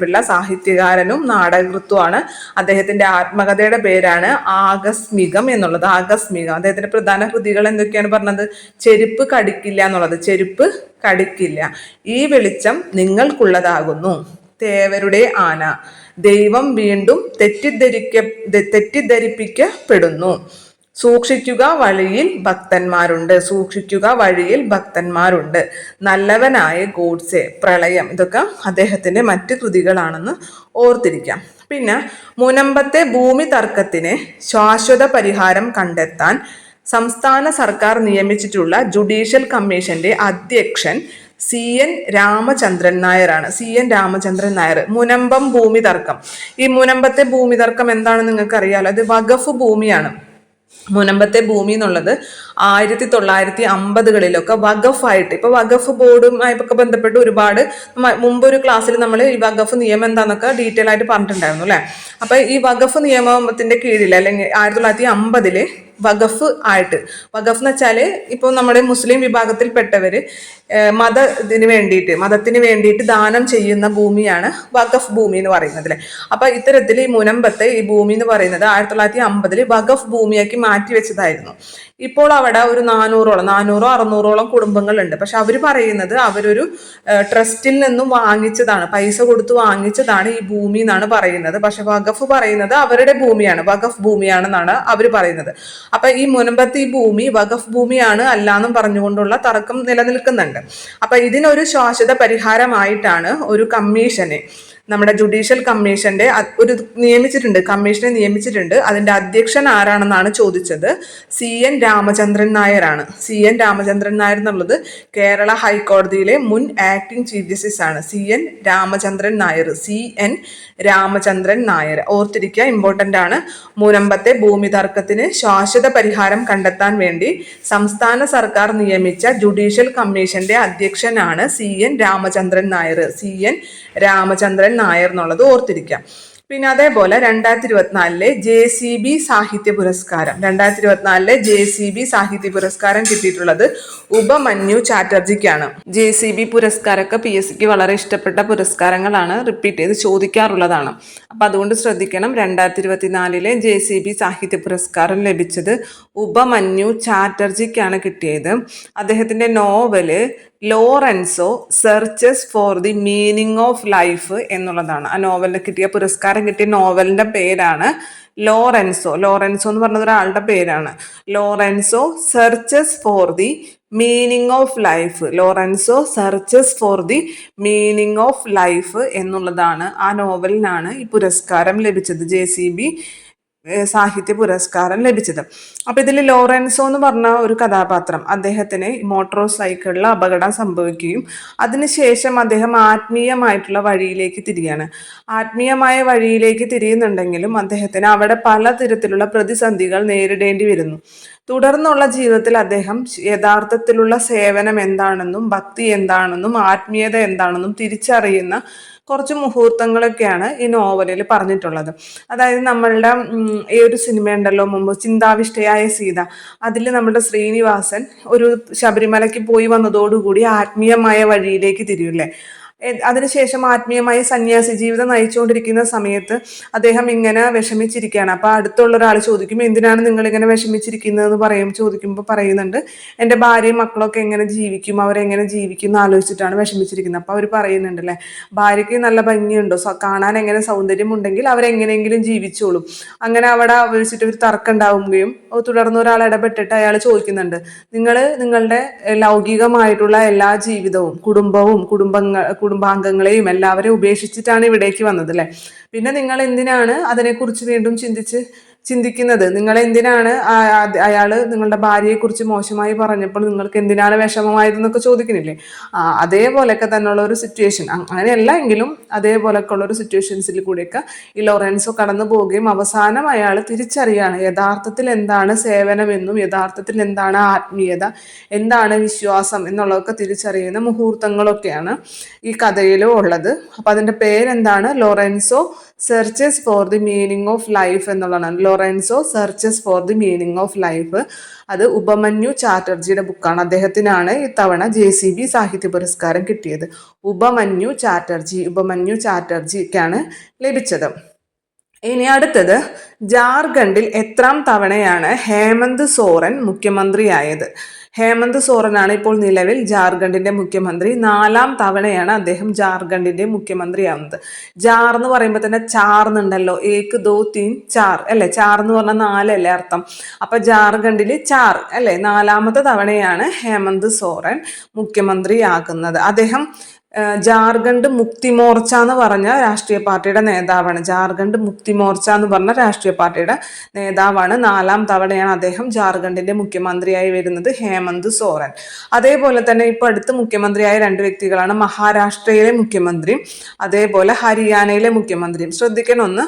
പിള്ള സാഹിത്യകാരനും നാടകകൃത്തുമാണ്. അദ്ദേഹത്തിന്റെ ആത്മകഥയുടെ പേരാണ് ആകസ്മികം എന്നുള്ളത്. ആകസ്മികം. അദ്ദേഹത്തിന്റെ പ്രധാന കൃതികൾ എന്തൊക്കെയാണ് പറഞ്ഞത്? ചെരുപ്പ് കടിക്കില്ല എന്നുള്ളത്. ചെരുപ്പ് കടിക്കില്ല. ഈ വെളിച്ചം നിങ്ങൾക്കുള്ളതാകുന്നു, തേവരുടെ ആന, ദൈവം വീണ്ടും തെറ്റിദ്ധരിപ്പിക്കപ്പെടുന്നു, സൂക്ഷിക്കുക വഴിയിൽ ഭക്തന്മാരുണ്ട്, നല്ലവനായ ഗോഡ്സെ, പ്രളയം. ഇതൊക്കെ അദ്ദേഹത്തിന്റെ മറ്റ് കൃതികളാണെന്ന് ഓർത്തിരിക്കാം. പിന്നെ മുനമ്പത്തെ ഭൂമി തർക്കത്തിന് ശാശ്വത പരിഹാരം കണ്ടെത്താൻ സംസ്ഥാന സർക്കാർ നിയമിച്ചിട്ടുള്ള ജുഡീഷ്യൽ കമ്മീഷന്റെ അധ്യക്ഷൻ CN രാമചന്ദ്രൻ നായരാണ്. മുനമ്പം ഭൂമി തർക്കം. ഈ മുനമ്പത്തെ ഭൂമി തർക്കം എന്താണെന്ന് നിങ്ങൾക്ക് അറിയാലോ. അത് വഖഫ് ഭൂമിയാണ്. മുനമ്പത്തെ ഭൂമി എന്നുള്ളത് 1950-കളിലൊക്കെ വഖഫായിട്ട്, ഇപ്പൊ വഖഫ് ബോർഡുമായൊക്കെ ബന്ധപ്പെട്ട് ഒരുപാട് മുമ്പൊരു ക്ലാസ്സിൽ നമ്മൾ ഈ വഖഫ് നിയമം എന്താന്നൊക്കെ ഡീറ്റെയിൽ ആയിട്ട് പറഞ്ഞിട്ടുണ്ടായിരുന്നു അല്ലെ. അപ്പൊ ഈ വഖഫ് നിയമത്തിന്റെ കീഴിൽ അല്ലെങ്കിൽ 1950 വഖഫ് എന്ന് വെച്ചാല് ഇപ്പോൾ നമ്മുടെ മുസ്ലിം വിഭാഗത്തിൽപ്പെട്ടവര് മതത്തിന് വേണ്ടിയിട്ട് ദാനം ചെയ്യുന്ന ഭൂമിയാണ് വഖഫ് ഭൂമി എന്ന് പറയുന്നത് അല്ലെ. അപ്പൊ ഇത്തരത്തിൽ ഈ മുനമ്പത്തെ ഈ ഭൂമി എന്ന് പറയുന്നത് 1950 വഖഫ് ഭൂമിയാക്കി മാറ്റി വെച്ചതായിരുന്നു. ഇപ്പോൾ അവിടെ ഒരു 400-600 കുടുംബങ്ങളുണ്ട്. പക്ഷെ അവർ പറയുന്നത് അവരൊരു ട്രസ്റ്റിൽ നിന്നും വാങ്ങിച്ചതാണ്, പൈസ കൊടുത്ത് വാങ്ങിച്ചതാണ് ഈ ഭൂമി എന്നാണ് പറയുന്നത്. പക്ഷെ വഖഫ് പറയുന്നത് അവരുടെ ഭൂമിയാണ്, വഖഫ് ഭൂമിയാണെന്നാണ് അവർ പറയുന്നത്. അപ്പൊ ഈ മുനമ്പത്ത് ഈ ഭൂമി വഖഫ് ഭൂമിയാണ് അല്ലാന്നും പറഞ്ഞുകൊണ്ടുള്ള തർക്കം നിലനിൽക്കുന്നുണ്ട്. അപ്പൊ ഇതിനൊരു ശാശ്വത പരിഹാരമായിട്ടാണ് ഒരു കമ്മീഷനെ നമ്മുടെ ജുഡീഷ്യൽ കമ്മീഷന്റെ ഒരു നിയമിച്ചിട്ടുണ്ട്, കമ്മീഷനെ നിയമിച്ചിട്ടുണ്ട്. അതിന്റെ അധ്യക്ഷൻ ആരാണെന്നാണ് ചോദിച്ചത്. CN രാമചന്ദ്രൻ നായരാണ്. CN രാമചന്ദ്രൻ നായർ എന്നുള്ളത് കേരള ഹൈക്കോടതിയിലെ മുൻ ആക്ടിംഗ് ചീഫ് ജസ്റ്റിസ് ആണ്. CN രാമചന്ദ്രൻ നായർ. CN രാമചന്ദ്രൻ നായർ ഓർത്തിരിക്കുക, ഇമ്പോർട്ടന്റ് ആണ്. മുനമ്പത്തെ ഭൂമി തർക്കത്തിന് ശാശ്വത പരിഹാരം കണ്ടെത്താൻ വേണ്ടി സംസ്ഥാന സർക്കാർ നിയമിച്ച ജുഡീഷ്യൽ കമ്മീഷന്റെ അധ്യക്ഷനാണ് CN രാമചന്ദ്രൻ നായർ. CN രാമചന്ദ്രൻ നായർ എന്നുള്ളത് ഓർത്തിരിക്കാം. പിന്നെ അതേപോലെ 2024 JCB സാഹിത്യ പുരസ്കാരം, 2024 JCB സാഹിത്യ പുരസ്കാരം കിട്ടിയിട്ടുള്ളത് ഉപമന്യു ചാറ്റർജിക്കാണ്. JCB പുരസ്കാരമൊക്കെ PSCക്ക് വളരെ ഇഷ്ടപ്പെട്ട പുരസ്കാരങ്ങളാണ്, റിപ്പീറ്റ് ചെയ്ത് ചോദിക്കാറുള്ളതാണ്. അപ്പം അതുകൊണ്ട് ശ്രദ്ധിക്കണം. 2024 JCB സാഹിത്യ പുരസ്കാരം ലഭിച്ചത് ഉപമന്യു ചാറ്റർജിക്കാണ് കിട്ടിയത്. അദ്ദേഹത്തിൻ്റെ novel Lorenzo searches for the meaning of life എന്നുള്ളതാണ്. ആ നോവലിന് കിട്ടിയ പുരസ്കാരം കിട്ടിയ നോവലിന്റെ പേരാണ് ലോറൻസോ. ലോറൻസോ എന്ന് പറഞ്ഞത് ഒരാളുടെ പേരാണ്. Lorenzo searches for the meaning of life. Lorenzo searches for the meaning of life എന്നുള്ളതാണ്. ആ നോവലിനാണ് ഈ പുരസ്കാരം ലഭിച്ചത്, JCB സാഹിത്യ പുരസ്കാരം ലഭിച്ചത്. അപ്പൊ ഇതിൽ ലോറൻസോ എന്ന് പറഞ്ഞ ഒരു കഥാപാത്രം, അദ്ദേഹത്തിന് മോട്ടോർ സൈക്കിളിൽ അപകടം സംഭവിക്കുകയും അതിനുശേഷം അദ്ദേഹം ആത്മീയമായിട്ടുള്ള വഴിയിലേക്ക് തിരിയാണ്. ആത്മീയമായ വഴിയിലേക്ക് തിരിയുന്നുണ്ടെങ്കിലും അദ്ദേഹത്തിന് അവിടെ പലതരത്തിലുള്ള പ്രതിസന്ധികൾ നേരിടേണ്ടി വരുന്നു. തുടർന്നുള്ള ജീവിതത്തിൽ അദ്ദേഹം യഥാർത്ഥത്തിലുള്ള സേവനം എന്താണെന്നും ഭക്തി എന്താണെന്നും ആത്മീയത എന്താണെന്നും തിരിച്ചറിയുന്ന കുറച്ച് മുഹൂർത്തങ്ങളൊക്കെയാണ് ഈ നോവലിൽ പറഞ്ഞിട്ടുള്ളത്. അതായത് നമ്മളുടെ ഈ ഒരു സിനിമ ഉണ്ടല്ലോ മുമ്പ്, ചിന്താവിഷ്ടയായ സീത, അതിൽ നമ്മുടെ ശ്രീനിവാസൻ ഒരു ശബരിമലയ്ക്ക് പോയി വന്നതോടുകൂടി ആത്മീയമായ വഴിയിലേക്ക് തിരിയൂല്ലേ. അതിനുശേഷം ആത്മീയമായ സന്യാസി ജീവിതം നയിച്ചുകൊണ്ടിരിക്കുന്ന സമയത്ത് അദ്ദേഹം ഇങ്ങനെ വിഷമിച്ചിരിക്കുകയാണ്. അപ്പോൾ അടുത്തുള്ള ഒരാൾ ചോദിക്കും, എന്തിനാണ് നിങ്ങൾ ഇങ്ങനെ വിഷമിച്ചിരിക്കുന്നതെന്ന് ചോദിക്കുമ്പോൾ പറയുന്നുണ്ട്, എൻ്റെ ഭാര്യയും മക്കളൊക്കെ എങ്ങനെ ജീവിക്കും, അവരെങ്ങനെ ജീവിക്കും എന്ന് ആലോചിച്ചിട്ടാണ് വിഷമിച്ചിരിക്കുന്നത്. അപ്പോൾ അവർ പറയുന്നുണ്ടല്ലേ, ഭാര്യയ്ക്ക് നല്ല ഭംഗിയുണ്ടോ, കാണാൻ എങ്ങനെ സൗന്ദര്യം ഉണ്ടെങ്കിൽ അവരെങ്ങനെയെങ്കിലും ജീവിച്ചോളും. അങ്ങനെ അവിടെ വെച്ചിട്ട് ഒരു തർക്കം ഉണ്ടാവുകയും തുടർന്ന് ഒരാൾ ഇടപെട്ടിട്ട് അയാൾ ചോദിക്കുന്നുണ്ട്, നിങ്ങൾ നിങ്ങളുടെ ലൗകികമായിട്ടുള്ള എല്ലാ ജീവിതവും കുടുംബാംഗങ്ങളെയും എല്ലാവരെയും ഉപേക്ഷിച്ചിട്ടാണ് ഇവിടേക്ക് വന്നത് അല്ലേ, പിന്നെ നിങ്ങൾ എന്തിനാണ് അതിനെക്കുറിച്ച് വീണ്ടും ചിന്തിക്കുന്നത്, നിങ്ങൾ എന്തിനാണ് അയാൾ നിങ്ങളുടെ ഭാര്യയെക്കുറിച്ച് മോശമായി പറഞ്ഞപ്പോൾ നിങ്ങൾക്ക് എന്തിനാണ് വിഷമമായതെന്നൊക്കെ ചോദിക്കുന്നില്ലേ. അതേപോലെയൊക്കെ തന്നെയുള്ള ഒരു സിറ്റുവേഷൻ, അങ്ങനെയല്ല എങ്കിലും അതേപോലെയൊക്കെ ഉള്ള ഒരു സിറ്റുവേഷൻസിൽ കൂടെയൊക്കെ ഈ ലോറൻസോ കടന്നു പോവുകയും അവസാനം അയാൾ തിരിച്ചറിയാണ് യഥാർത്ഥത്തിൽ എന്താണ് സേവനമെന്നും യഥാർത്ഥത്തിൽ എന്താണ് ആത്മീയത, എന്താണ് വിശ്വാസം എന്നുള്ളതൊക്കെ തിരിച്ചറിയുന്ന മുഹൂർത്തങ്ങളൊക്കെയാണ് ഈ കഥയിലും ഉള്ളത്. അപ്പം അതിൻ്റെ പേരെന്താണ്? Lorenzo searches for the meaning of life എന്നുള്ളതാണ്. Lorenzo searches for the meaning of life. അത് ഉപമന്യു ചാറ്റർജിയുടെ ബുക്കാണ്. അദ്ദേഹത്തിനാണ് ഇത്തവണ JCB സാഹിത്യ പുരസ്കാരം കിട്ടിയത്. ഉപമന്യു ചാറ്റർജിക്കാണ് ലഭിച്ചത്. ഇനി അടുത്തത്, ജാർഖണ്ഡിൽ എത്രാം തവണയാണ് ഹേമന്ത് സോറൻ മുഖ്യമന്ത്രിയായത്? ഹേമന്ത് സോറനാണ് ഇപ്പോൾ നിലവിൽ ജാർഖണ്ഡിന്റെ മുഖ്യമന്ത്രി. 4ാം തവണയാണ് അദ്ദേഹം ജാർഖണ്ഡിന്റെ മുഖ്യമന്ത്രിയാവുന്നത്. ജാർ എന്ന് പറയുമ്പോൾ തന്നെ ചാർന്നുണ്ടല്ലോ, 1 2 3 4 അല്ലെ, ചാർ എന്ന് പറഞ്ഞാൽ 4 അല്ലേ അർത്ഥം. അപ്പൊ ജാർഖണ്ഡിൽ ചാർ അല്ലെ, 4ാമത്തെ തവണയാണ് ഹേമന്ത് സോറൻ മുഖ്യമന്ത്രിയാകുന്നത്. അദ്ദേഹം ജാർഖണ്ഡ് മുക്തി മോർച്ച എന്ന് പറഞ്ഞ രാഷ്ട്രീയ പാർട്ടിയുടെ നേതാവാണ്. ജാർഖണ്ഡ് മുക്തി മോർച്ച എന്ന് പറഞ്ഞ രാഷ്ട്രീയ പാർട്ടിയുടെ നേതാവാണ്. 4ാം തവണയാണ് അദ്ദേഹം ജാർഖണ്ഡിന്റെ മുഖ്യമന്ത്രിയായി വരുന്നത്, ഹേമന്ത് സോറൻ. അതേപോലെ തന്നെ ഇപ്പൊ അടുത്ത് മുഖ്യമന്ത്രിയായ 2 വ്യക്തികളാണ്, മഹാരാഷ്ട്രയിലെ മുഖ്യമന്ത്രിയും അതേപോലെ ഹരിയാനയിലെ മുഖ്യമന്ത്രിയും. ശ്രദ്ധിക്കണം ഒന്ന്,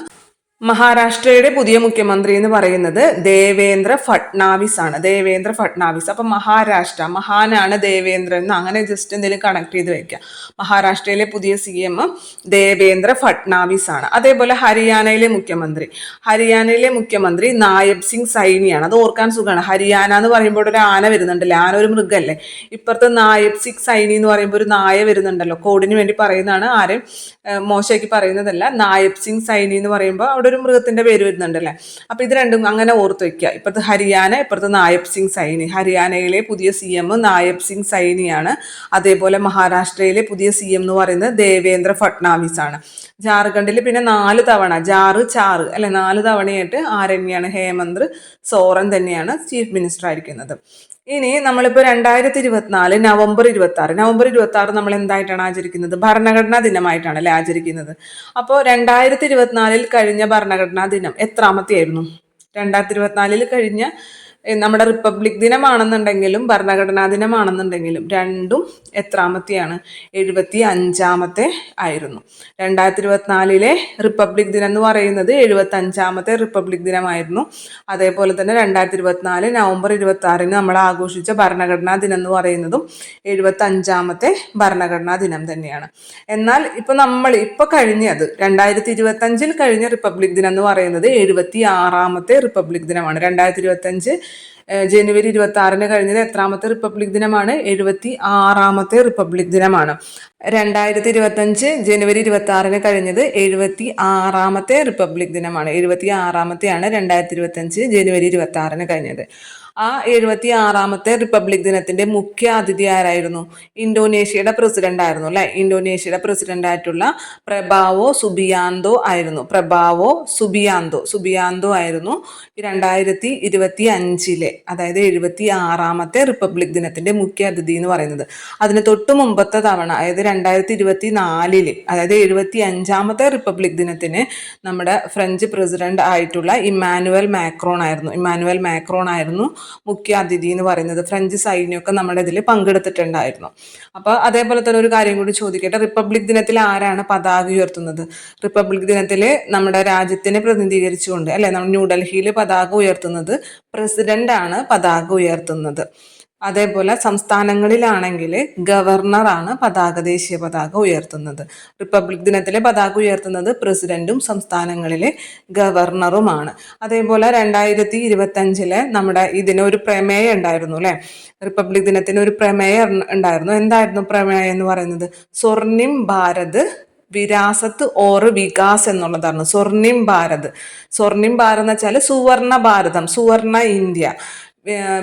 മഹാരാഷ്ട്രയുടെ പുതിയ മുഖ്യമന്ത്രി എന്ന് പറയുന്നത് ദേവേന്ദ്ര ഫട്നാവിസ് ആണ്. ദേവേന്ദ്ര ഫട്നാവിസ്. അപ്പൊ മഹാരാഷ്ട്ര, മഹാനാണ് ദേവേന്ദ്രൻ എന്ന് അങ്ങനെ ജസ്റ്റ് എന്തെങ്കിലും കണക്ട് ചെയ്ത് വെക്കാം. മഹാരാഷ്ട്രയിലെ പുതിയ CM ദേവേന്ദ്ര ഫട്നാവിസ് ആണ്. അതേപോലെ ഹരിയാനയിലെ മുഖ്യമന്ത്രി നായബ് സിംഗ് സൈനിയാണ്. അത് ഓർക്കാൻ സുഖമാണ്. ഹരിയാന എന്ന് പറയുമ്പോൾ ഒരു ആന വരുന്നുണ്ടല്ലേ, ആന ഒരു മൃഗമല്ലേ. ഇപ്പുറത്തെ നായബ് സിംഗ് സൈനി എന്ന് പറയുമ്പോൾ ഒരു നായ വരുന്നുണ്ടല്ലോ. കോഡിന് വേണ്ടി പറയുന്നതാണ്, ആരും മോശമാക്കി പറയുന്നതല്ല. നായബ് സിംഗ് സൈനി എന്ന് പറയുമ്പോൾ അവിടെ ഒരു മൃഗത്തിന്റെ പേര് വരുന്നുണ്ടല്ലേ. അപ്പൊ ഇത് രണ്ടും അങ്ങനെ ഓർത്ത് വെക്കുക. ഇപ്പുറത്ത് ഹരിയാന, ഇപ്പുറത്ത് നായബ് സിംഗ് സൈനി. ഹരിയാനയിലെ പുതിയ CM നായബ് സിംഗ് സൈനിയാണ്. അതേപോലെ മഹാരാഷ്ട്രയിലെ പുതിയ CM എന്ന് പറയുന്നത് ദേവേന്ദ്ര ഫട്നാവിസ് ആണ്. ജാർഖണ്ഡിൽ പിന്നെ 4 തവണ ജാറ് ചാറ് അല്ലെ 4 തവണയായിട്ട് ആരന്നെയാണ് ഹേമന്ത് സോറൻ തന്നെയാണ് ചീഫ് മിനിസ്റ്റർ ആയിരിക്കുന്നത്. ഇനി നമ്മളിപ്പോൾ 2024 നവംബർ 26 നമ്മൾ എന്തായിട്ടാണ് ആചരിക്കുന്നത്? ഭരണഘടനാ ദിനമായിട്ടാണ് അല്ലെ ആചരിക്കുന്നത്. അപ്പോൾ 2024 കഴിഞ്ഞ ഭരണഘടനാ ദിനം എത്രാമത്തെ ആയിരുന്നു? 2024 കഴിഞ്ഞ നമ്മുടെ റിപ്പബ്ലിക് ദിനമാണെന്നുണ്ടെങ്കിലും ഭരണഘടനാ ദിനമാണെന്നുണ്ടെങ്കിലും രണ്ടും എത്രാമത്തെയാണ്? 75 ആയിരുന്നു. 2024 റിപ്പബ്ലിക് ദിനം എന്ന് പറയുന്നത് 75 റിപ്പബ്ലിക് ദിനമായിരുന്നു. അതേപോലെ തന്നെ 2024 നവംബർ 26 നമ്മൾ ആഘോഷിച്ച ഭരണഘടനാ ദിനം എന്ന് പറയുന്നതും 75 ഭരണഘടനാ ദിനം തന്നെയാണ്. എന്നാൽ നമ്മൾ കഴിഞ്ഞത് 2025 കഴിഞ്ഞ റിപ്പബ്ലിക് ദിനം എന്ന് പറയുന്നത് 76 റിപ്പബ്ലിക് ദിനമാണ്. 2025 ജനുവരി 26 കഴിഞ്ഞത് എത്രാമത്തെ റിപ്പബ്ലിക് ദിനമാണ്? 76 റിപ്പബ്ലിക് ദിനമാണ്. 2025 ജനുവരി 26 കഴിഞ്ഞത് 76 റിപ്പബ്ലിക് ദിനമാണ്. 76 2025 ജനുവരി 26 കഴിഞ്ഞത്. ആ 76 റിപ്പബ്ലിക് ദിനത്തിന്റെ മുഖ്യ അതിഥി ആരായിരുന്നു? ഇന്തോനേഷ്യയുടെ പ്രസിഡന്റ് ആയിരുന്നു അല്ലെ. ഇന്തോനേഷ്യയുടെ പ്രസിഡന്റ് ആയിട്ടുള്ള പ്രബാവോ സുബിയാന്തോ ആയിരുന്നു. സുബിയാന്തോ ആയിരുന്നു 2025 അതായത് 76 റിപ്പബ്ലിക് ദിനത്തിന്റെ മുഖ്യ അതിഥി എന്ന് പറയുന്നത്. അതിന് തൊട്ട് മുമ്പത്തെ തവണ അതായത് 2024 അതായത് 75 റിപ്പബ്ലിക് ദിനത്തിന് നമ്മുടെ ഫ്രഞ്ച് പ്രസിഡന്റ് ആയിട്ടുള്ള ഇമ്മാനുവൽ മാക്രോൺ ആയിരുന്നു മുഖ്യ അതിഥി എന്ന് പറയുന്നത്. ഫ്രഞ്ച് സൈന്യമൊക്കെ നമ്മുടെ ഇതിൽ പങ്കെടുത്തിട്ടുണ്ടായിരുന്നു. അപ്പോൾ അതേപോലെ തന്നെ ഒരു കാര്യം കൂടി ചോദിക്കട്ടെ, റിപ്പബ്ലിക് ദിനത്തിൽ ആരാണ് പതാക ഉയർത്തുന്നത്? റിപ്പബ്ലിക് ദിനത്തിൽ നമ്മുടെ രാജ്യത്തിനെ പ്രതിനിധീകരിച്ചുകൊണ്ട് അല്ലെ നമ്മൾ ന്യൂഡൽഹിയിൽ പതാക ഉയർത്തുന്നത് പ്രസിഡന്റ് ആണ് പതാക ഉയർത്തുന്നത്. അതേപോലെ സംസ്ഥാനങ്ങളിലാണെങ്കിൽ ഗവർണറാണ് ദേശീയ പതാക ഉയർത്തുന്നത്. റിപ്പബ്ലിക് ദിനത്തിലെ പതാക ഉയർത്തുന്നത് പ്രസിഡന്റും സംസ്ഥാനങ്ങളിലെ ഗവർണറുമാണ്. അതേപോലെ 2025 നമ്മുടെ ഇതിനൊരു പ്രമേയം ഉണ്ടായിരുന്നു അല്ലെ. റിപ്പബ്ലിക് ദിനത്തിന് ഒരു പ്രമേയം ഉണ്ടായിരുന്നു. എന്തായിരുന്നു പ്രമേയം എന്ന് പറയുന്നത്? സ്വർണിം ഭാരത് വിരാസത്ത് ഓർ വികാസ് എന്നുള്ളതാണ്. സ്വർണിം ഭാരത് എന്ന് വെച്ചാൽ സുവർണ ഭാരതം, സുവർണ ഇന്ത്യ.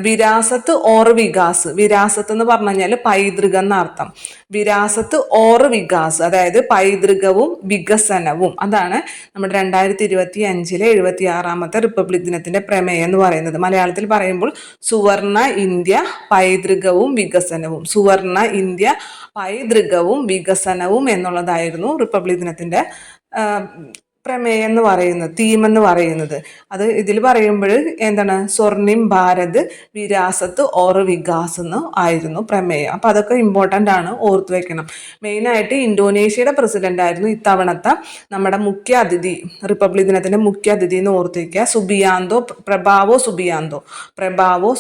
വിരാസത്ത് ഓർ വികാസ്, വിരാസത്ത് എന്ന് പറഞ്ഞു കഴിഞ്ഞാൽ പൈതൃകം എന്നർത്ഥം. വിരാസത്ത് ഓർ വികാസ് അതായത് പൈതൃകവും വികസനവും. അതാണ് നമ്മുടെ 2025 76 റിപ്പബ്ലിക് ദിനത്തിന്റെ പ്രമേയം എന്ന് പറയുന്നത്. മലയാളത്തിൽ പറയുമ്പോൾ സുവർണ ഇന്ത്യ പൈതൃകവും വികസനവും. സുവർണ ഇന്ത്യ പൈതൃകവും വികസനവും എന്നുള്ളതായിരുന്നു റിപ്പബ്ലിക് ദിനത്തിന്റെ പ്രമേയം എന്ന് പറയുന്നത്, തീം എന്ന് പറയുന്നത്. അത് ഇതിൽ പറയുമ്പോൾ എന്താണ്? സ്വർണിം ഭാരത് വിരാസത്ത് ഓർ വികാസ് എന്ന് ആയിരുന്നു പ്രമേയം. അപ്പം അതൊക്കെ ഇമ്പോർട്ടൻ്റ് ആണ്, ഓർത്ത് വെക്കണം. മെയിനായിട്ട് ഇന്തോനേഷ്യയുടെ പ്രസിഡന്റ് ആയിരുന്നു ഇത്തവണത്തെ നമ്മുടെ മുഖ്യ അതിഥി, റിപ്പബ്ലിക് ദിനത്തിന്റെ മുഖ്യ അതിഥി എന്ന് ഓർത്ത് വയ്ക്കുക. Prabowo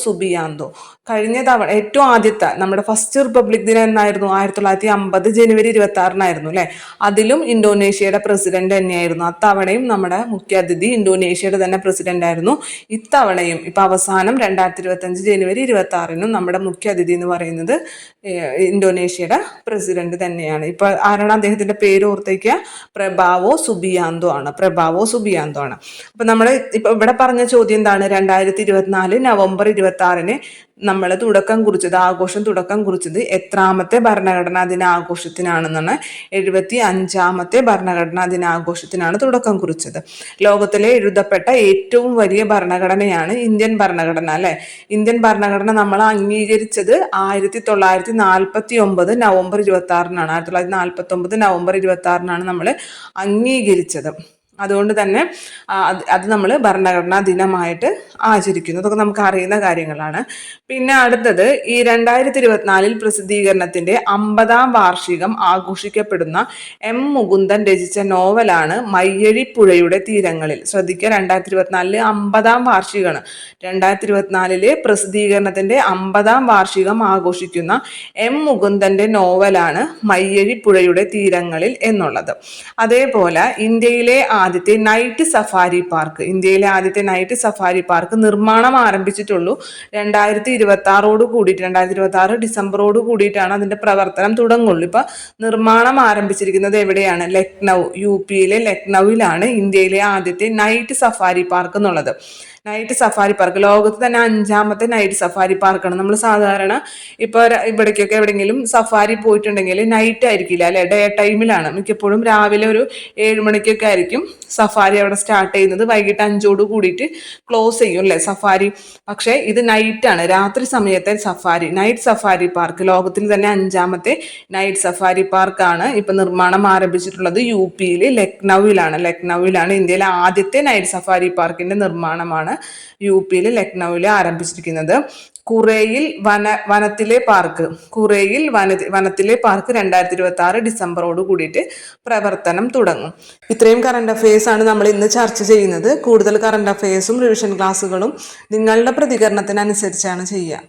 Subianto. കഴിഞ്ഞ തവണ ഏറ്റവും ആദ്യത്തെ നമ്മുടെ ഫസ്റ്റ് റിപ്പബ്ലിക് ദിനം എന്നായിരുന്നു? 1950 ജനുവരി 26 അല്ലെ. അതിലും ഇന്തോനേഷ്യയുടെ പ്രസിഡന്റ് തന്നെയായിരുന്നു. അത്തവണയും നമ്മുടെ മുഖ്യ അതിഥി ഇന്തോനേഷ്യയുടെ തന്നെ പ്രസിഡന്റ് ആയിരുന്നു. ഇത്തവണയും ഇപ്പൊ അവസാനം 2025 ജനുവരി 26 നമ്മുടെ മുഖ്യ അതിഥി എന്ന് പറയുന്നത് ഇന്തോനേഷ്യയുടെ പ്രസിഡന്റ് തന്നെയാണ്. ഇപ്പൊ ആരാണ് അദ്ദേഹത്തിന്റെ പേര് ഓർത്തേക്കുക? പ്രബാവോ സുബിയാന്തോ ആണ്. അപ്പൊ നമ്മൾ ഇപ്പൊ ഇവിടെ പറഞ്ഞ ചോദ്യം എന്താണ്? 2024 നവംബർ 26 നമ്മൾ ആഘോഷം തുടക്കം കുറിച്ചത് എത്രാമത്തെ ഭരണഘടനാ ദിനാഘോഷത്തിനാണെന്നാണ്? 75 ഭരണഘടനാ ദിനാഘോഷത്തിനാണ് തുടക്കം കുറിച്ചത്. ലോകത്തിലെ എഴുതപ്പെട്ട ഏറ്റവും വലിയ ഭരണഘടനയാണ് ഇന്ത്യൻ ഭരണഘടന അല്ലെ. ഇന്ത്യൻ ഭരണഘടന നമ്മൾ അംഗീകരിച്ചത് 1949 നവംബർ 26 1949 നവംബർ 26 നമ്മൾ അംഗീകരിച്ചത്. അതുകൊണ്ട് തന്നെ അത് നമ്മൾ ഭരണഘടനാ ദിനമായിട്ട് ആചരിക്കുന്നു. അതൊക്കെ നമുക്ക് അറിയുന്ന കാര്യങ്ങളാണ്. പിന്നെ അടുത്തത് ഈ 2024 പ്രസിദ്ധീകരണത്തിന്റെ 50-ാം വാർഷികം ആഘോഷിക്കപ്പെടുന്ന എം മുകുന്ദൻ രചിച്ച നോവലാണ് മയ്യഴിപ്പുഴയുടെ തീരങ്ങളിൽ. ശ്രദ്ധിക്കുക, 2024 50-ാം വാർഷികമാണ്. 2024 പ്രസിദ്ധീകരണത്തിന്റെ 50-ാം വാർഷികം ആഘോഷിക്കുന്ന എം മുകുന്ദന്റെ നോവലാണ് മയ്യഴിപ്പുഴയുടെ തീരങ്ങളിൽ എന്നുള്ളത്. അതേപോലെ ഇന്ത്യയിലെ ആദ്യത്തെ നൈറ്റ് സഫാരി പാർക്ക് നിർമ്മാണം ആരംഭിച്ചിട്ടുള്ളൂ 2026 ഡിസംബറോട് കൂടിയിട്ടാണ് അതിന്റെ പ്രവർത്തനം തുടങ്ങുള്ളൂ. ഇപ്പൊ നിർമ്മാണം ആരംഭിച്ചിരിക്കുന്നത് എവിടെയാണ്? ലക്നൗ, UP-യിലെ ലക്നൌവിലാണ് ഇന്ത്യയിലെ ആദ്യത്തെ നൈറ്റ് സഫാരി പാർക്ക് എന്നുള്ളത്. നൈറ്റ് സഫാരി പാർക്ക് ലോകത്ത് തന്നെ 5ാമത്തെ നൈറ്റ് സഫാരി പാർക്കാണ്. നമ്മൾ സാധാരണ ഇപ്പോൾ ഇവിടേക്കൊക്കെ എവിടെയെങ്കിലും സഫാരി പോയിട്ടുണ്ടെങ്കിൽ നൈറ്റ് ആയിരിക്കില്ല അല്ലെ, ഡേ ടൈമിലാണ് മിക്കപ്പോഴും. രാവിലെ ഒരു 7 മണിക്കൊക്കെ ആയിരിക്കും സഫാരി അവിടെ സ്റ്റാർട്ട് ചെയ്യുന്നത്, വൈകിട്ട് 5ഓട് കൂടിയിട്ട് ക്ലോസ് ചെയ്യും അല്ലെ സഫാരി. പക്ഷേ ഇത് നൈറ്റാണ്, രാത്രി സമയത്തെ സഫാരി. നൈറ്റ് സഫാരി പാർക്ക് ലോകത്തിൽ തന്നെ 5ാമത്തെ നൈറ്റ് സഫാരി പാർക്കാണ്. ഇപ്പൊ നിർമ്മാണം ആരംഭിച്ചിട്ടുള്ളത് UP-യിൽ ലക്നൌവിലാണ്. ഇന്ത്യയിലെ ആദ്യത്തെ നൈറ്റ് സഫാരി പാർക്കിന്റെ നിർമ്മാണമാണ് UP-യിൽ ലക്നൌവിൽ ആരംഭിച്ചിരിക്കുന്നത്. കുറേയിൽ വനത്തിലെ പാർക്ക് 2026 ഡിസംബറോട് കൂടിയിട്ട് പ്രവർത്തനം തുടങ്ങും. ഇത്രയും കറണ്ട് അഫയേഴ്സ് ആണ് നമ്മൾ ഇന്ന് ചർച്ച ചെയ്യുന്നത്. കൂടുതൽ കറണ്ട് അഫയേഴ്സും റിവിഷൻ ക്ലാസ്സുകളും നിങ്ങളുടെ പ്രതികരണത്തിനനുസരിച്ചാണ് ചെയ്യുക.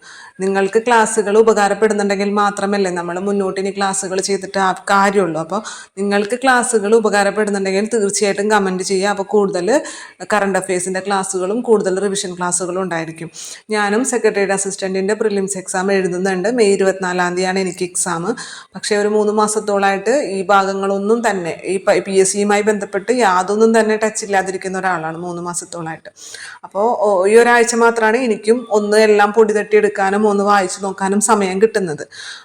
നിങ്ങൾക്ക് ക്ലാസ്സുകൾ ഉപകാരപ്പെടുന്നുണ്ടെങ്കിൽ മാത്രമല്ലേ നമ്മൾ മുന്നോട്ടിനി ക്ലാസ്സുകൾ ചെയ്തിട്ട് ആ കാര്യമുള്ളൂ. അപ്പോൾ നിങ്ങൾക്ക് ക്ലാസ്സുകൾ ഉപകാരപ്പെടുന്നുണ്ടെങ്കിൽ തീർച്ചയായിട്ടും കമൻറ്റ് ചെയ്യുക. അപ്പോൾ കൂടുതൽ കറണ്ട് അഫയേഴ്സിൻ്റെ ക്ലാസ്സുകളും കൂടുതൽ റിവിഷൻ ക്ലാസ്സുകളും ഉണ്ടായിരിക്കും. ഞാനും സെക്രട്ടറിയേറ്റ് അസിസ്റ്റൻറ്റിൻ്റെ പ്രിലിംസ് എക്സാം എഴുതുന്നുണ്ട്. മെയ് 24-ാം തീയതിയാണ് എനിക്ക് എക്സാം. പക്ഷേ ഒരു 3 മാസത്തോളമായിട്ട് ഈ ഭാഗങ്ങളൊന്നും തന്നെ ഈ PSC-യുമായി ബന്ധപ്പെട്ട് യാതൊന്നും തന്നെ ടച്ച് ഇല്ലാതിരിക്കുന്ന ഒരാളാണ് 3 മാസത്തോളമായിട്ട്. അപ്പോൾ ഈ ഒരാഴ്ച മാത്രമാണ് എനിക്കും എല്ലാം പൊടി തട്ടിയെടുക്കാനും ഒന്ന് വായിച്ചു നോക്കാനും സമയം കിട്ടുന്നത്.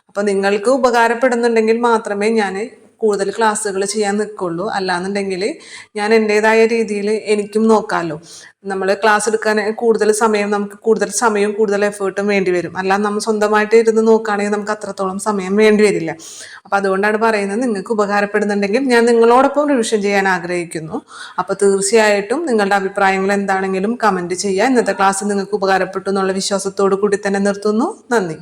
അപ്പോൾ നിങ്ങൾക്ക് ഉപകാരപ്പെടുന്നുണ്ടെങ്കിൽ മാത്രമേ ഞാൻ കൂടുതൽ ക്ലാസ്സുകൾ ചെയ്യാൻ നിൽക്കുള്ളൂ. അല്ലാന്നുണ്ടെങ്കിൽ ഞാൻ എൻ്റെതായ രീതിയിൽ എനിക്കും നോക്കാമല്ലോ. നമ്മൾ ക്ലാസ് എടുക്കാൻ നമുക്ക് കൂടുതൽ സമയവും കൂടുതൽ എഫേർട്ടും വേണ്ടി വരും. അല്ലാതെ നമ്മൾ സ്വന്തമായിട്ട് ഇരുന്ന് നോക്കുകയാണെങ്കിൽ നമുക്ക് അത്രത്തോളം സമയം വേണ്ടി വരില്ല. അപ്പോൾ അതുകൊണ്ടാണ് പറയുന്നത്, നിങ്ങൾക്ക് ഉപകാരപ്പെടുന്നുണ്ടെങ്കിൽ ഞാൻ നിങ്ങളോടൊപ്പം റിവിഷൻ ചെയ്യാൻ ആഗ്രഹിക്കുന്നു. അപ്പോൾ തീർച്ചയായിട്ടും നിങ്ങളുടെ അഭിപ്രായങ്ങൾ എന്താണെങ്കിലും കമൻറ്റ് ചെയ്യുക. ഇന്നത്തെ ക്ലാസ് നിങ്ങൾക്ക് ഉപകാരപ്പെട്ടു എന്നുള്ള വിശ്വാസത്തോടു കൂടി തന്നെ നിർത്തുന്നു. നന്ദി.